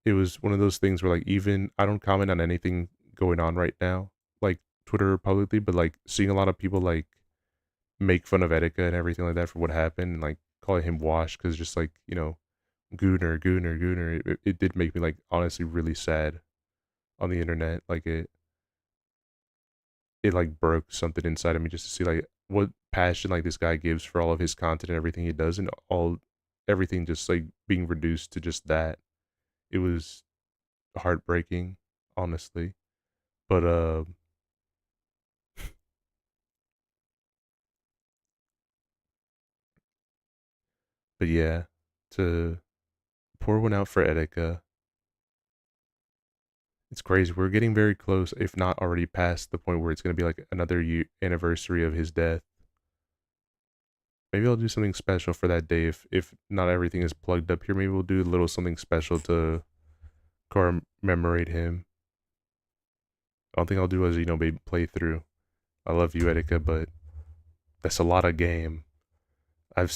It was one of those things where like even I don't comment on anything going on right now, like Twitter publicly, but like seeing a lot of people like make fun of Etika and everything like that for what happened and like calling him wash because just like, you know, gooner. It did make me like honestly really sad on the internet. Like it like broke something inside of me just to see like what passion like this guy gives for all of his content and everything he does and everything just like being reduced to just that. It was heartbreaking, honestly. But but yeah, to pour one out for Etika. It's crazy. We're getting very close, if not already past the point where it's gonna be like another year anniversary of his death. Maybe I'll do something special for that day if not everything is plugged up here. Maybe we'll do a little something special to commemorate him. I don't think I'll do a Xenoblade playthrough. I love you, Etika, but that's a lot of game. I've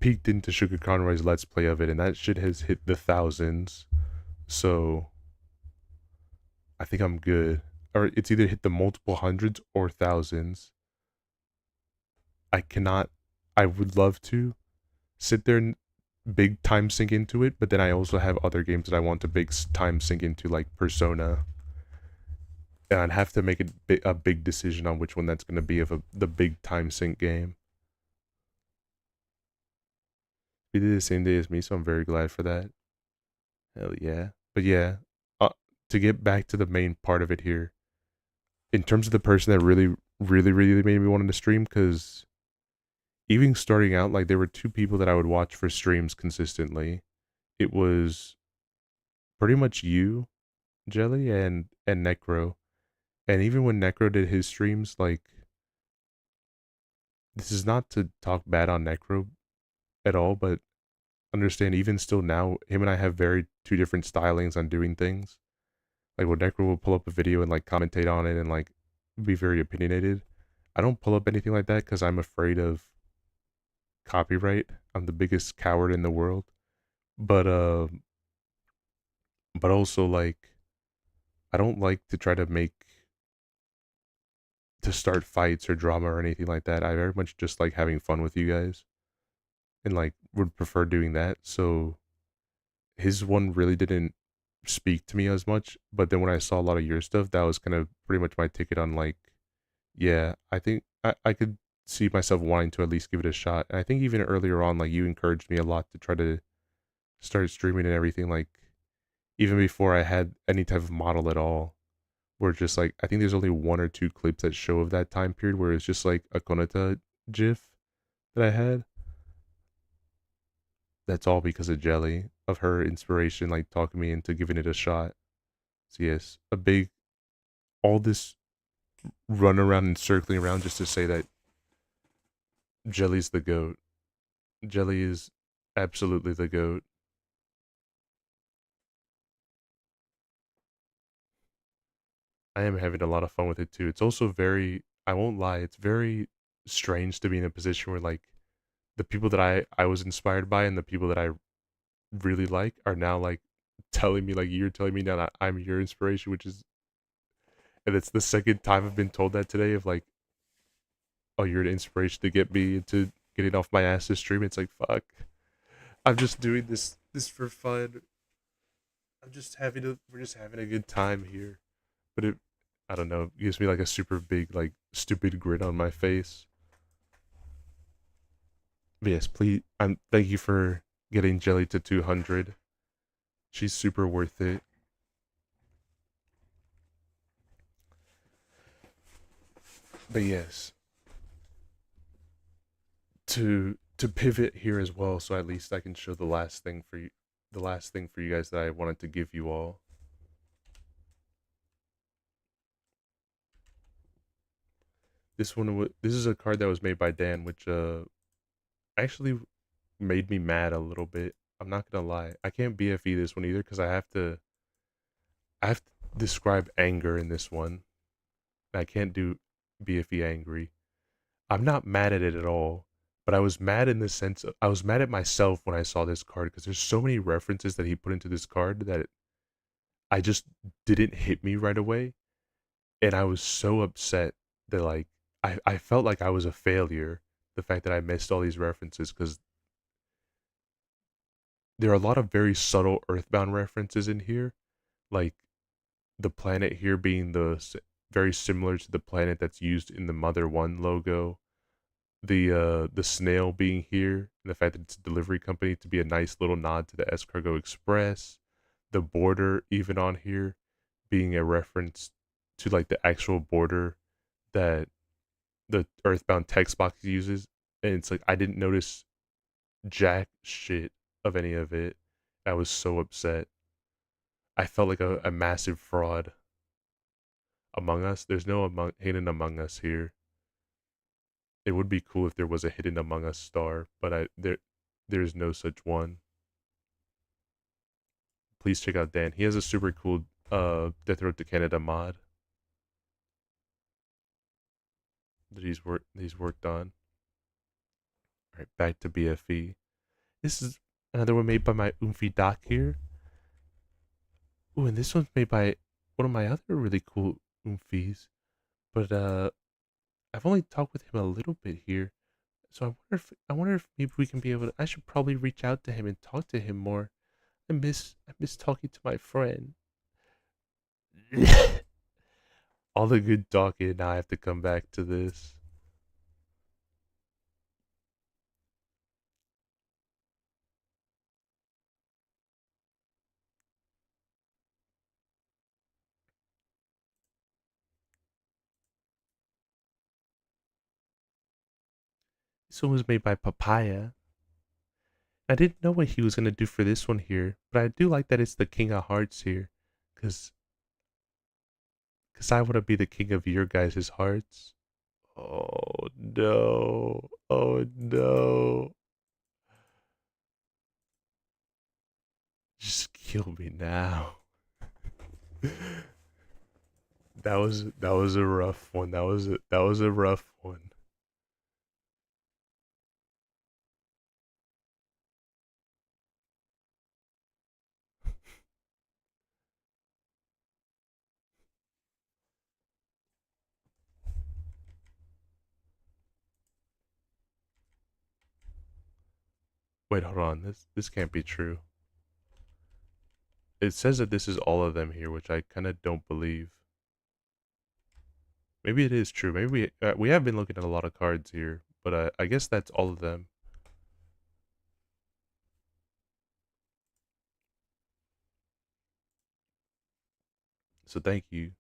peeked into Sugar Conroy's Let's Play of it, and that shit has hit the thousands. So I think I'm good. Or it's either hit the multiple hundreds or thousands. I cannot. I would love to sit there and big time sink into it, but then I also have other games that I want to big time sink into, like Persona. And I'd have to make a big decision on which one that's going to be of the big time sink game. He did the same day as me, so I'm very glad for that. Hell yeah. But yeah, uh, to get back to the main part of it here, in terms of the person that really made me want to stream, because even starting out, like there were two people that I would watch for streams consistently. It was pretty much you, Jelly, and Necro. And even when Necro did his streams, like this is not to talk bad on Necro at all, but understand even still now, him and I have very two different stylings on doing things. Like when Necro will pull up a video and like commentate on it and like be very opinionated. I don't pull up anything like that because I'm afraid of copyright. I'm the biggest coward in the world. But also like I don't like to try to start fights or drama or anything like that. I very much just like having fun with you guys and like would prefer doing that. So his one really didn't speak to me as much, but then when I saw a lot of your stuff, that was kind of pretty much my ticket on like, yeah, I think I could see myself wanting to at least give it a shot. And I think even earlier on, like you encouraged me a lot to try to start streaming and everything, like even before I had any type of model at all. Where just like I think there's only one or two clips that show of that time period where it's just like a Konata GIF that I had. That's all because of Jelly, of her inspiration, like talking me into giving it a shot. So yes, a big all this run around and circling around just to say that Jelly's the GOAT. Jelly is absolutely the GOAT. I am having a lot of fun with it too. It's also very, I won't lie, it's very strange to be in a position where like the people that I was inspired by and the people that I really like are now like telling me like you're telling me now that I'm your inspiration, which is and it's the second time I've been told that today of like, oh, you're an inspiration to get me into getting off my ass to stream. It's like fuck. I'm just doing this for fun. We're just having a good time here. But it I don't know, it gives me like a super big, like stupid grin on my face. But yes, please thank you for getting Jelly to 200. She's super worth it. But yes, to pivot here as well, so at least I can show the last thing for you, the last thing for you guys that I wanted to give you all. This is a card that was made by Dan, which actually made me mad a little bit. I'm not gonna lie. I can't BFE this one either because I have to describe anger in this one. I can't do BFE angry. I'm not mad at it at all, but I was mad in the sense of, I was mad at myself when I saw this card because there's so many references that he put into this card that I just didn't hit me right away, and I was so upset that like I felt like I was a failure. The fact that I missed all these references because there are a lot of very subtle Earthbound references in here, like the planet here being very similar to the planet that's used in the Mother One logo. The snail being here, and the fact that it's a delivery company to be a nice little nod to the Escargo Express. The border even on here being a reference to like the actual border that the Earthbound text box uses. And it's like I didn't notice jack shit of any of it. I was so upset. I felt like a massive fraud. Among Us, there's no hidden Among Us here. It would be cool if there was a hidden Among Us star, but there's no such one. Please check out Dan. He has a super cool Death Road to Canada mod. that he's worked on. All right, back to BFE. This is another one made by my Oomfy Doc here. Ooh, and this one's made by one of my other really cool Oomfies. But I've only talked with him a little bit here. So I wonder if maybe we can be able to I should probably reach out to him and talk to him more. I miss talking to my friend. All the good talking, now I have to come back to this. This one was made by Papaya. I didn't know what he was gonna do for this one here, but I do like that it's the King of Hearts here, cause, cause I want to be the king of your guys' hearts. Oh no! Oh no! Just kill me now. That was a rough one. That was a rough one. Wait, hold on. This can't be true. It says that this is all of them here, which I kind of don't believe. Maybe it is true. Maybe we have been looking at a lot of cards here, but I guess that's all of them. So thank you.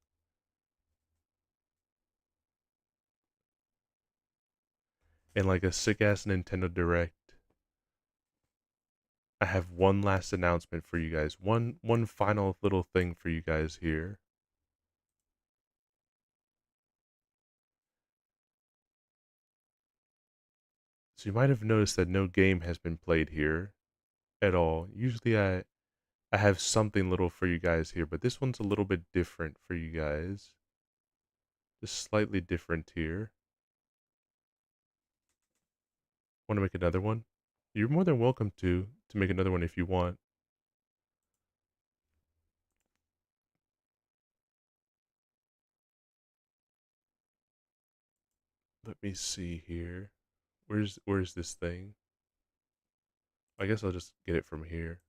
And like a sick ass Nintendo Direct, I have one last announcement for you guys. One final little thing for you guys here. So you might have noticed that no game has been played here at all. Usually I have something little for you guys here, but this one's a little bit different for you guys. Just slightly different here. Want to make another one? You're more than welcome to make another one if you want. Let me see here. Where's this thing? I guess I'll just get it from here.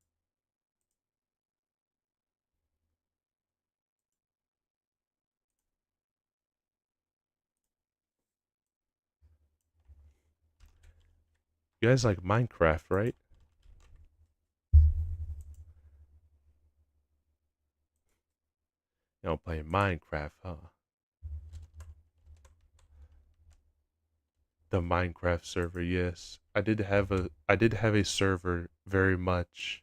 You guys like Minecraft, right? You know, playing Minecraft, huh? The Minecraft server, yes. I did have a server very much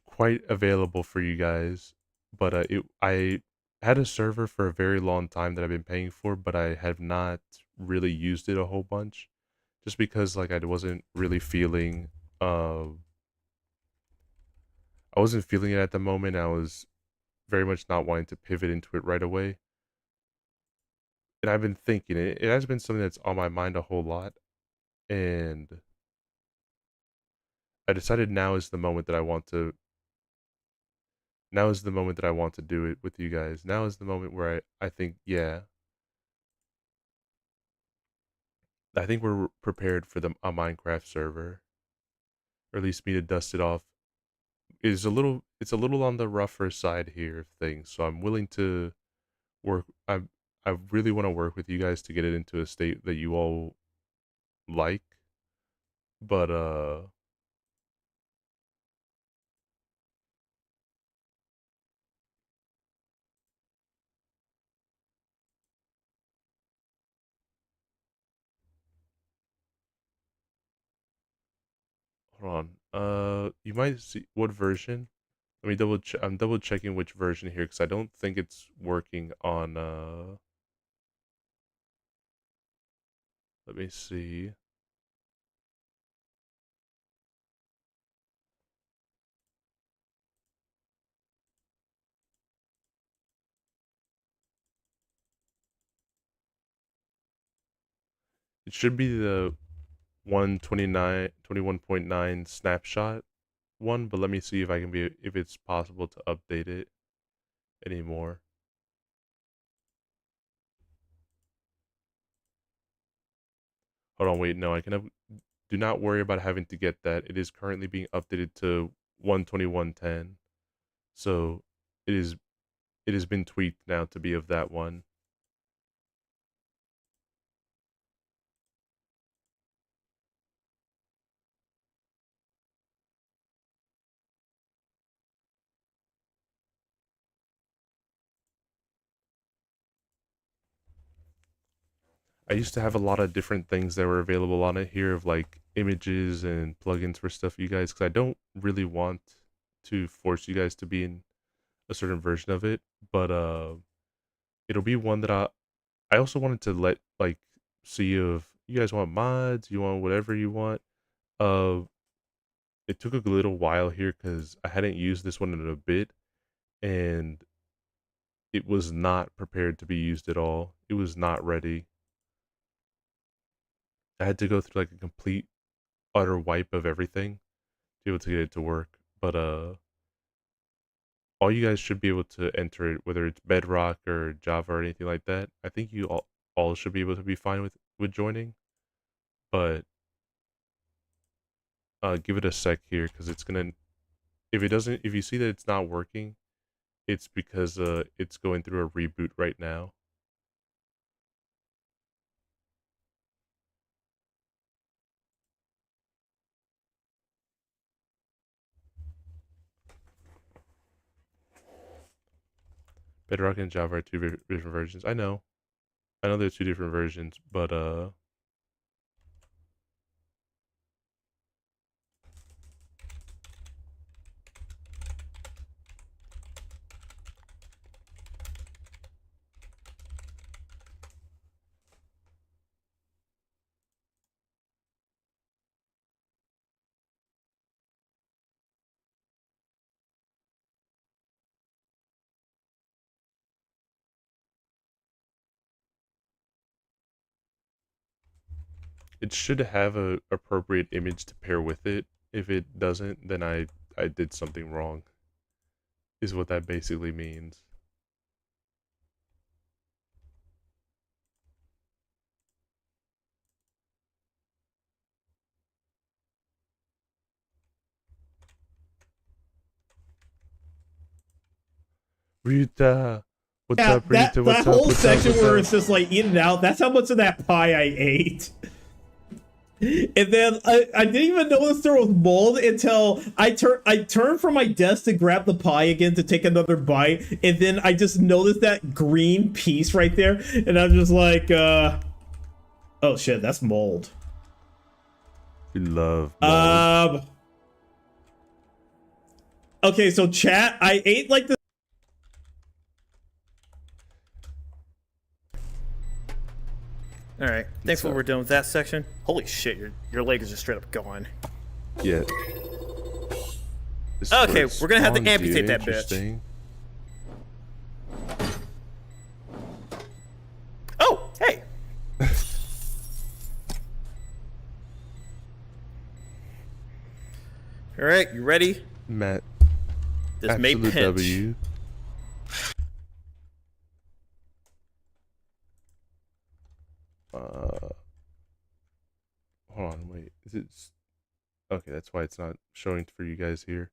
quite available for you guys, but I had a server for a very long time that I've been paying for, but I have not really used it a whole bunch, just because like uh I wasn't feeling it at the moment. I was very much not wanting to pivot into it right away. And I've been thinking it has been something that's on my mind a whole lot, and I decided now is the moment that I want to do it with you guys. Now is the moment where I think, yeah, I think we're prepared for a Minecraft server, or at least me to dust it off. It's a little on the rougher side here of things, so I'm willing to work. I really want to work with you guys to get it into a state that you all like, but hold on. You might see what version. Let me double check. I'm double checking which version here because I don't think it's working on. Let me see. It should be the 129 snapshot one, but let me see if I can be if it's possible to update it anymore. Hold on, wait, no, I can have, do not worry about having to get that. It is currently being updated to 121.10. So it has been tweaked now to be of that one. I used to have a lot of different things that were available on it here of like images and plugins for stuff you guys, because I don't really want to force you guys to be in a certain version of it, but it'll be one that I also wanted to let like see if you guys want mods, you want whatever you want. Uh it took a little while here because I hadn't used this one in a bit, and it was not prepared to be used at all. It was not ready. I had to go through like a complete utter wipe of everything to be able to get it to work. But all you guys should be able to enter it, whether it's Bedrock or Java or anything like that. I think you all should be able to be fine with joining. But give it a sec here because it's gonna, if it doesn't, if you see that it's not working, it's because it's going through a reboot right now. Bedrock and Java are two different versions. I know there's two different versions, but it should have a appropriate image to pair with it. If it doesn't, then I did something wrong. Is what that basically means. Rita, what's Yeah, up, Rita? that What's up? whole What's up? section What's where up? it's just like in and out, that's how much of that pie I ate. And then I didn't even notice there was mold until I turned from my desk to grab the pie again to take another bite, and then I just noticed that green piece right there, and I'm just like, oh shit, that's mold. We love mold. Okay, so chat, I ate like the. All right, thanks for what we're done with that section. Holy shit, your leg is just straight up gone. Yeah. Okay, we're gonna have to spawns, amputate dude. that bitch. Interesting. Oh, hey. All right, you ready? Matt, This may absolute pinch. W. Hold on, wait. Is it? Okay, that's why it's not showing for you guys here.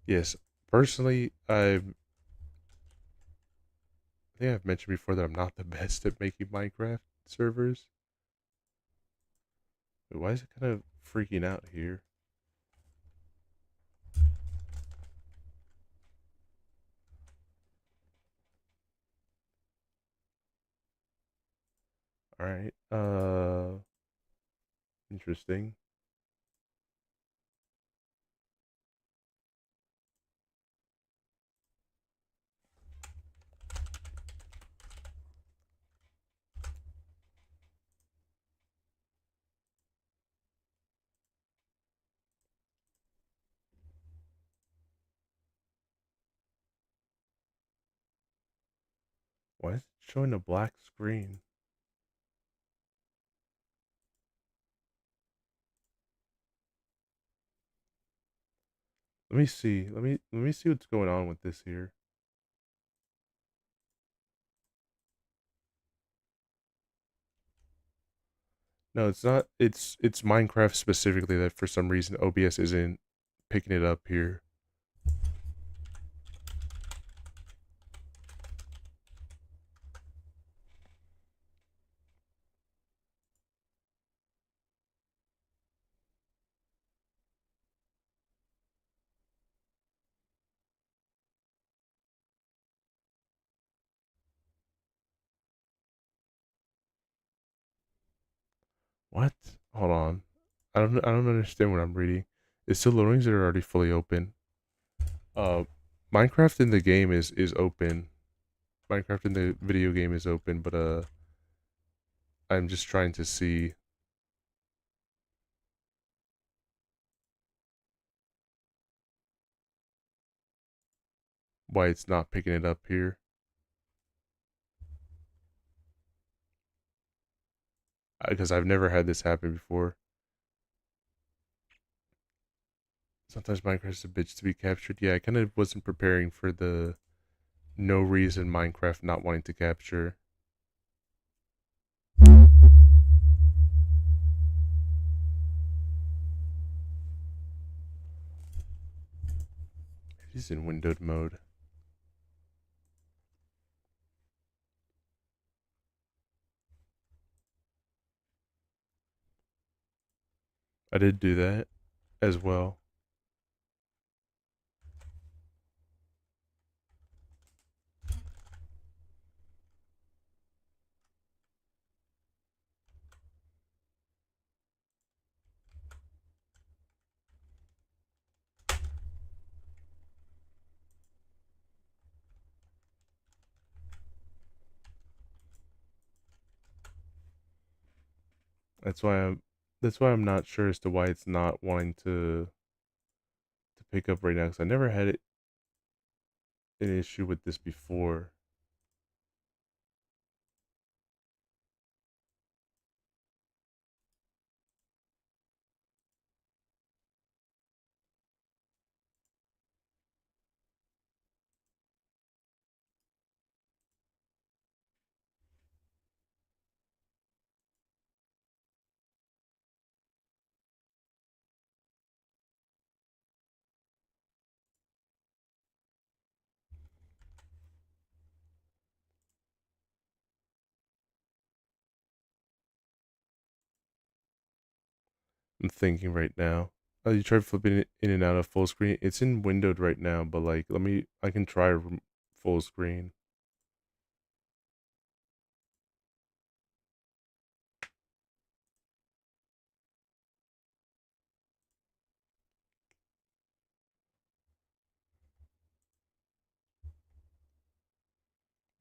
Yes, personally, I think I've mentioned before that I'm not the best at making Minecraft servers. Wait, why is it kind of freaking out here? All right. Interesting. Why is it showing a black screen? Let me see. Let me see what's going on with this here. No, it's not. It's Minecraft specifically that for some reason OBS isn't picking it up here. What? Hold on. I don't understand what I'm reading. It's still loading. That are already fully open. Uh, Minecraft in the game is open. Minecraft in the video game is open, but I'm just trying to see why it's not picking it up here. Because I've never had this happen before. Sometimes Minecraft is a bitch to be captured. Yeah, I kind of wasn't preparing for the no reason Minecraft not wanting to capture. He's in windowed mode. I did do that as well. That's why I'm not sure as to why it's not wanting to pick up right now, because I never had an issue with this before. I'm thinking right now. Oh, you tried flipping it in and out of full screen. It's in windowed right now, but like, I can try full screen.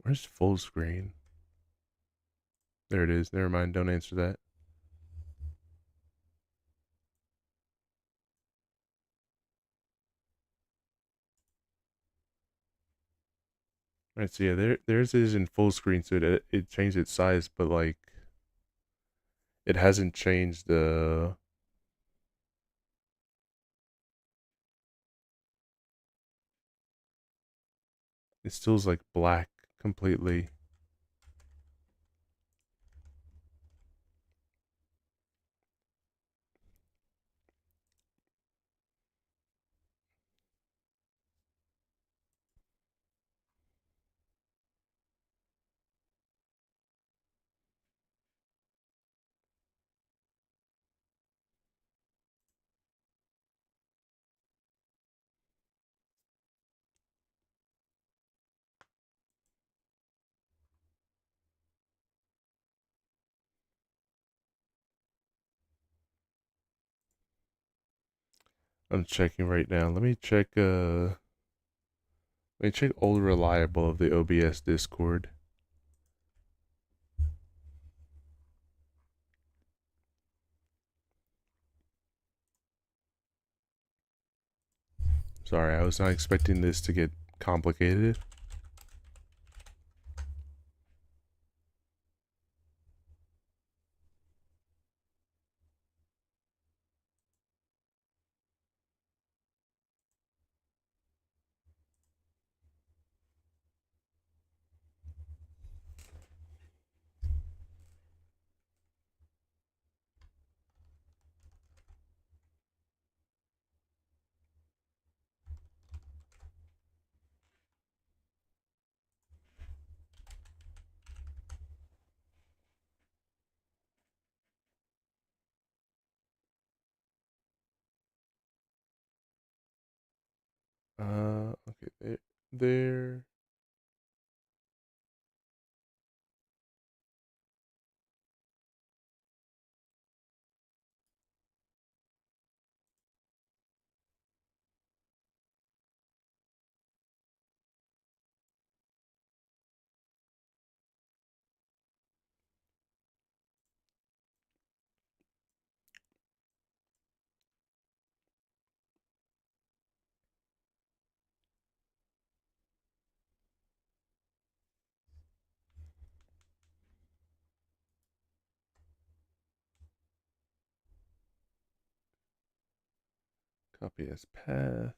Where's full screen? There it is. Never mind. Don't answer that. Right, so yeah, theirs is in full screen, so it changed its size, but like it hasn't changed the. It still's like black completely. I'm checking right now. Let me check old reliable of the OBS Discord. Sorry, I was not expecting this to get complicated. Okay, there. Copy as path.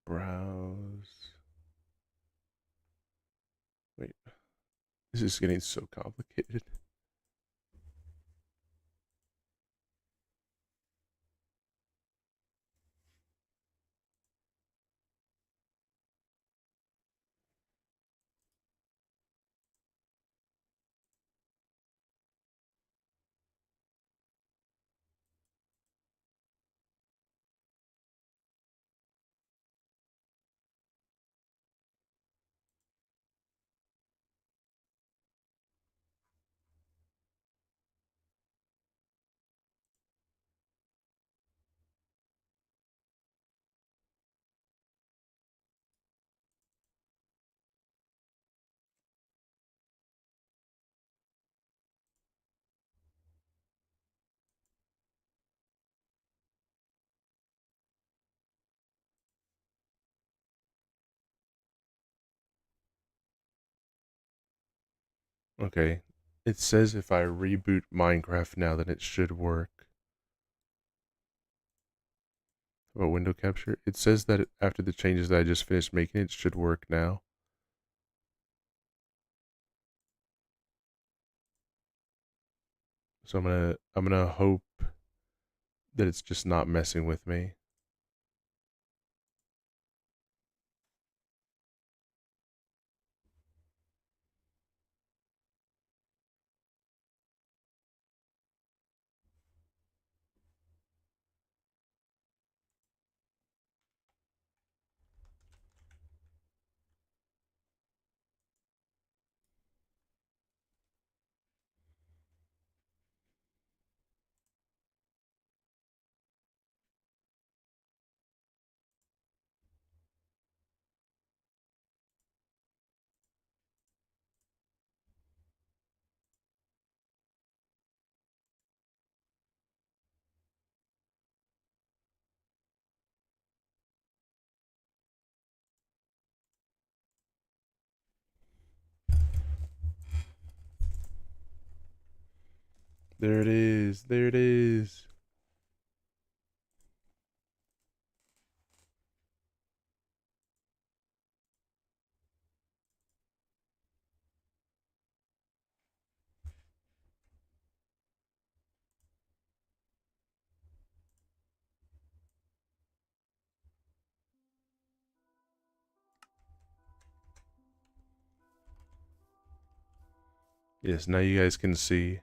Browse. Wait, this is getting so complicated. Okay, it says if I reboot Minecraft now, then it should work. About window capture, it says that after the changes that I just finished making, it should work now. So I'm gonna hope that it's just not messing with me. There it is. There it is. Yes, now you guys can see.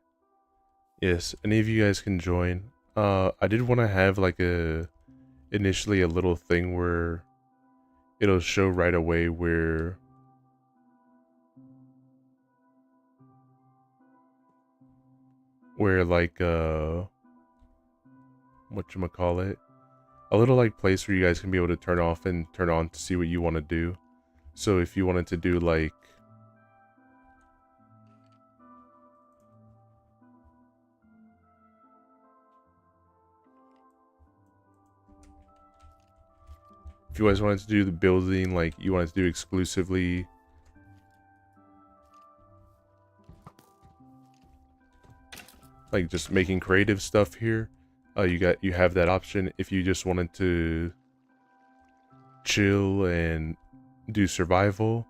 Yes, any of you guys can join. I did want to have like initially a little thing where it'll show right away where like whatchamacallit, a little like place where you guys can be able to turn off and turn on to see what you want to do. So if you wanted to do like if you guys wanted to do the building, like you wanted to do exclusively like just making creative stuff here, you have that option. If you just wanted to chill and do survival,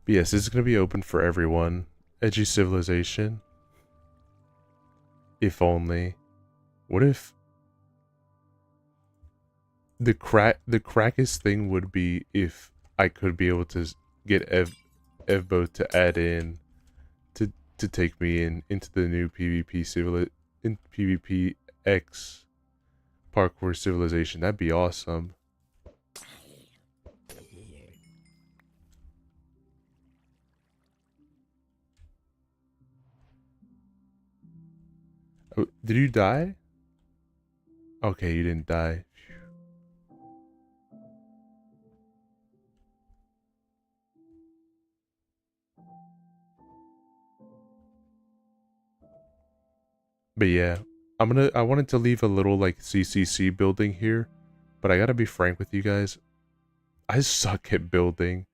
But yes, this is gonna be open for everyone. Edgy civilization. If only. What if the crackest thing would be if I could be able to get Evbo to add in to take me into the new PvP X parkour civilization. That'd be awesome. Oh, did you die? Okay, you didn't die. But yeah, I wanted to leave a little like CCC building here, but I gotta be frank with you guys. I suck at building.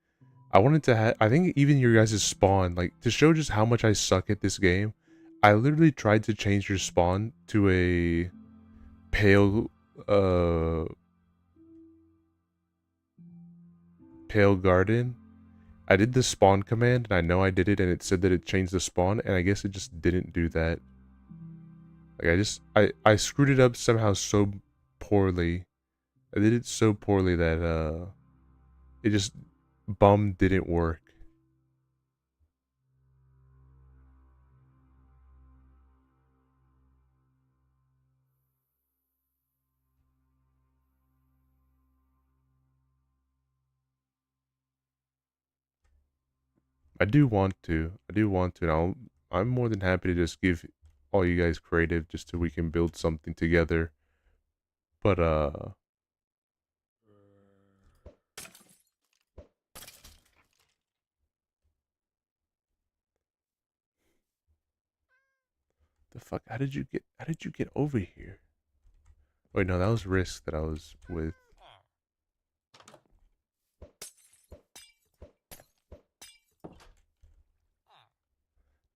I wanted to have, I think even your guys' spawn, like to show just how much I suck at this game, I literally tried to change your spawn to a pale, pale garden. I did the spawn command and I know I did it and it said that it changed the spawn and I guess it just didn't do that. Like I screwed it up somehow so poorly. I did it so poorly that it just didn't work. I do want to. And I'm more than happy to just give all you guys creative just so we can build something together. But the fuck? How did you get over here? Wait, no, that was Risk that I was with.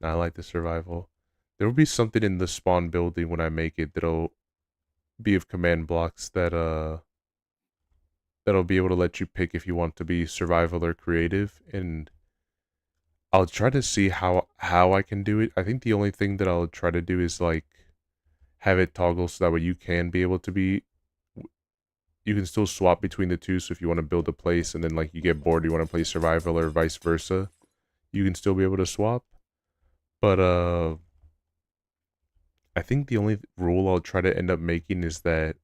Nah, I like the survival. There will be something in the spawn building when I make it that'll be of command blocks that'll be able to let you pick if you want to be survival or creative, and I'll try to see how I can do it. I think the only thing that I'll try to do is like have it toggle so that way you can be able to be, you can still swap between the two. So if you want to build a place and then like you get bored, you want to play survival or vice versa, you can still be able to swap. But I think the only rule I'll try to end up making is that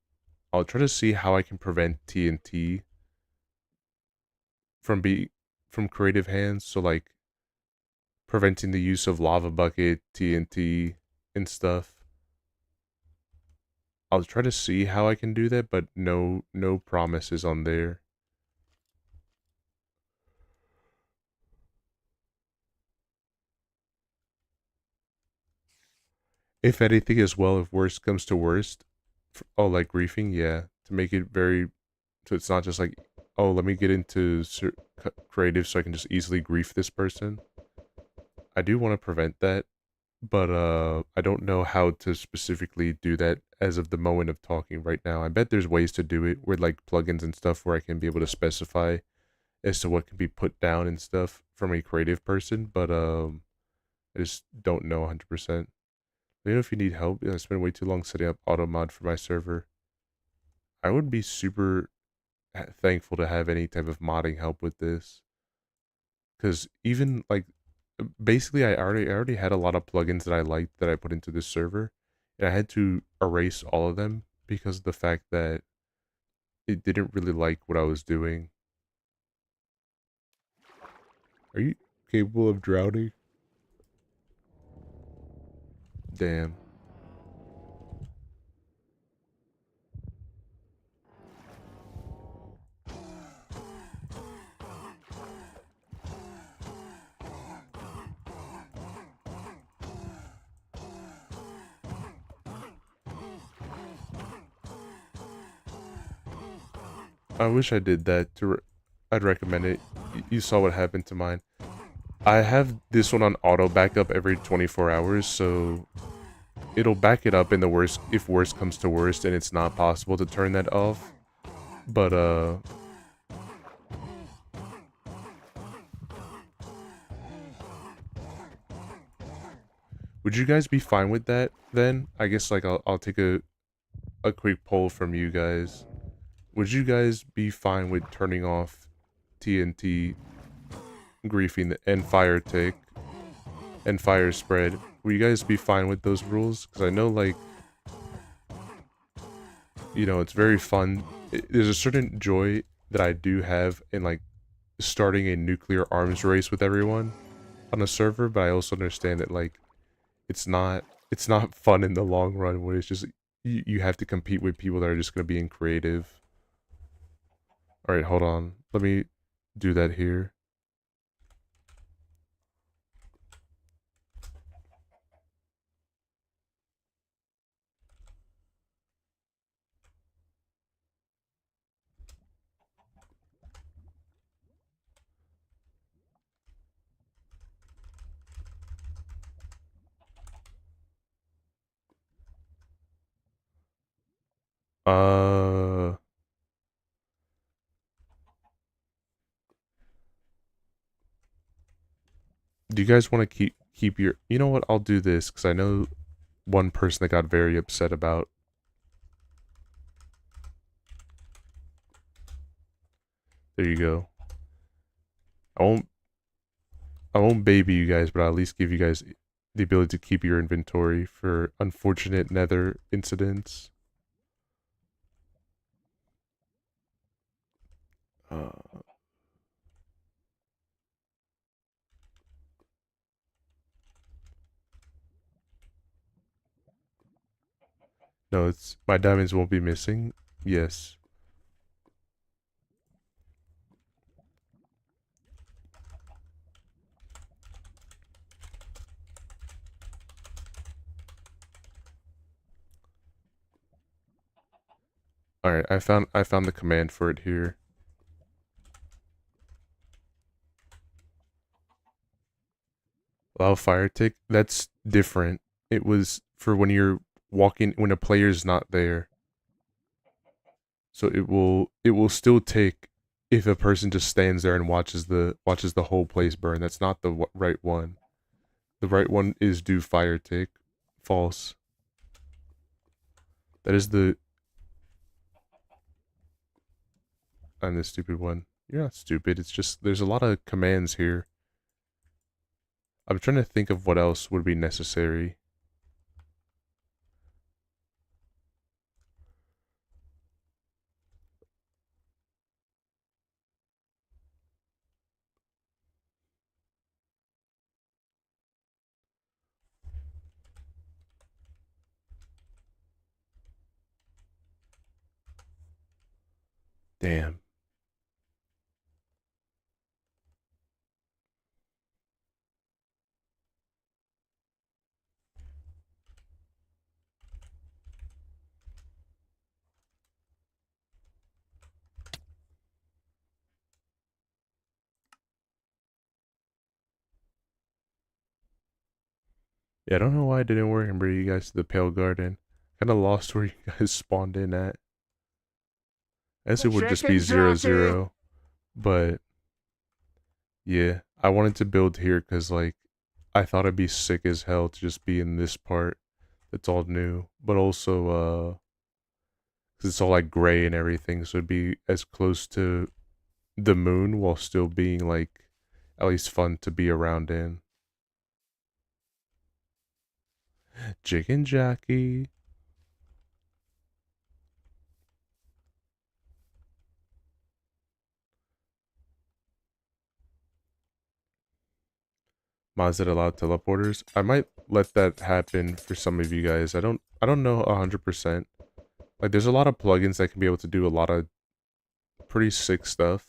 I'll try to see how I can prevent TNT from creative hands. So like preventing the use of lava bucket, TNT, and stuff. I'll try to see how I can do that, but no promises on there. If anything as well, if worst comes to worst, oh, like griefing, yeah, to make it very, so it's not just like, oh, let me get into creative so I can just easily grief this person. I do want to prevent that, but I don't know how to specifically do that as of the moment of talking right now. I bet there's ways to do it with like plugins and stuff where I can be able to specify as to what can be put down and stuff from a creative person, but I just don't know 100%. Let me know if you need help. I spent way too long setting up auto mod for my server. I would be super thankful to have any type of modding help with this, because even like basically I already had a lot of plugins that I liked that I put into this server, and I had to erase all of them because of the fact that it didn't really like what I was doing. Are you capable of drowning? Damn. I wish I did that. I'd recommend it. You saw what happened to mine. I have this one on auto backup every 24 hours, so it'll back it up in the worst, if worst comes to worst and it's not possible to turn that off. But Would you guys be fine with that then? I guess like I'll take a quick poll from you guys. Would you guys be fine with turning off TNT griefing and fire tick and fire spread? Will you guys be fine with those rules? Because I know, like, you know, it's very fun. There's a certain joy that I do have in, like, starting a nuclear arms race with everyone on a server, but I also understand that, like, it's not fun in the long run when it's just, you have to compete with people that are just going to be in creative. Alright, hold on. Let me do that here. Do you guys want to keep your... You know what? I'll do this, because I know one person that got very upset about... There you go. I won't baby you guys, but I'll at least give you guys the ability to keep your inventory for unfortunate nether incidents. No, it's... My diamonds won't be missing. Yes. Alright, I found the command for it here. Allow fire tick? That's different. It was for when you're walking, when a player's not there. So it will still tick if a person just stands there and watches the whole place burn. That's not the right one. The right one is do fire tick. False. That is the... I'm the stupid one. You're not stupid. It's just there's a lot of commands here. I'm trying to think of what else would be necessary. Damn. Yeah, I don't know why it didn't work and bring you guys to the Pale Garden. Kind of lost where you guys spawned in at. I guess it would just be 0-0. But yeah, I wanted to build here because, like, I thought it'd be sick as hell to just be in this part that's all new. But also, because it's all like gray and everything, so it'd be as close to the moon while still being, like, at least fun to be around in. Chicken Jackie. Mods that allow teleporters. I might let that happen for some of you guys. I don't know 100%. Like, there's a lot of plugins that can be able to do a lot of pretty sick stuff.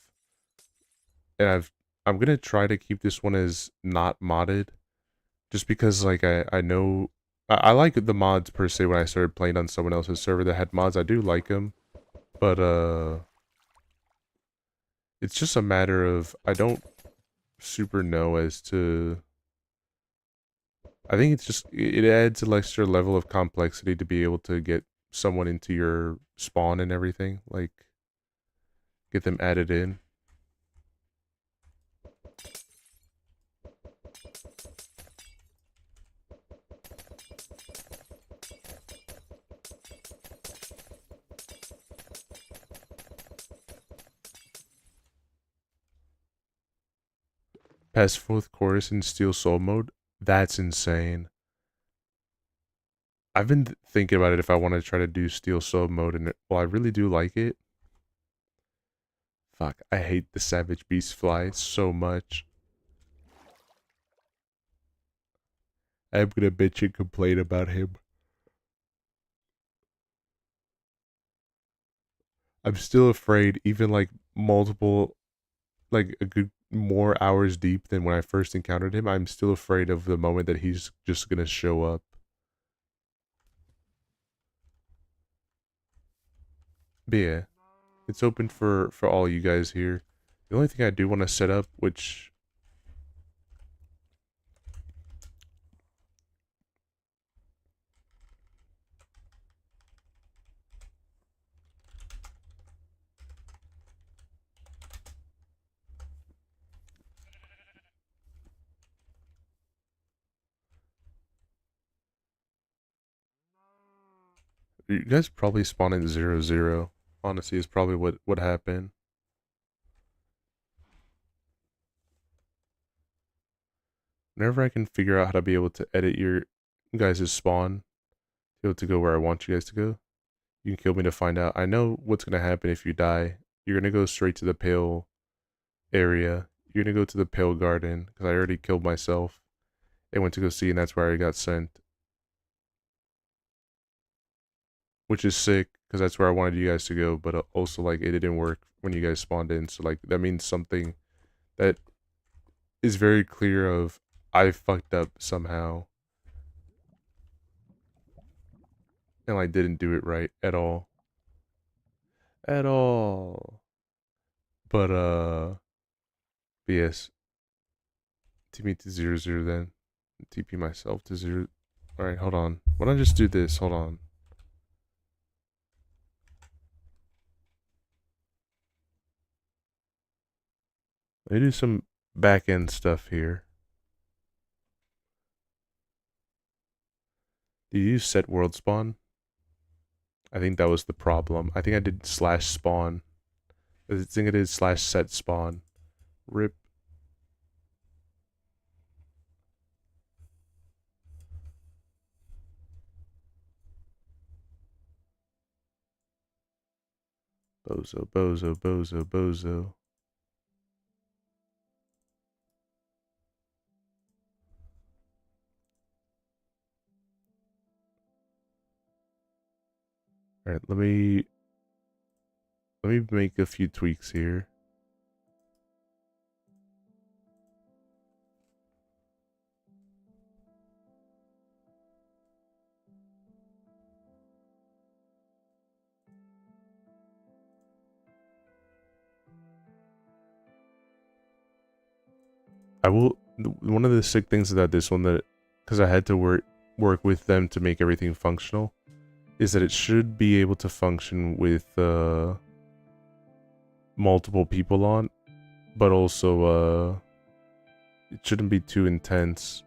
And I'm gonna try to keep this one as not modded. Just because, like, I know I like the mods per se when I started playing on someone else's server that had mods. I do like them. But it's just a matter of I don't super know as to... I think it's just, it adds an extra level of complexity to be able to get someone into your spawn and everything. Like, get them added in. past fourth chorus in Steel Soul mode. That's insane. I've been thinking about it if I want to try to do Steel Soul mode, and well, I really do like it. Fuck, I hate the Savage Beast Fly so much. I'm gonna bitch and complain about him. I'm still afraid, even like multiple, like a good more hours deep than when I first encountered him. I'm still afraid of the moment that he's just gonna show up. But yeah, it's open for all you guys here. The only thing I do want to set up, which you guys probably spawn in 0-0. Honestly, is probably what happened. Whenever I can figure out how to be able to edit your guys' spawn, be able to go where I want you guys to go, you can kill me to find out. I know what's gonna happen if you die. You're gonna go straight to the pale area. You're gonna go to the pale garden because I already killed myself and went to go see, and that's where I got sent. Which is sick because that's where I wanted you guys to go, but also like it didn't work when you guys spawned in. So like that means something that is very clear of I fucked up somehow and I didn't do it right at all. At all. But yes. TP to 0-0 then. TP myself to 0. Alright, hold on. Why don't I just do this? Hold on. Let me do some back end stuff here. Do you use set world spawn? I think that was the problem. I think I did slash spawn. I think I did slash set spawn. Rip. Bozo, bozo, bozo, bozo. Alright, let me make a few tweaks here. I will. One of the sick things about this one that, because I had to work with them to make everything functional, is that it should be able to function with multiple people on, but also it shouldn't be too intense.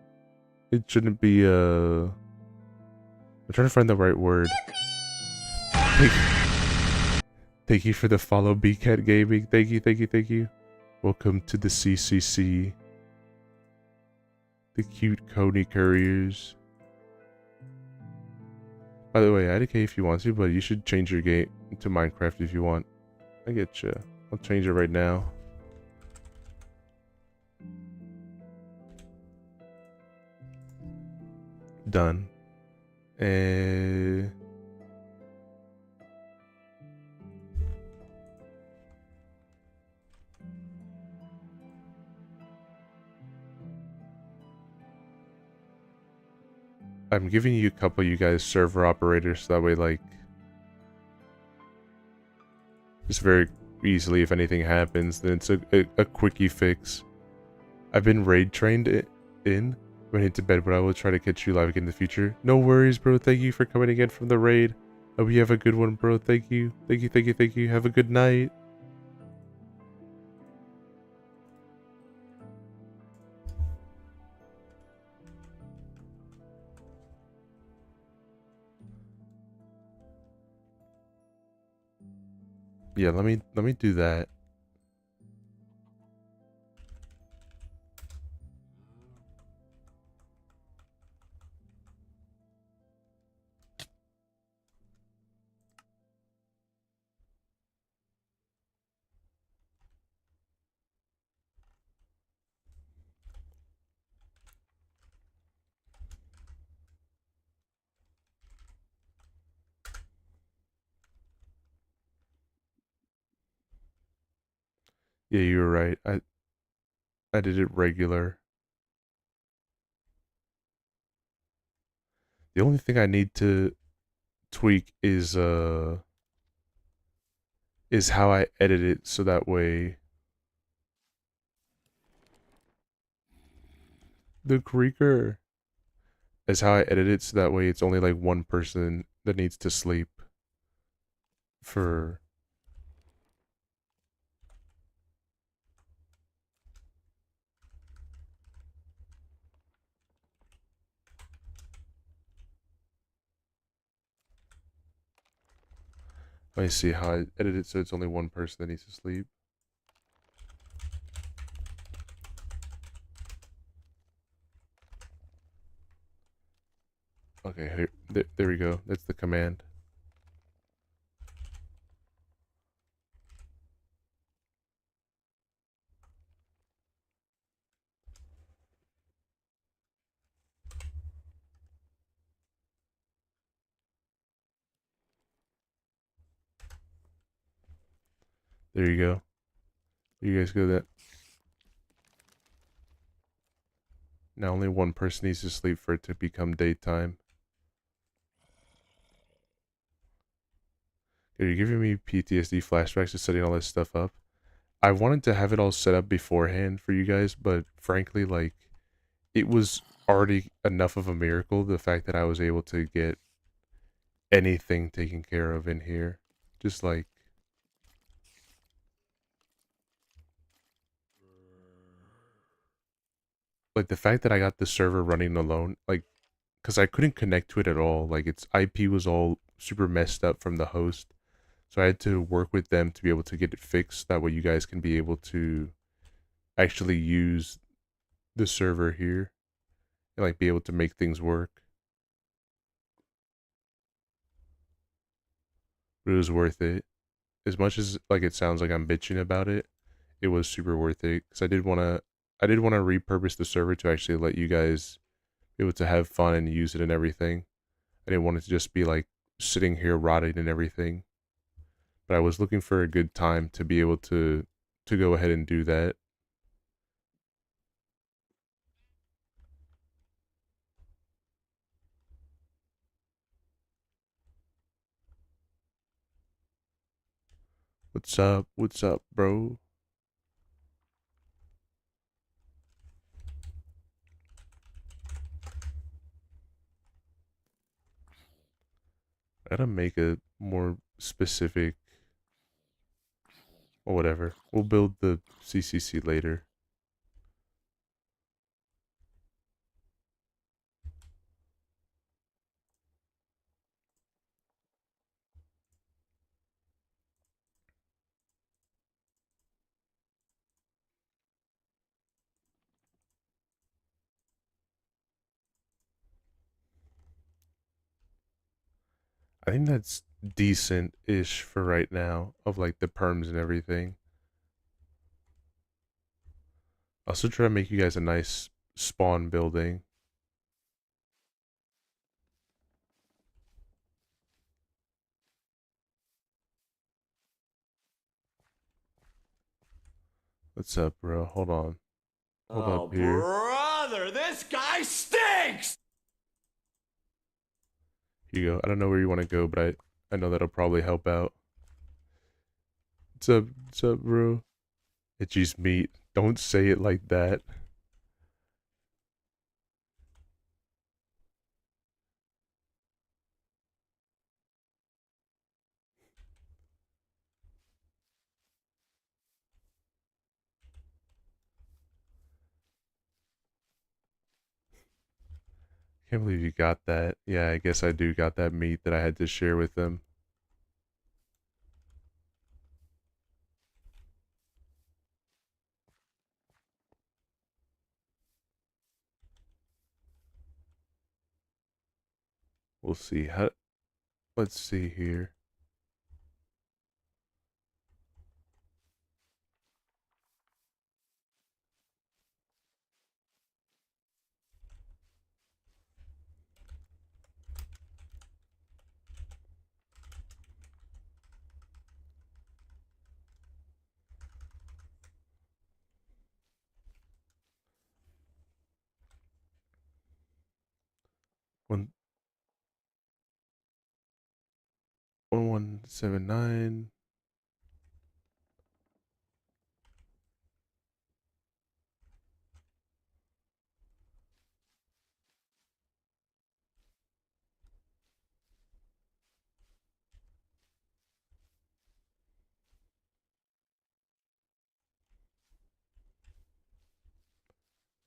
It shouldn't be I'm trying to find the right word. Thank you for the follow, BCat Gaming. Thank you, thank you, thank you. Welcome to the CCC. The cute Coney Couriers. By the way, IDK if you want to, but you should change your game to Minecraft if you want. I get you. I'll change it right now. Done. I'm giving you a couple of you guys server operators so that way like just very easily if anything happens then it's a quickie fix. I've been raid trained in went into bed, but I will try to catch you live again in the future. No worries, bro. Thank you for coming again from the raid. Hope you have a good one, bro. Thank you. Thank you, thank you, thank you. Have a good night. Yeah, let me do that. Yeah, you were right. I did it regular. The only thing I need to tweak is how I edit it so that way the creaker is how I edit it so that way it's only like one person that needs to sleep for let me see how I edit it so it's only one person that needs to sleep. Okay, here, there we go. That's the command. There you go. You guys go that. Now only one person needs to sleep for it to become daytime. You're giving me PTSD flashbacks to setting all this stuff up. I wanted to have it all set up beforehand for you guys, but frankly, like, it was already enough of a miracle, the fact that I was able to get anything taken care of in here. Just like the fact that I got the server running alone, like, because I couldn't connect to it at all. Like, its IP was all super messed up from the host. So I had to work with them to be able to get it fixed. That way you guys can be able to actually use the server here and like be able to make things work. But it was worth it. As much as like it sounds like I'm bitching about it, it was super worth it because I did want to repurpose the server to actually let you guys be able to have fun and use it and everything. I didn't want it to just be like sitting here rotting and everything. But I was looking for a good time to be able to go ahead and do that. What's up? What's up, bro? I gotta make a more specific or whatever. We'll build the CCC later. I think that's decent-ish for right now of like the perms and everything. I'll also try to make you guys a nice spawn building. What's up, bro? Hold on. Hold up here. brother, this guy stinks! Here you go. I don't know where you want to go, but I know that'll probably help out. What's up, bro? Edgey's meat. Don't say it like that. Can't believe you got that. Yeah, I guess I do got that meat that I had to share with them. We'll see. Let's see here. 179.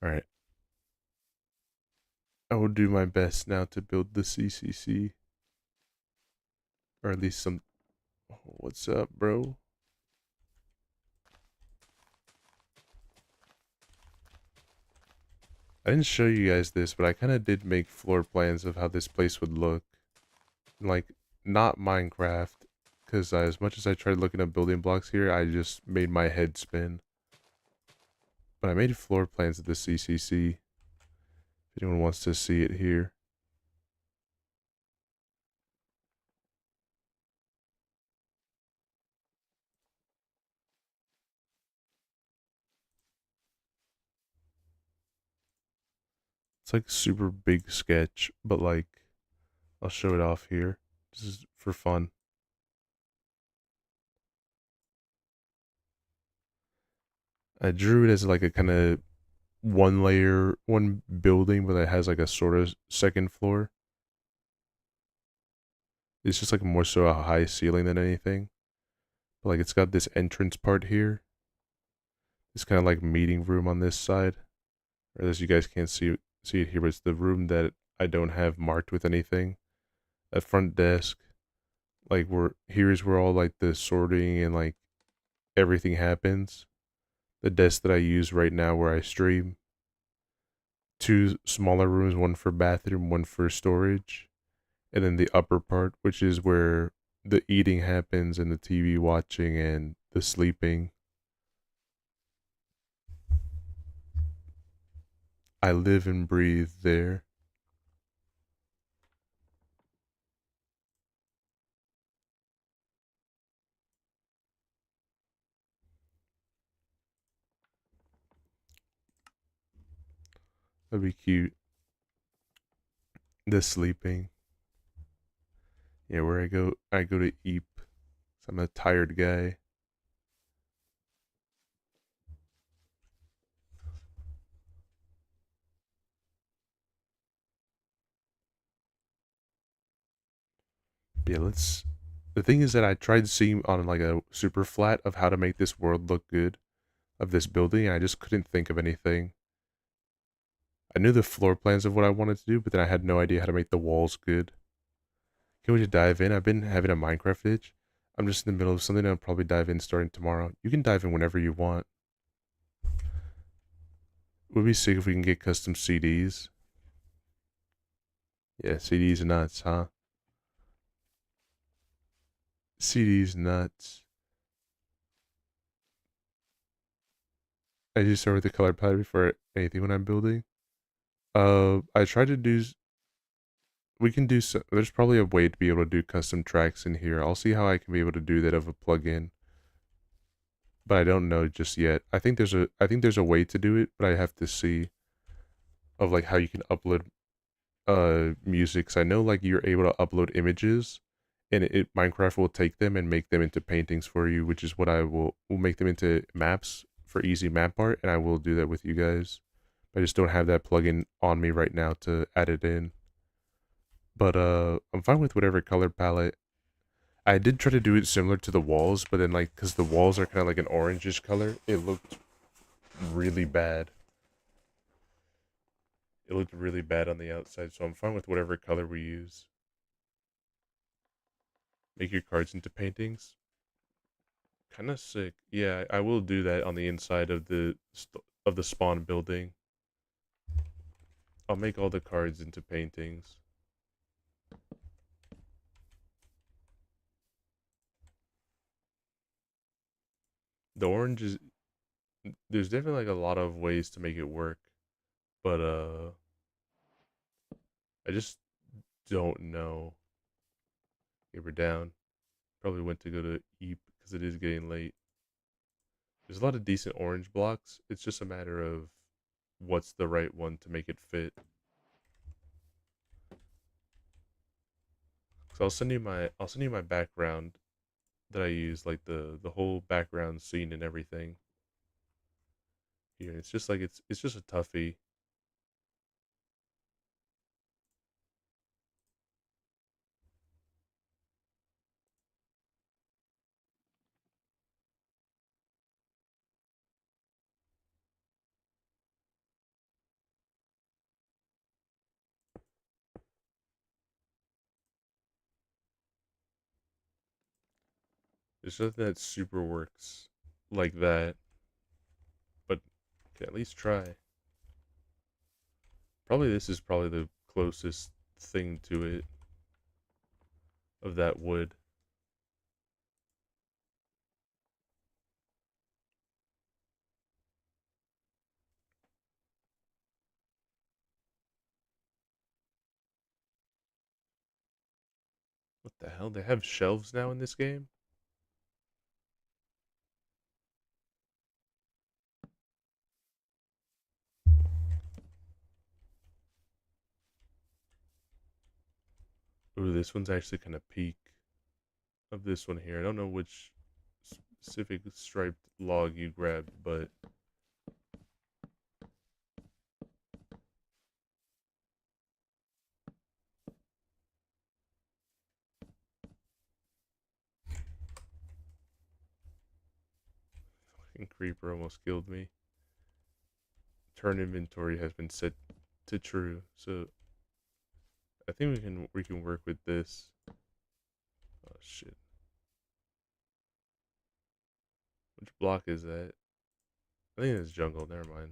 All right. I will do my best now to build the CCC. Or at least some. Oh, what's up, bro? I didn't show you guys this, but I kind of did make floor plans of how this place would look. Like, not Minecraft. Because as much as I tried looking at building blocks here, I just made my head spin. But I made floor plans of the CCC. If anyone wants to see it here. It's like super big sketch, but like, I'll show it off here. This is for fun. I drew it as like a kind of one layer, one building, but it has like a sort of second floor. It's just like more so a high ceiling than anything. But like it's got this entrance part here. This kind of like meeting room on this side. Or as you guys can't see it here, but it's the room that I don't have marked with anything. A front desk. Like here's where all like the sorting and like everything happens. The desk that I use right now where I stream. Two smaller rooms, one for bathroom, one for storage. And then the upper part, which is where the eating happens and the TV watching and the sleeping. I live and breathe there. That'd be cute. The sleeping. Yeah, where I go to eat. I'm a tired guy. Yeah, let's. The thing is that I tried seeing on like a super flat of how to make this world look good of this building, and I just couldn't think of anything. I knew the floor plans of what I wanted to do, but then I had no idea how to make the walls good. Can we just dive in? I've been having a Minecraft itch. I'm just in the middle of something. I'll probably dive in starting tomorrow. You can dive in whenever you want. Would be sick if we can get custom CDs. Yeah, CDs nuts, huh? CDs nuts. I just start with the color palette before anything when I'm building. I try to do. We can do so. There's probably a way to be able to do custom tracks in here. I'll see how I can be able to do that of a plugin, but I don't know just yet. I think there's a way to do it, but I have to see of like how you can upload music. 'Cause I know like you're able to upload images, and Minecraft will take them and make them into paintings for you, which is what I will make them into maps for easy map art, and I will do that with you guys. I just don't have that plugin on me right now to add it in. But I'm fine with whatever color palette. I did try to do it similar to the walls, but then like because the walls are kind of like an orangish color, it looked really bad. It looked really bad on the outside, so I'm fine with whatever color we use. Make your cards into paintings. Kind of sick. Yeah, I will do that on the inside of the spawn building. I'll make all the cards into paintings. The orange is there's definitely like a lot of ways to make it work, but I just don't know. Okay, we're down. Probably went to go to eat because it is getting late. There's a lot of decent orange blocks. It's just a matter of what's the right one to make it fit. So I'll send you my background that I use, like the whole background scene and everything. Here, it's just like it's just a toughie. There's nothing that super works like that, but can at least try. Probably this is probably the closest thing to it of that wood. What the hell? They have shelves now in this game? Ooh, this one's actually kind of peak of this one here. I don't know which specific striped log you grabbed, but fucking creeper almost killed me. Turn inventory has been set to true, so I think we can work with this. Oh shit. Which block is that? I think it's jungle, never mind.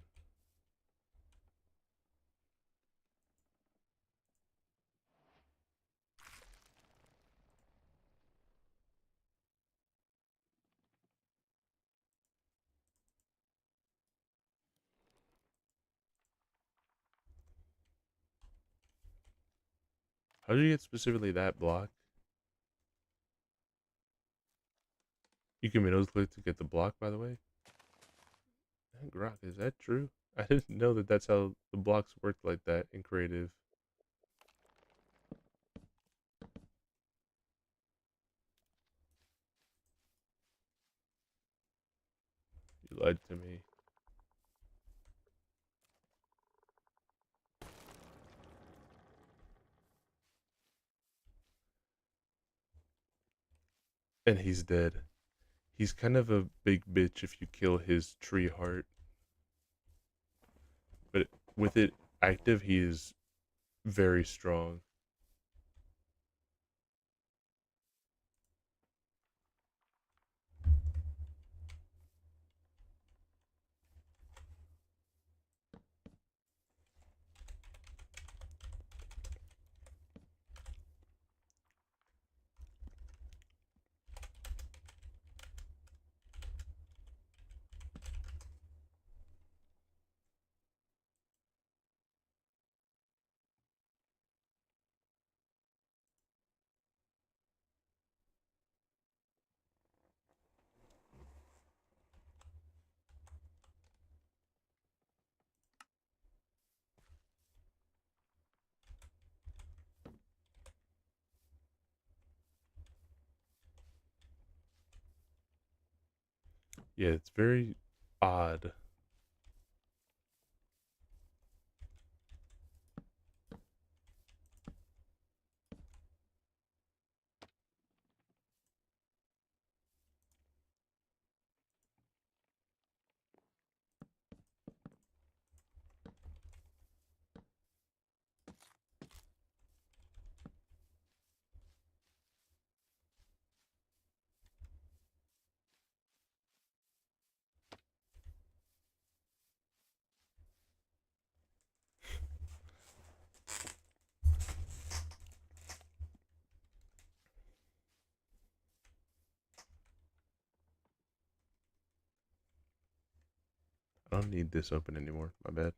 How did you get specifically that block? You can middle click to get the block, by the way. Grok, is that true? I didn't know that that's how the blocks worked like that in creative. You lied to me. And he's dead. He's kind of a big bitch if you kill his tree heart. But with it active, he is very strong. Yeah, it's very odd. I don't need this open anymore. My bad.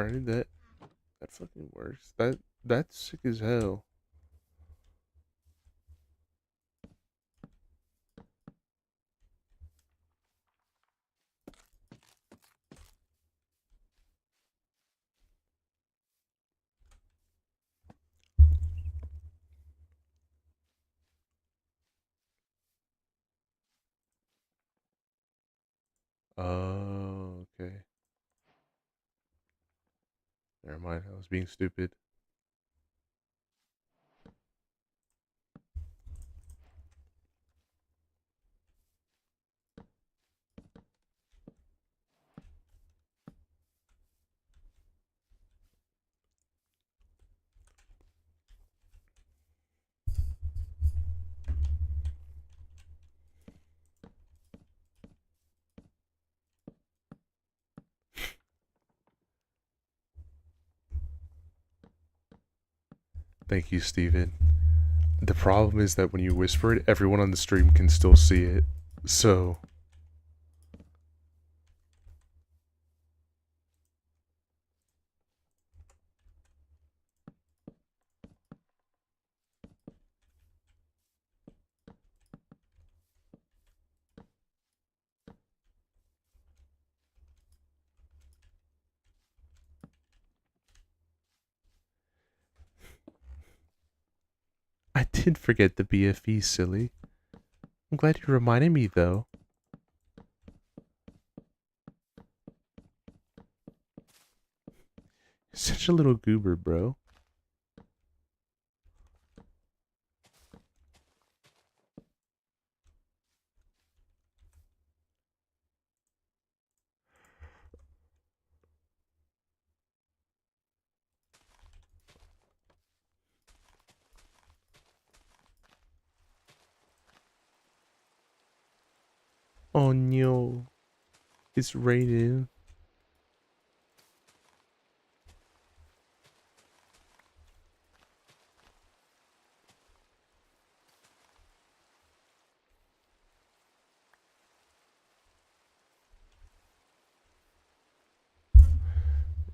Alright, that fucking works. That's sick as hell. Oh, okay. Never mind. I was being stupid. Thank you, Steven. The problem is that when you whisper it, everyone on the stream can still see it. So, I did forget the BFE, silly. I'm glad you reminded me, though. You're such a little goober, bro. Oh no. It's raining.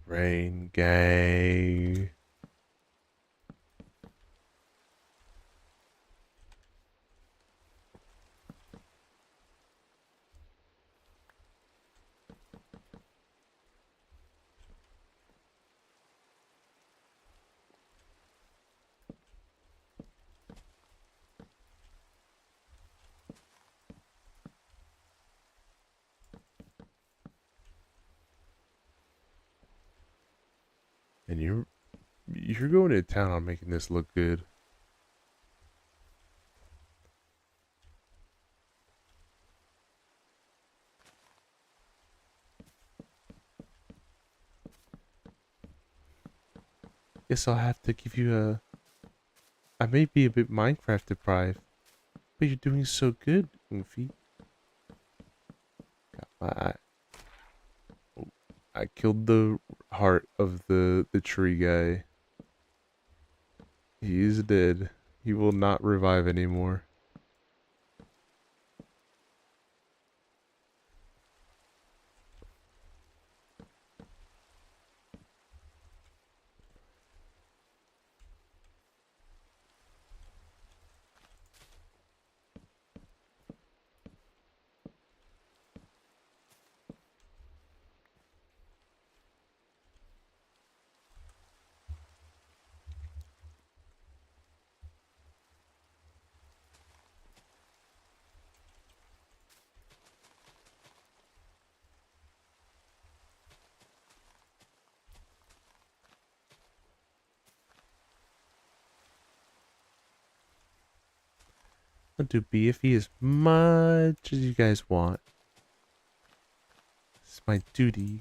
Rain gang. And you're going to town on making this look good. Guess I'll have to give you a... I may be a bit Minecraft deprived, but you're doing so good, Goofy. Got my... oh, I killed the heart of the tree guy. He is dead. He will not revive anymore. I'll do BFE as much as you guys want. It's my duty.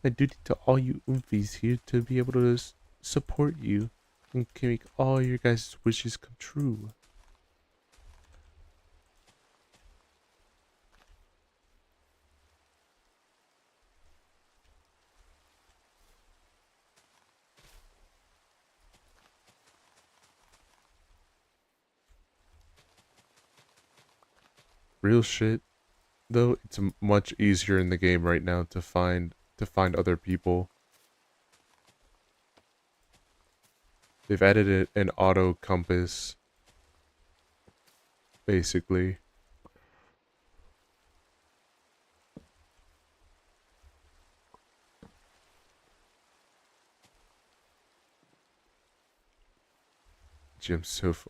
My duty to all you oomfies here to be able to support you and can make all your guys' wishes come true. Real shit. Though it's much easier in the game right now to find other people. They've added an auto compass, basically. Gym sofa.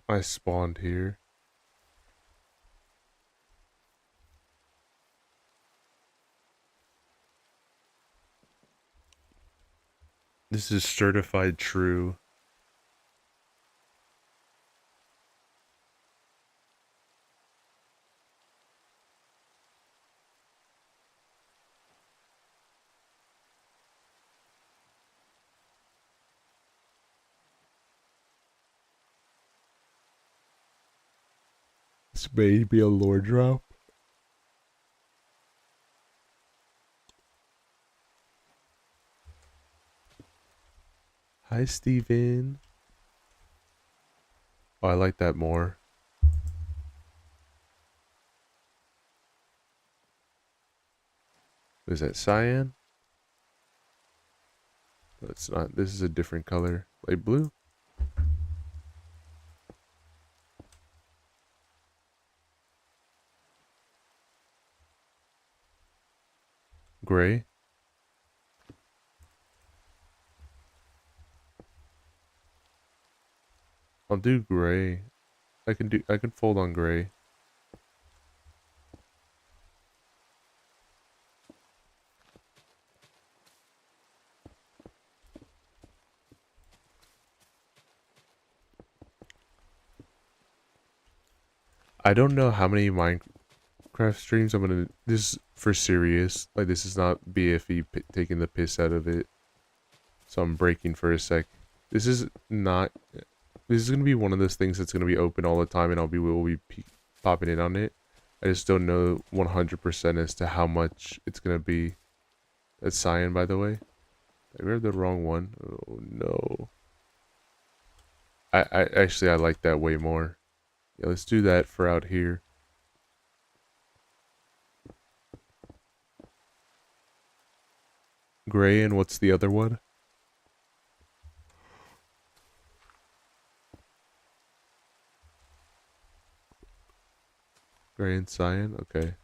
I spawned here. This is certified true. This may be a lore drop. Hi, Steven. Oh, I like that more. Is that cyan? No, it's not. This is a different color. Light blue? Gray? I'll do gray. I can fold on gray. I don't know how many Minecraft streams I'm gonna. This is for serious. Like, this is not BFE taking the piss out of it. So I'm breaking for a sec. This is not. This is gonna be one of those things that's gonna be open all the time, and will be popping in on it. I just don't know 100% as to how much it's gonna be. That's cyan, by the way. I grabbed the wrong one. Oh no. I actually I like that way more. Yeah, let's do that for out here. Gray, and what's the other one? Gray and cyan? Okay.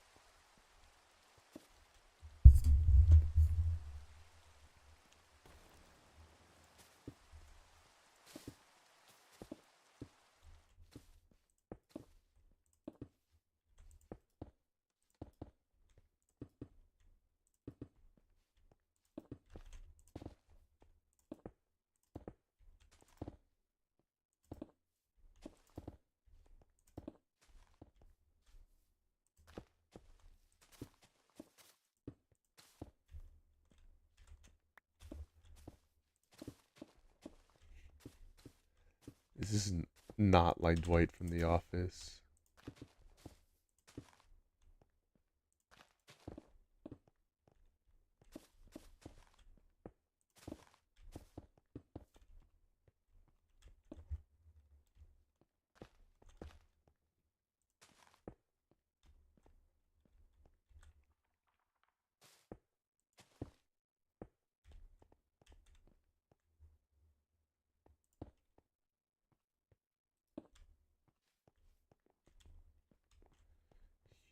This is not like Dwight from The Office.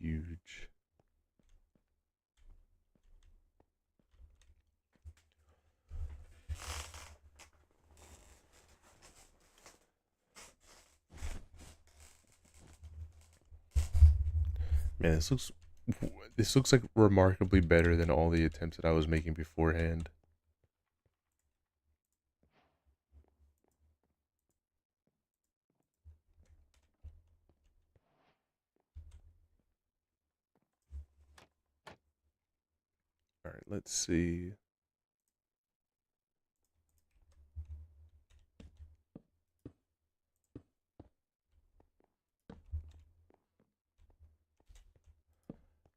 Huge. Man, this looks like remarkably better than all the attempts that I was making beforehand. All right, let's see.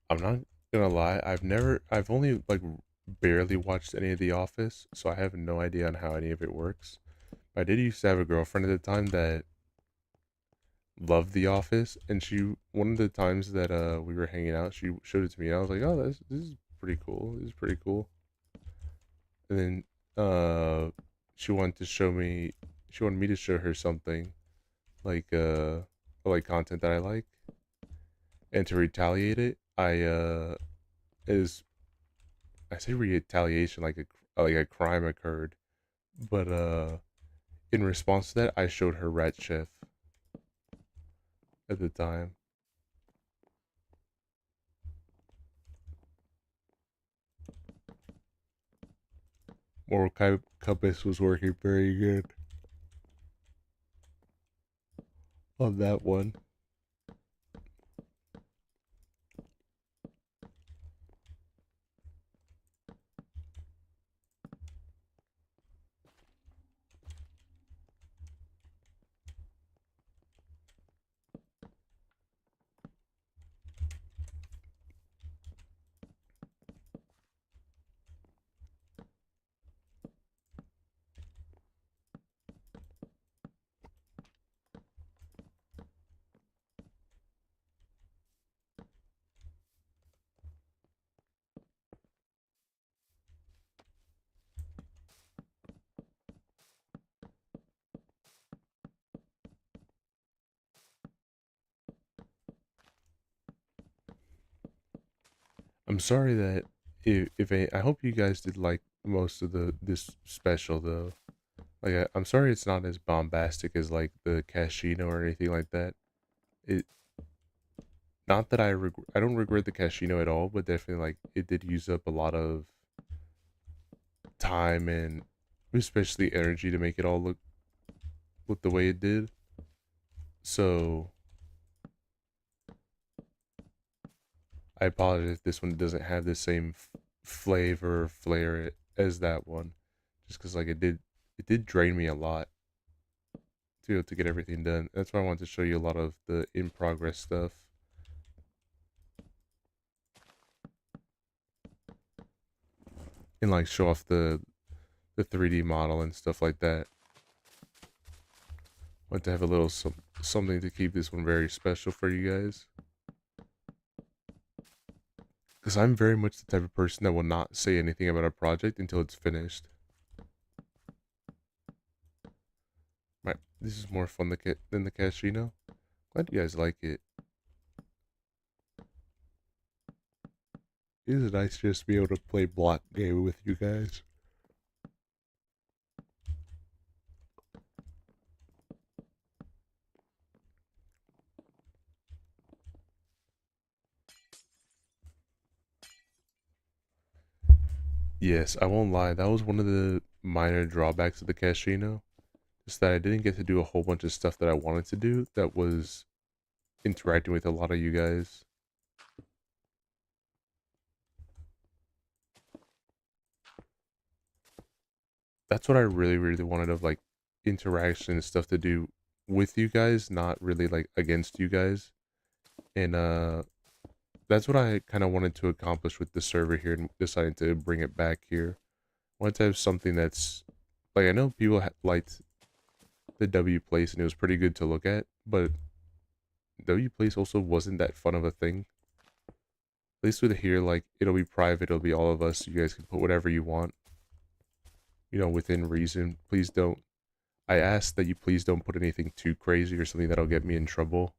I'm not gonna lie, I've only like barely watched any of The Office, so I have no idea on how any of it works. I did used to have a girlfriend at the time that loved The Office, and one of the times that we were hanging out, she showed it to me, and I was like, oh, this is pretty cool. This is pretty cool. And then she wanted to show me, she wanted me to show her something, like like content that I like, and to retaliate it, is I say retaliation like a crime occurred, but in response to that, I showed her Rat Chef at the time. Moral Compass was working very good on that one. I'm sorry that I hope you guys did like most of this special though. Like I'm sorry it's not as bombastic as like the Casino or anything like that. It not that I don't regret the Casino at all, but definitely like it did use up a lot of time and especially energy to make it all look the way it did. So I apologize if this one doesn't have the same flavor or flair as that one, just because like it did drain me a lot to get everything done. That's why I wanted to show you a lot of the in progress stuff and like show off the 3D model and stuff like that. Want to have a little something to keep this one very special for you guys. Because I'm very much the type of person that will not say anything about a project until it's finished. Right, this is more fun than the Casino. Glad you guys like it. It is nice just to be able to play block game with you guys. Yes, I won't lie. That was one of the minor drawbacks of the Casino. Just that I didn't get to do a whole bunch of stuff that I wanted to do that was interacting with a lot of you guys. That's what I really wanted of like interaction and stuff to do with you guys, not really like against you guys. And that's what I kind of wanted to accomplish with the server here and deciding to bring it back here. I wanted to have something that's like I know people liked the W place and it was pretty good to look at, but W place also wasn't that fun of a thing. At least with here, like it'll be private, it'll be all of us. You guys can put whatever you want, you know, within reason. Please don't. I ask that you please don't put anything too crazy or something that'll get me in trouble.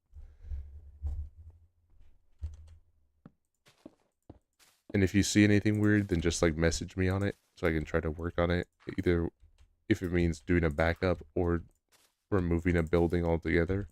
And if you see anything weird, then just like message me on it so I can try to work on it. Either if it means doing a backup or removing a building altogether.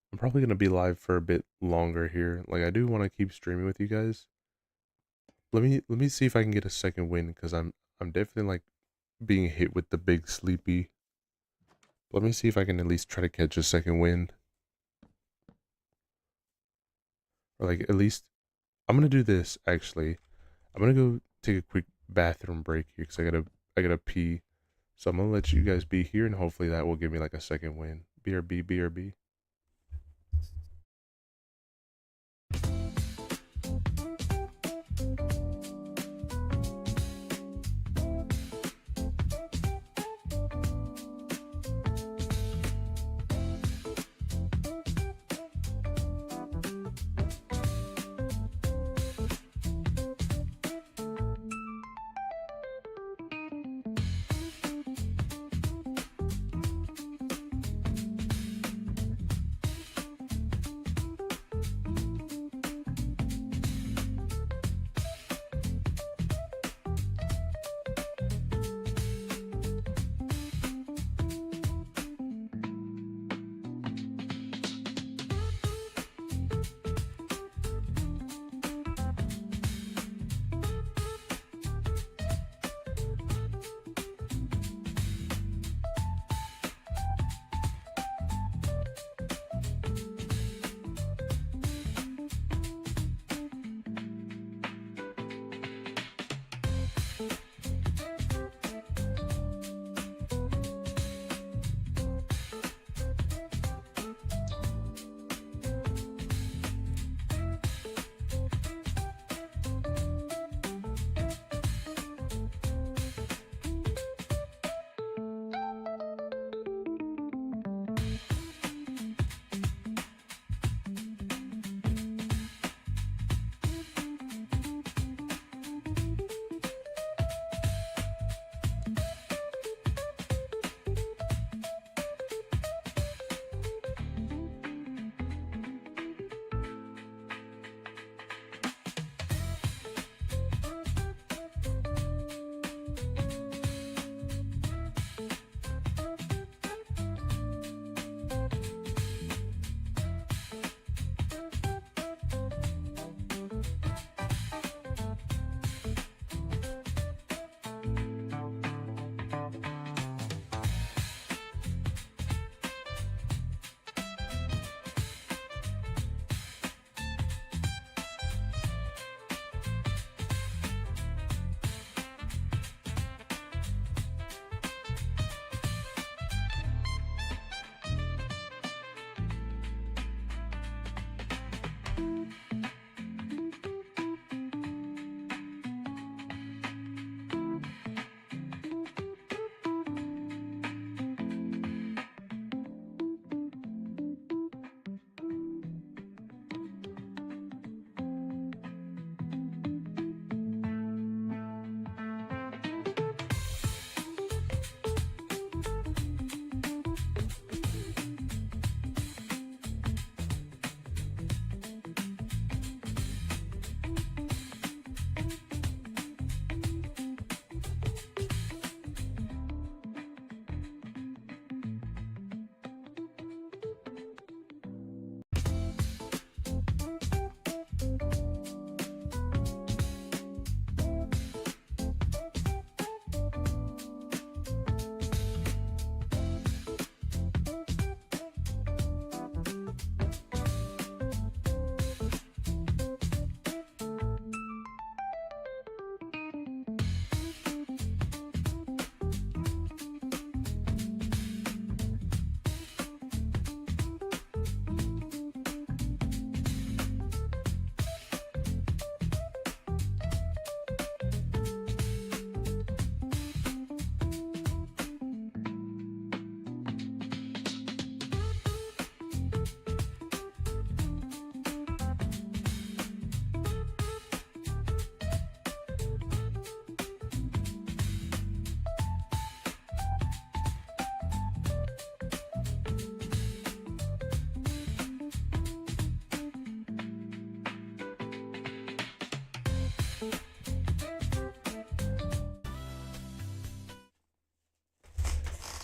I'm probably gonna be live for a bit longer here. Like I do want to keep streaming with you guys. Let me see if I can get a second win because I'm definitely like being hit with the big sleepy. Let me see if I can at least try to catch a second wind. Or like at least I'm gonna do this actually. I'm gonna go take a quick bathroom break here because I gotta pee. So I'm gonna let you guys be here and hopefully that will give me like a second win. BRB, BRB.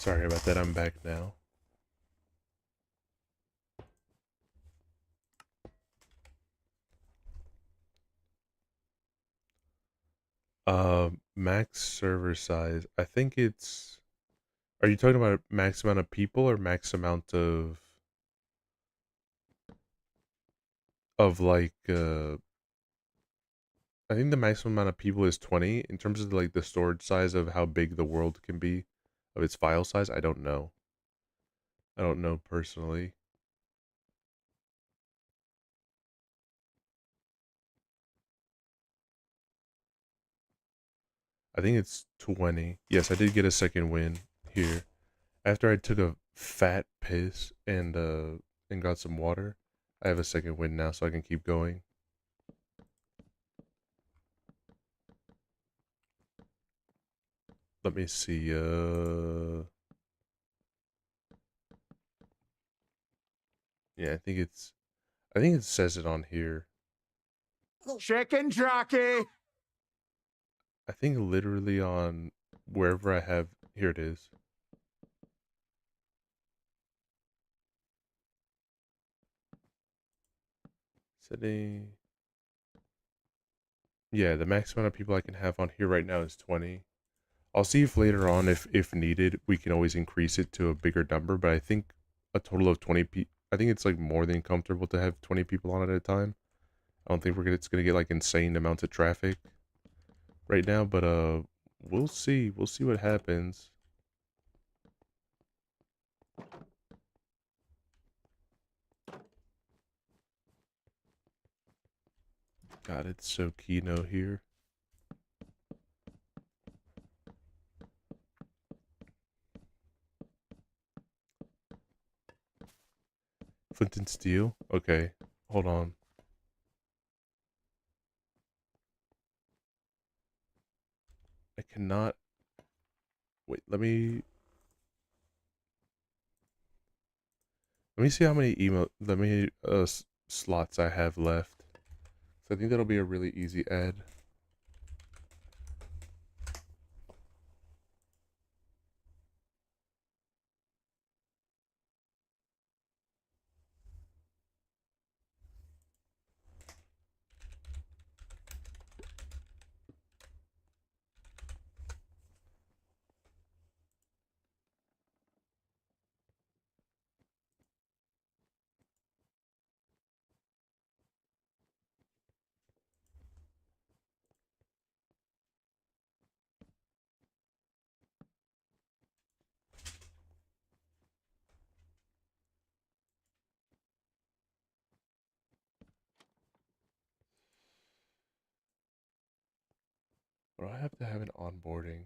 Sorry about that, I'm back now. Max server size. I think it's Are you talking about max amount of people or max amount of like I think the maximum amount of people is 20 in terms of like the storage size of how big the world can be of its file size. I don't know. I don't know personally. I think it's 20. Yes, I did get a second win here. After I took a fat piss and got some water, I have a second win now so I can keep going. Let me see. Yeah, I think it says it on here. Chicken jockey. I think literally on wherever I have, here it is. Setting. Yeah, the max amount of people I can have on here right now is 20. I'll see if later on, if needed, we can always increase it to a bigger number, but I think a total of 20 people, I think it's like more than comfortable to have 20 people on at a time. I don't think it's gonna get like insane amounts of traffic right now, but we'll see. We'll see what happens. God, it's so Kino here. Flint and Steel? Okay, hold on. I cannot... Wait, let me see how many slots I have left. So I think that'll be a really easy add. Or I have to have an onboarding.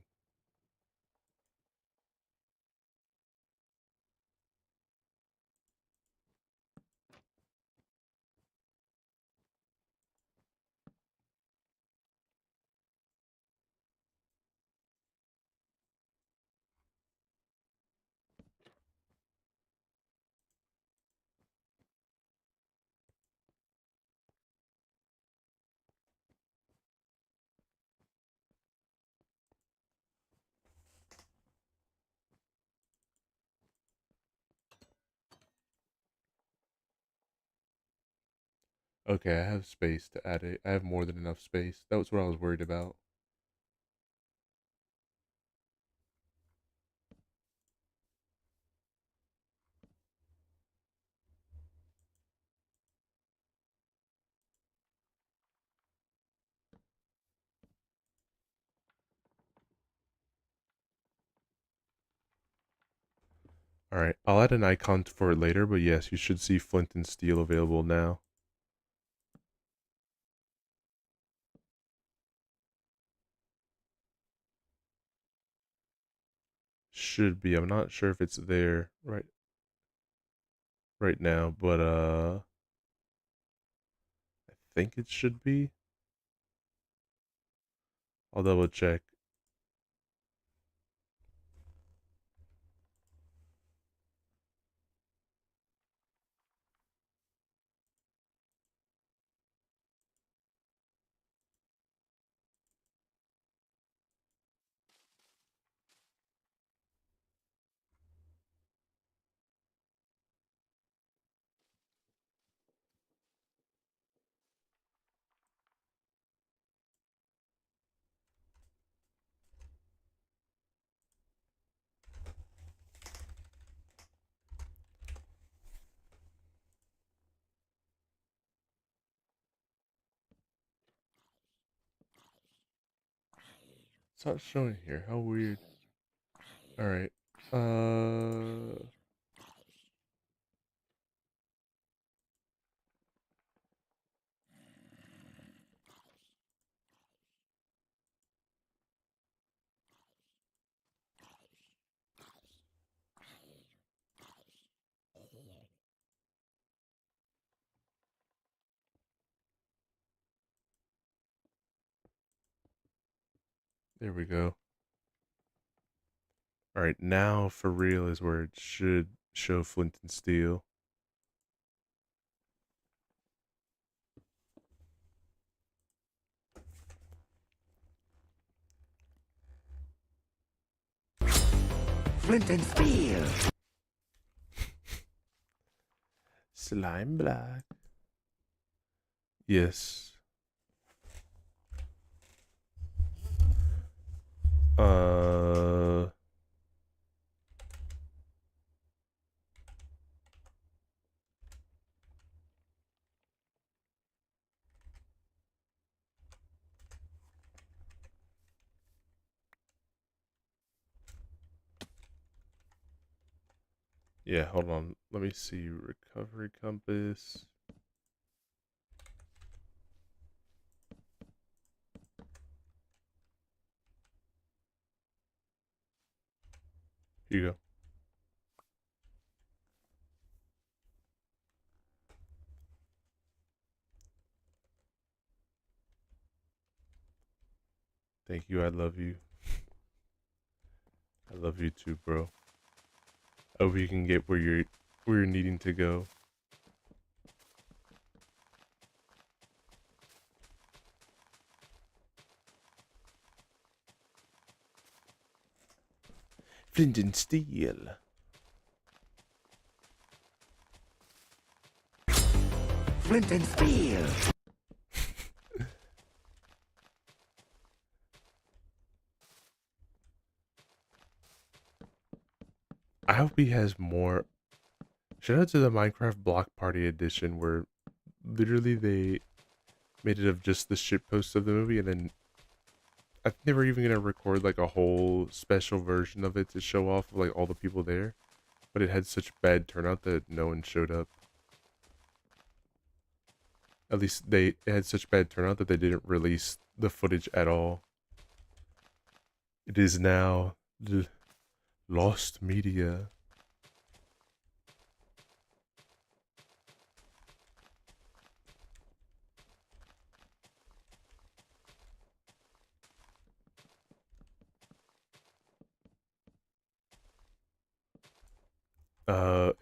Okay, I have space to add it. I have more than enough space. That was what I was worried about. Alright, I'll add an icon for it later, but yes, you should see Flint and Steel available now. Should be. I'm not sure if it's there right now, but I think it should be. I'll double check. It's not showing here. How weird. Alright. There we go. Alright, now for real is where it should show flint and steel. Flint and steel. Slime black. Yes. Uh Yeah, hold on. Let me see. Recovery compass. Here you go. Thank you. I love you. I love you too, bro. I hope you can get where you're needing to go. Flint and steel. Flint and steel. I hope he has more. Shout out to the Minecraft Block Party edition where literally they made it of just the shitpost of the movie, and then I think they were even gonna record like a whole special version of it to show off like all the people there, but it had such bad turnout that no one showed up. At least it had such bad turnout that they didn't release the footage at all. It is now lost media.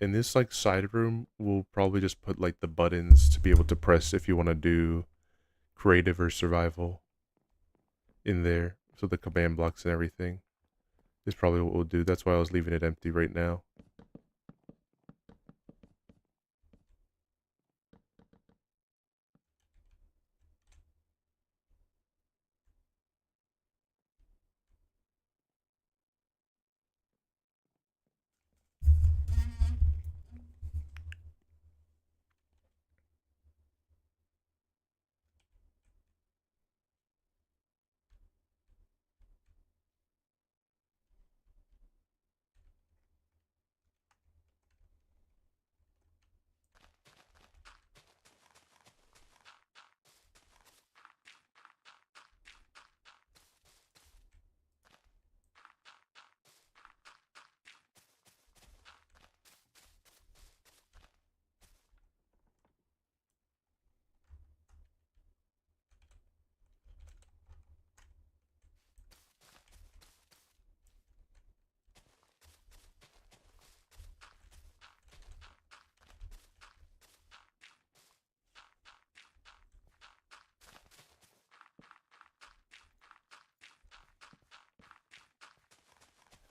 In this like side room, we'll probably just put like the buttons to be able to press if you want to do creative or survival in there. So the command blocks and everything is probably what we'll do. That's why I was leaving it empty right now.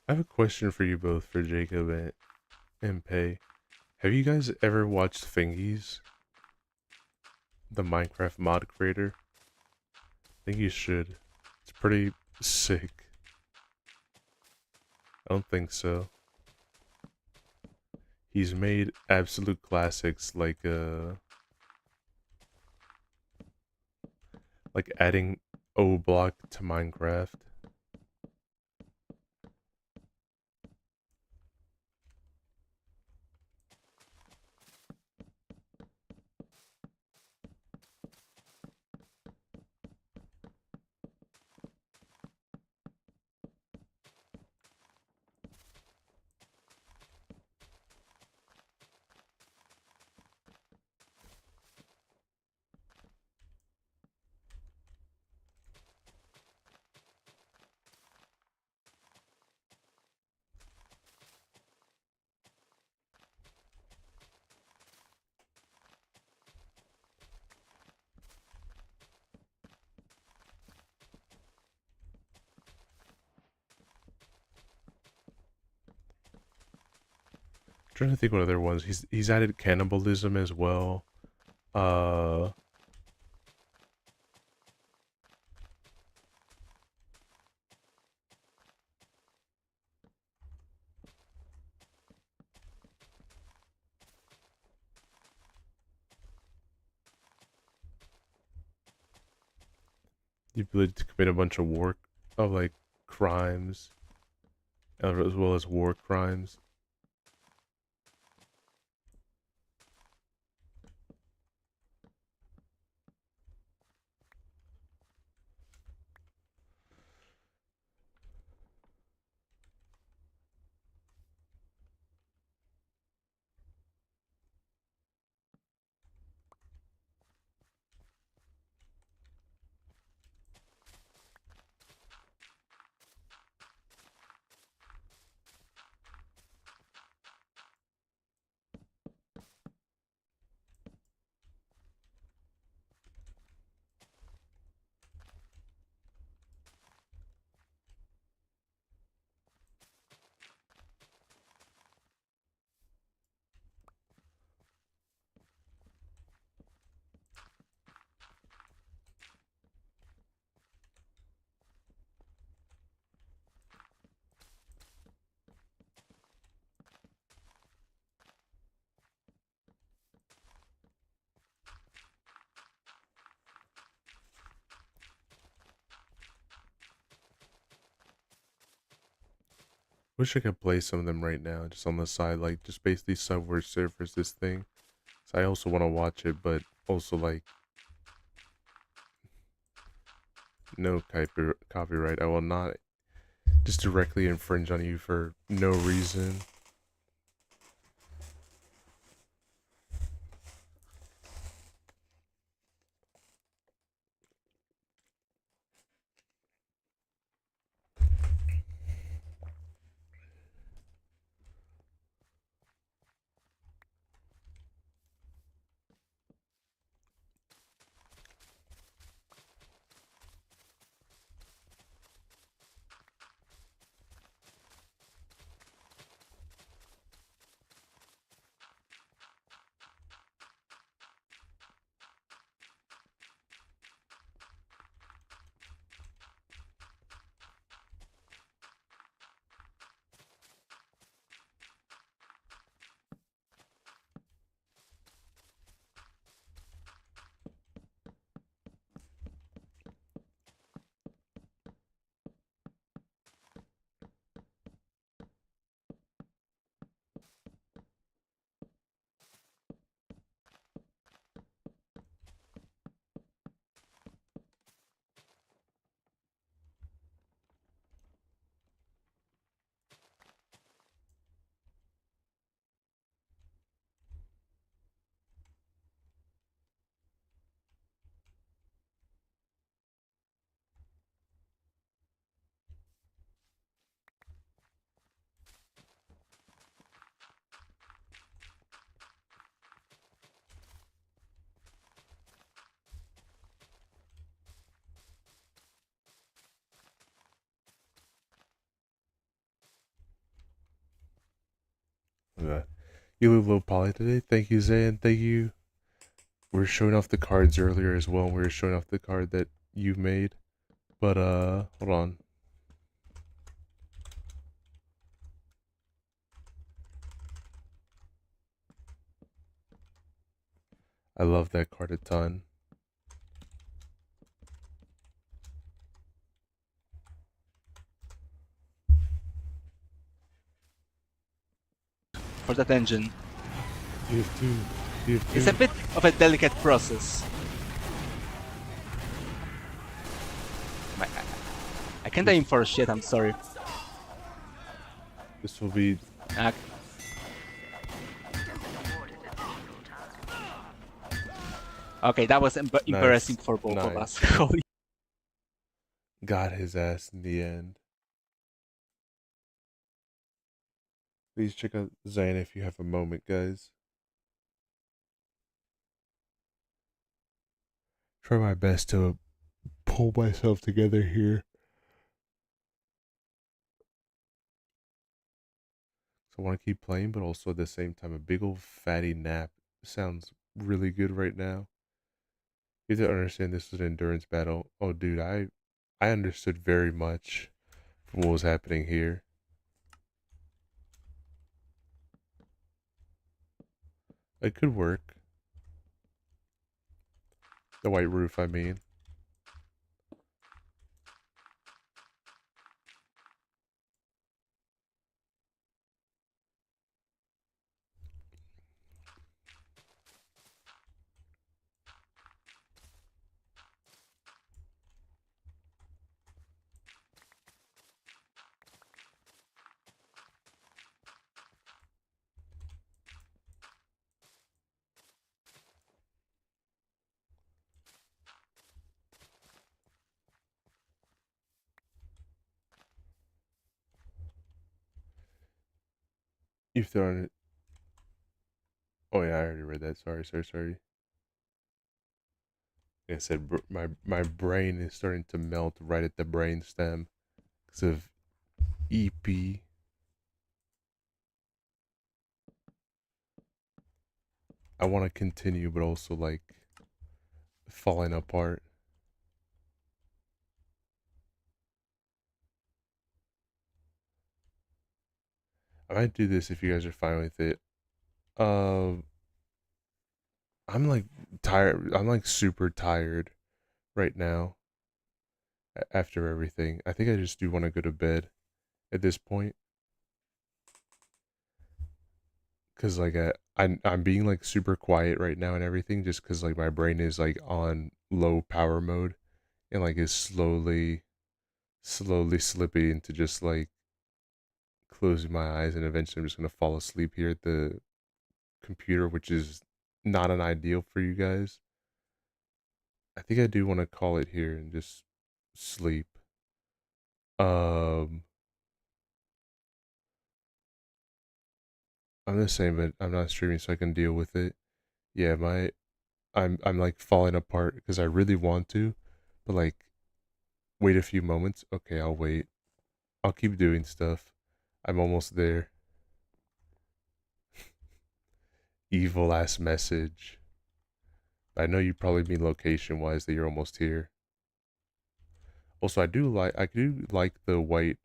I have a question for you both, for Jacob and Pei. Have you guys ever watched Fingies, the Minecraft mod creator? I think you should. It's pretty sick. I don't think so. He's made absolute classics like adding O block to Minecraft. trying to think what other ones. He's added cannibalism as well. The ability to commit a bunch of like crimes, as well as war crimes. Wish I could play some of them right now, just on the side, like just basically Subway Surfers this thing. So I also want to watch it, but also like no copyright. I will not just directly infringe on you for no reason. You live low poly today. Thank you, Zay, and thank you. We were showing off the cards earlier as well. We were showing off the card that you made. But hold on. I love that card a ton. For that engine. You have two. You have two. It's a bit of a delicate process. I can't aim for shit, I'm sorry. This will be. Okay, that was embarrassing for both of us. Holy. Got his ass in the end. Please check out Zayn if you have a moment, guys. Try my best to pull myself together here. So I want to keep playing, but also at the same time, a big old fatty nap sounds really good right now. You have to understand this is an endurance battle. Oh, dude, I understood very much from what was happening here. It could work. The white roof, I mean. You've thrown it. Oh yeah, I already read that. Sorry. Like I said, my brain is starting to melt right at the brain stem because of EP. I want to continue, but also like falling apart. I might do this if you guys are fine with it. Uh, I'm like tired. I'm like super tired right now after everything. I think I just do want to go to bed at this point. Cause like I'm being like super quiet right now and everything, just cause like my brain is like on low power mode and like is slowly slipping into just like closing my eyes, and eventually I'm just gonna fall asleep here at the computer, which is not an ideal for you guys. I think I do want to call it here and just sleep. Um, I'm the same, but I'm not streaming, so I can deal with it. Yeah, I'm like falling apart because I really want to, but like wait a few moments. Okay, I'll wait. I'll keep doing stuff. I'm almost there. Evil ass message. I know you probably mean location wise that you're almost here. Also, I do like the white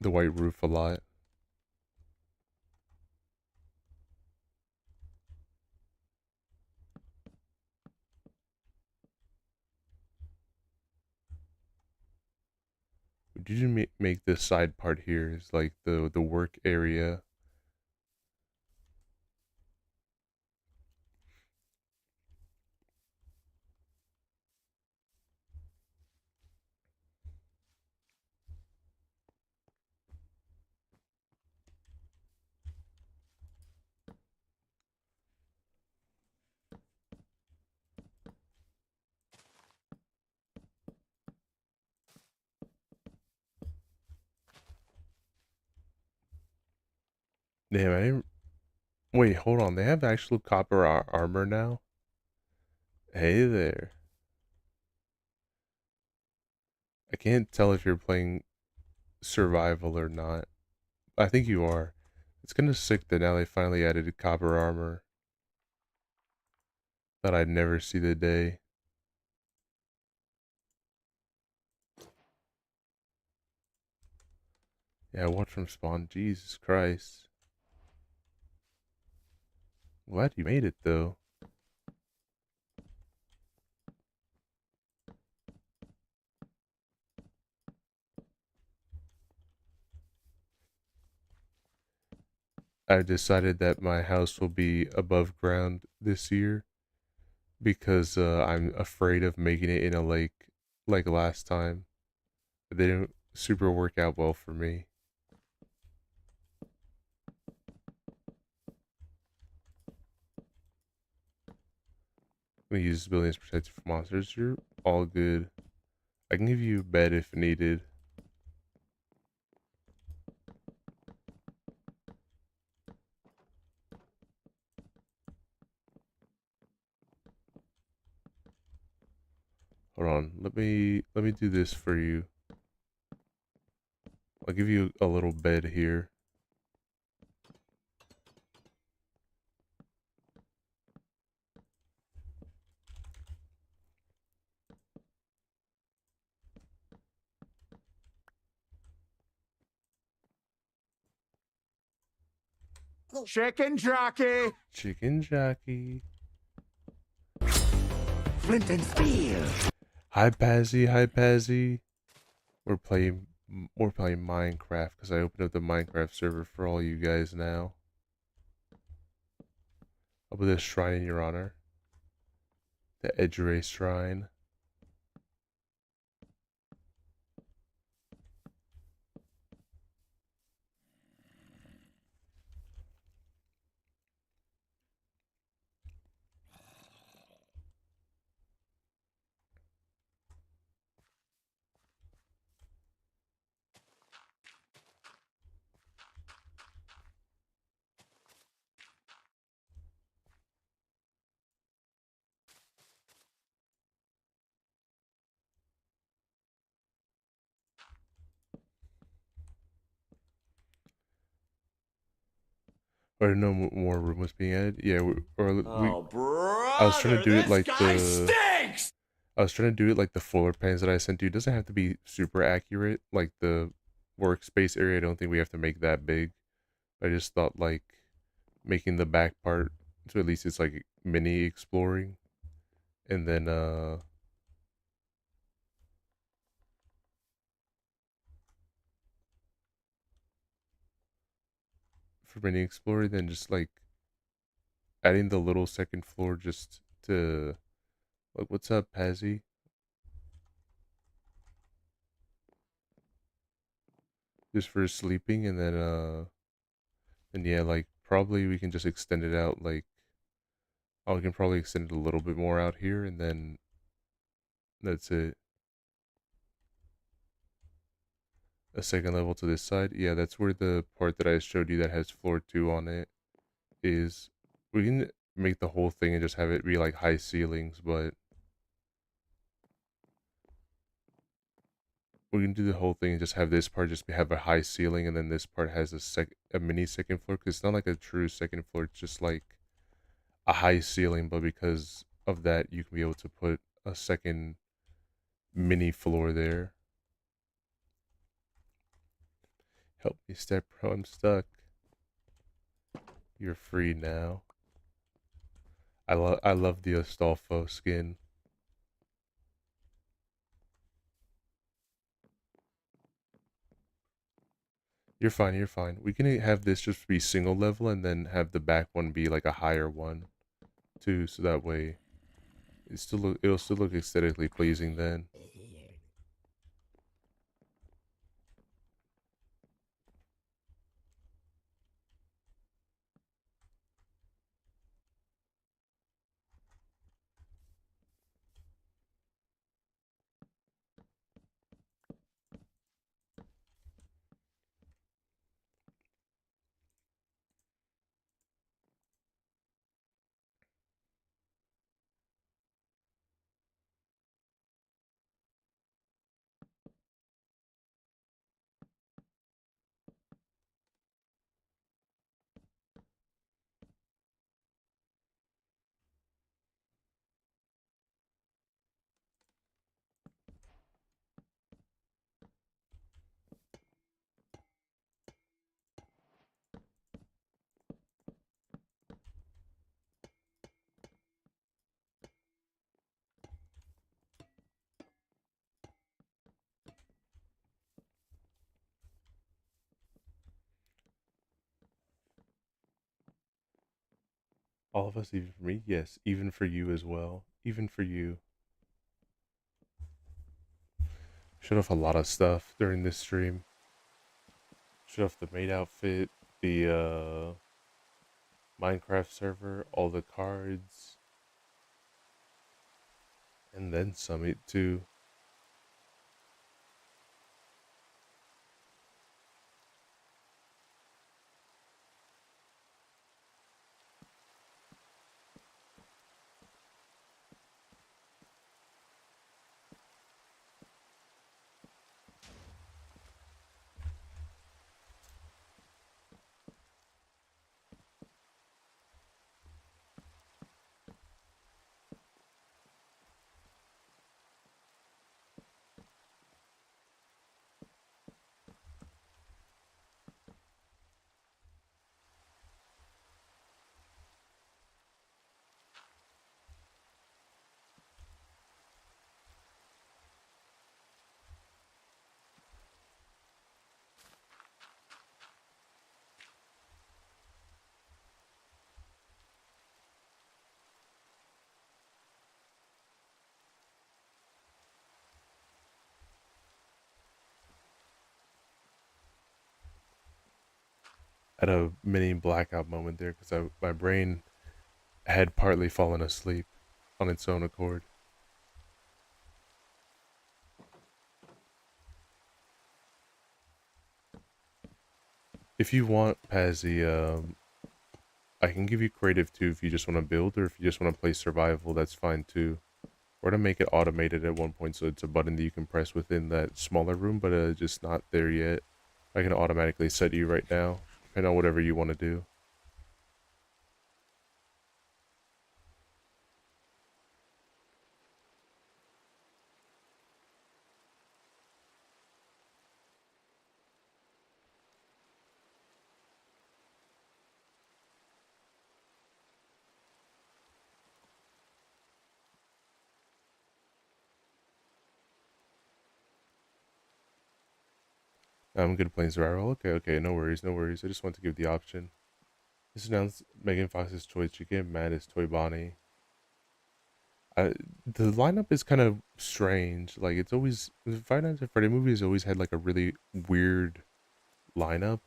roof a lot. Did you make this side part here is like the work area? Damn, I didn't. Wait, hold on. They have actual copper armor now. Hey there. I can't tell if you're playing survival or not. I think you are. It's kind of sick that now they finally added copper armor. That I'd never see the day. Yeah, watch from spawn. Jesus Christ. Glad you made it though. I've decided that my house will be above ground this year because I'm afraid of making it in a lake like last time. They didn't super work out well for me. I'm gonna use buildings protected from monsters. You're all good. I can give you a bed if needed. Hold on. Let me do this for you. I'll give you a little bed here. Chicken jockey. Chicken jockey. Flint and steel. Hi Pazzy, hi Pazzy. We're playing Minecraft because I opened up the Minecraft server for all you guys now. I'll put a shrine in your honor. The Edgey shrine. Or no more room was being added. Yeah, I was trying to do it like Stinks! I was trying to do it like the floor plans that I sent you. It doesn't have to be super accurate. Like the workspace area, I don't think we have to make that big. I just thought like making the back part so at least it's like mini exploring, and then for mini exploring, then just like adding the little second floor just to like, what's up, Pazzy? Just for sleeping, and then yeah, like probably we can just extend it out. Like, oh, we can probably extend it a little bit more out here, and then that's it. A second level to this side. Yeah, that's where the part that I showed you that has floor 2 on it is. We can make the whole thing and just have it be like high ceilings, but we can do the whole thing and just have this part just have a high ceiling, and then this part has a mini second floor, because it's not like a true second floor, it's just like a high ceiling, but because of that you can be able to put a second mini floor there. Help me, step bro, I'm stuck. You're free now. I love the Astolfo skin. You're fine, you're fine. We can have this just be single level and then have the back one be like a higher one too, so that way it'll still look aesthetically pleasing then. All of us, even for me? Yes, even for you as well. Even for you. Showed off a lot of stuff during this stream. Showed off the maid outfit, the Minecraft server, all the cards, and then some it too. At a mini blackout moment there because my brain had partly fallen asleep on its own accord. If you want, Pazzy, I can give you creative too if you just want to build, or if you just want to play survival, that's fine too. Or to make it automated at one point so it's a button that you can press within that smaller room, but just not there yet. I can automatically set you right now, depending on whatever you want to do. I'm good at playing survival. Okay, no worries, no worries. I just want to give the option. This announced Megan Fox's choice. She get mad as Toy Bonnie. The lineup is kind of strange. Like it's always the Five Nights at Freddy movies always had like a really weird lineup,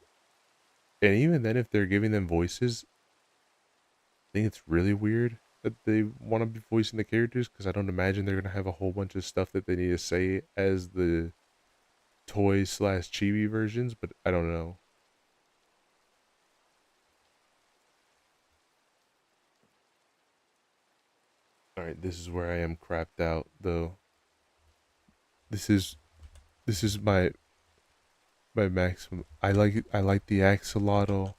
and even then, if they're giving them voices, I think it's really weird that they want to be voicing the characters because I don't imagine they're gonna have a whole bunch of stuff that they need to say as the toy slash chibi versions. But I don't know. All right, this is where I am crapped out though. This is my maximum. I like the axolotl.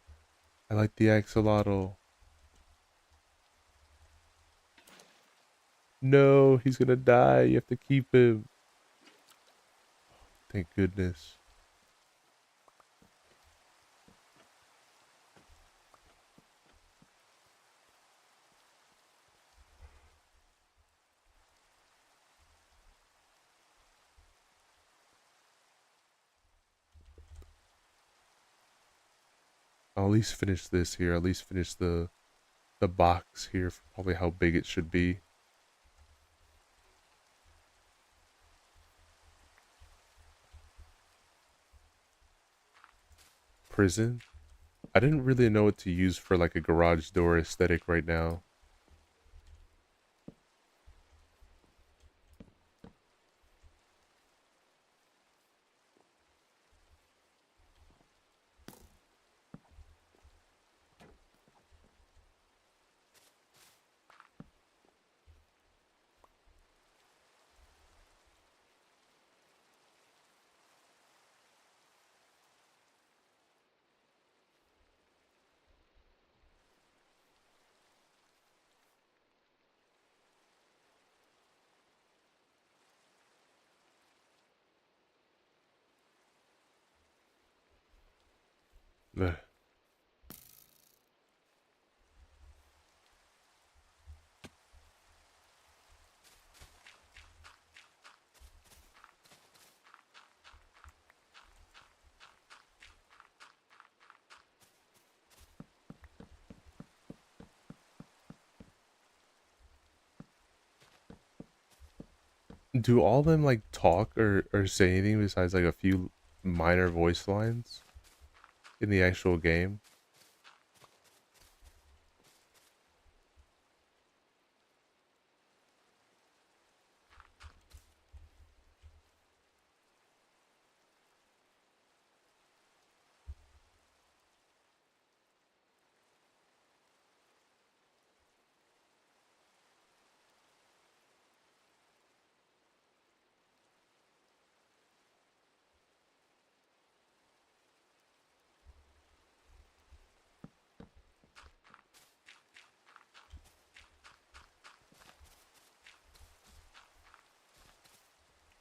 I like the axolotl. No, he's gonna die. You have to keep him. Thank goodness. I'll at least finish this here. At least finish the box here for probably how big it should be. Prison. I didn't really know what to use for like a garage door aesthetic right now. Ugh. Do all of them like talk or say anything besides like a few minor voice lines in the actual game?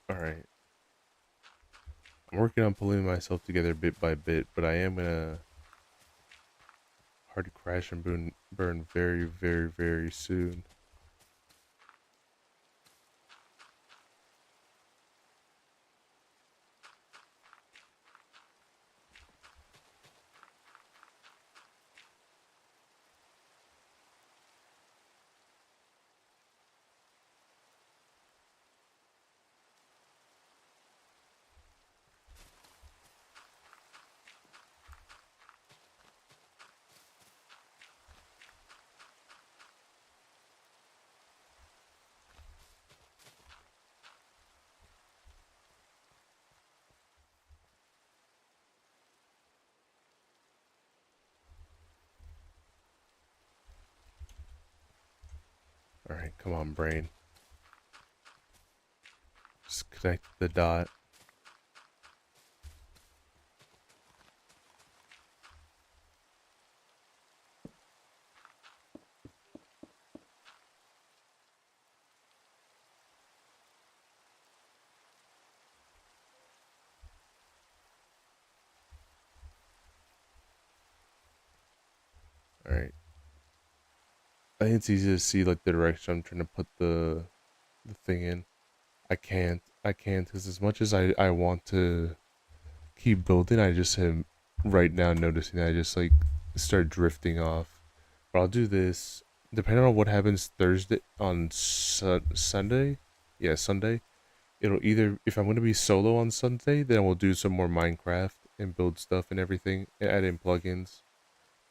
All right. I'm working on pulling myself together bit by bit, but I am gonna hard crash and burn very, very, very soon. Alright, come on, brain. Just connect the dot. Alright. I think it's easy to see like the direction I'm trying to put the thing in. I can't because as much as I want to keep building, I just am right now noticing that I just like start drifting off. But I'll do this depending on what happens Thursday on Sunday. Yeah, Sunday. It'll either, if I'm going to be solo on Sunday, then we'll do some more Minecraft and build stuff and everything and add in plugins.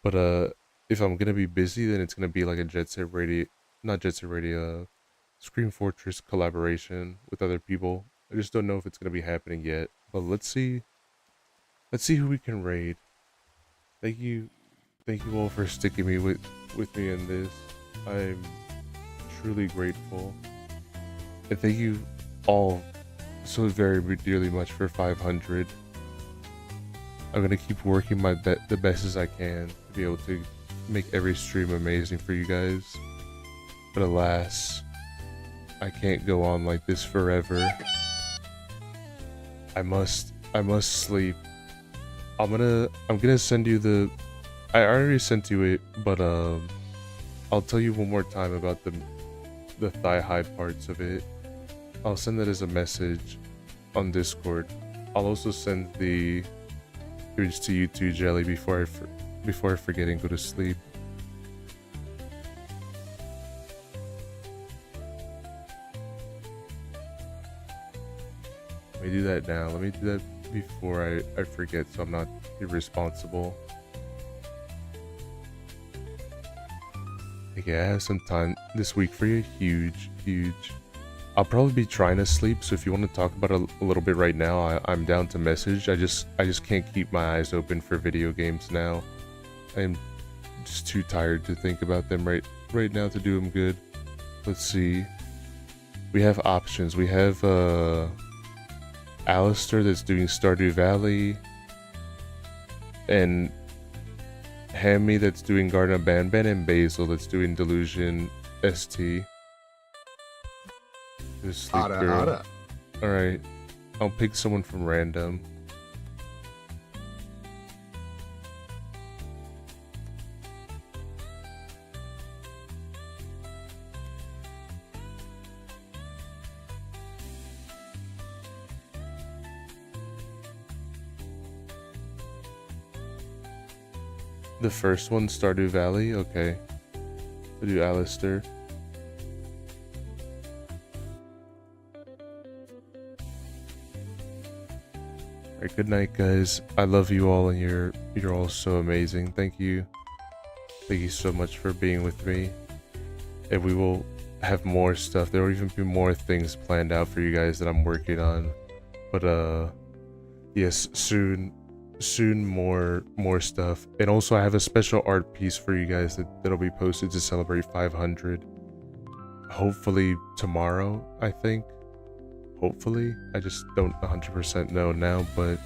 But if I'm going to be busy, then it's going to be like a Jet Set Radio, not Jet Set Radio, Scream Fortress collaboration with other people. I just don't know if it's going to be happening yet, but let's see who we can raid. Thank you all for sticking me with me in this. I'm truly grateful, and thank you all so very dearly much for 500. I'm gonna keep working the best as I can to be able to make every stream amazing for you guys, but alas, I can't go on like this forever. I must sleep. I'm gonna send you the, I already sent you it, but I'll tell you one more time about the thigh high parts of it. I'll send that as a message on Discord. I'll also send the image to you too, Jelly, before I forget and go to sleep. Let me do that now. Let me do that before I forget, so I'm not irresponsible. Okay, I have some time this week for you. Huge. I'll probably be trying to sleep, so if you want to talk about it a little bit right now, I'm down to message. I just can't keep my eyes open for video games now. I'm just too tired to think about them right now to do them good. Let's see. We have options. We have Alistair that's doing Stardew Valley, and Hammy that's doing Garden of Banban, and Basil that's doing Delusion ST. Sleep girl. Alright, I'll pick someone from random. The first one, Stardew Valley? Okay. We'll do Alistair. Alright, good night, guys. I love you all, and you're all so amazing. Thank you. Thank you so much for being with me. And we will have more stuff. There will even be more things planned out for you guys that I'm working on. But yes, soon more stuff. And also I have a special art piece for you guys that'll be posted to celebrate 500. Hopefully tomorrow, I think. Hopefully. I just don't 100% know now, but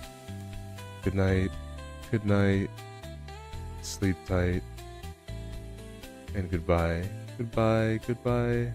good night. Good night. Sleep tight. And goodbye. Goodbye. Goodbye.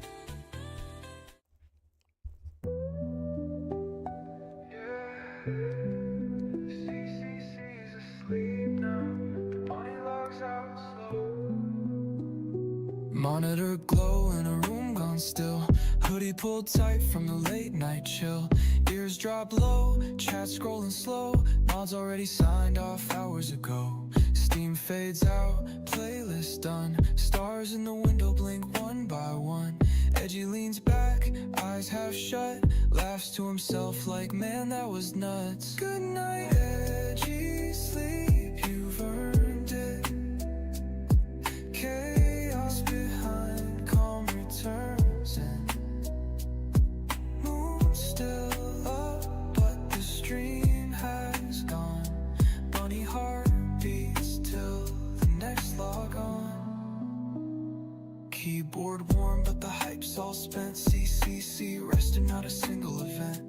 Monitor glow in a room gone still. Hoodie pulled tight from the late night chill. Ears drop low, chat scrolling slow. Mods already signed off hours ago. Steam fades out, playlist done. Stars in the window blink one by one. Edgey leans back, eyes half shut. Laughs to himself like, man, that was nuts. Good night, Edgey, sleep, you've earned it. Chaos behind calm returns, and moon still up, but the stream has gone. Bunny heart beats till the next log on. keyboard warm, but the hype's all spent. CCC, resting, not a single event.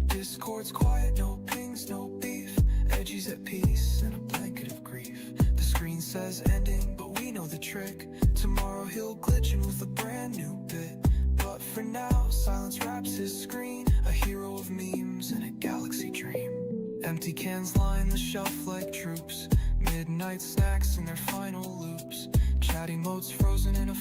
Discord's quiet, no pings, no beef. Edgy's at peace, in a blanket of grief. The screen says ending, but we know the trick. Tomorrow he'll glitch in with a brand new bit. But for now, silence wraps his screen. A hero of memes in a galaxy dream. Empty cans line the shelf like troops. Midnight snacks in their final loops. Chatty modes frozen in a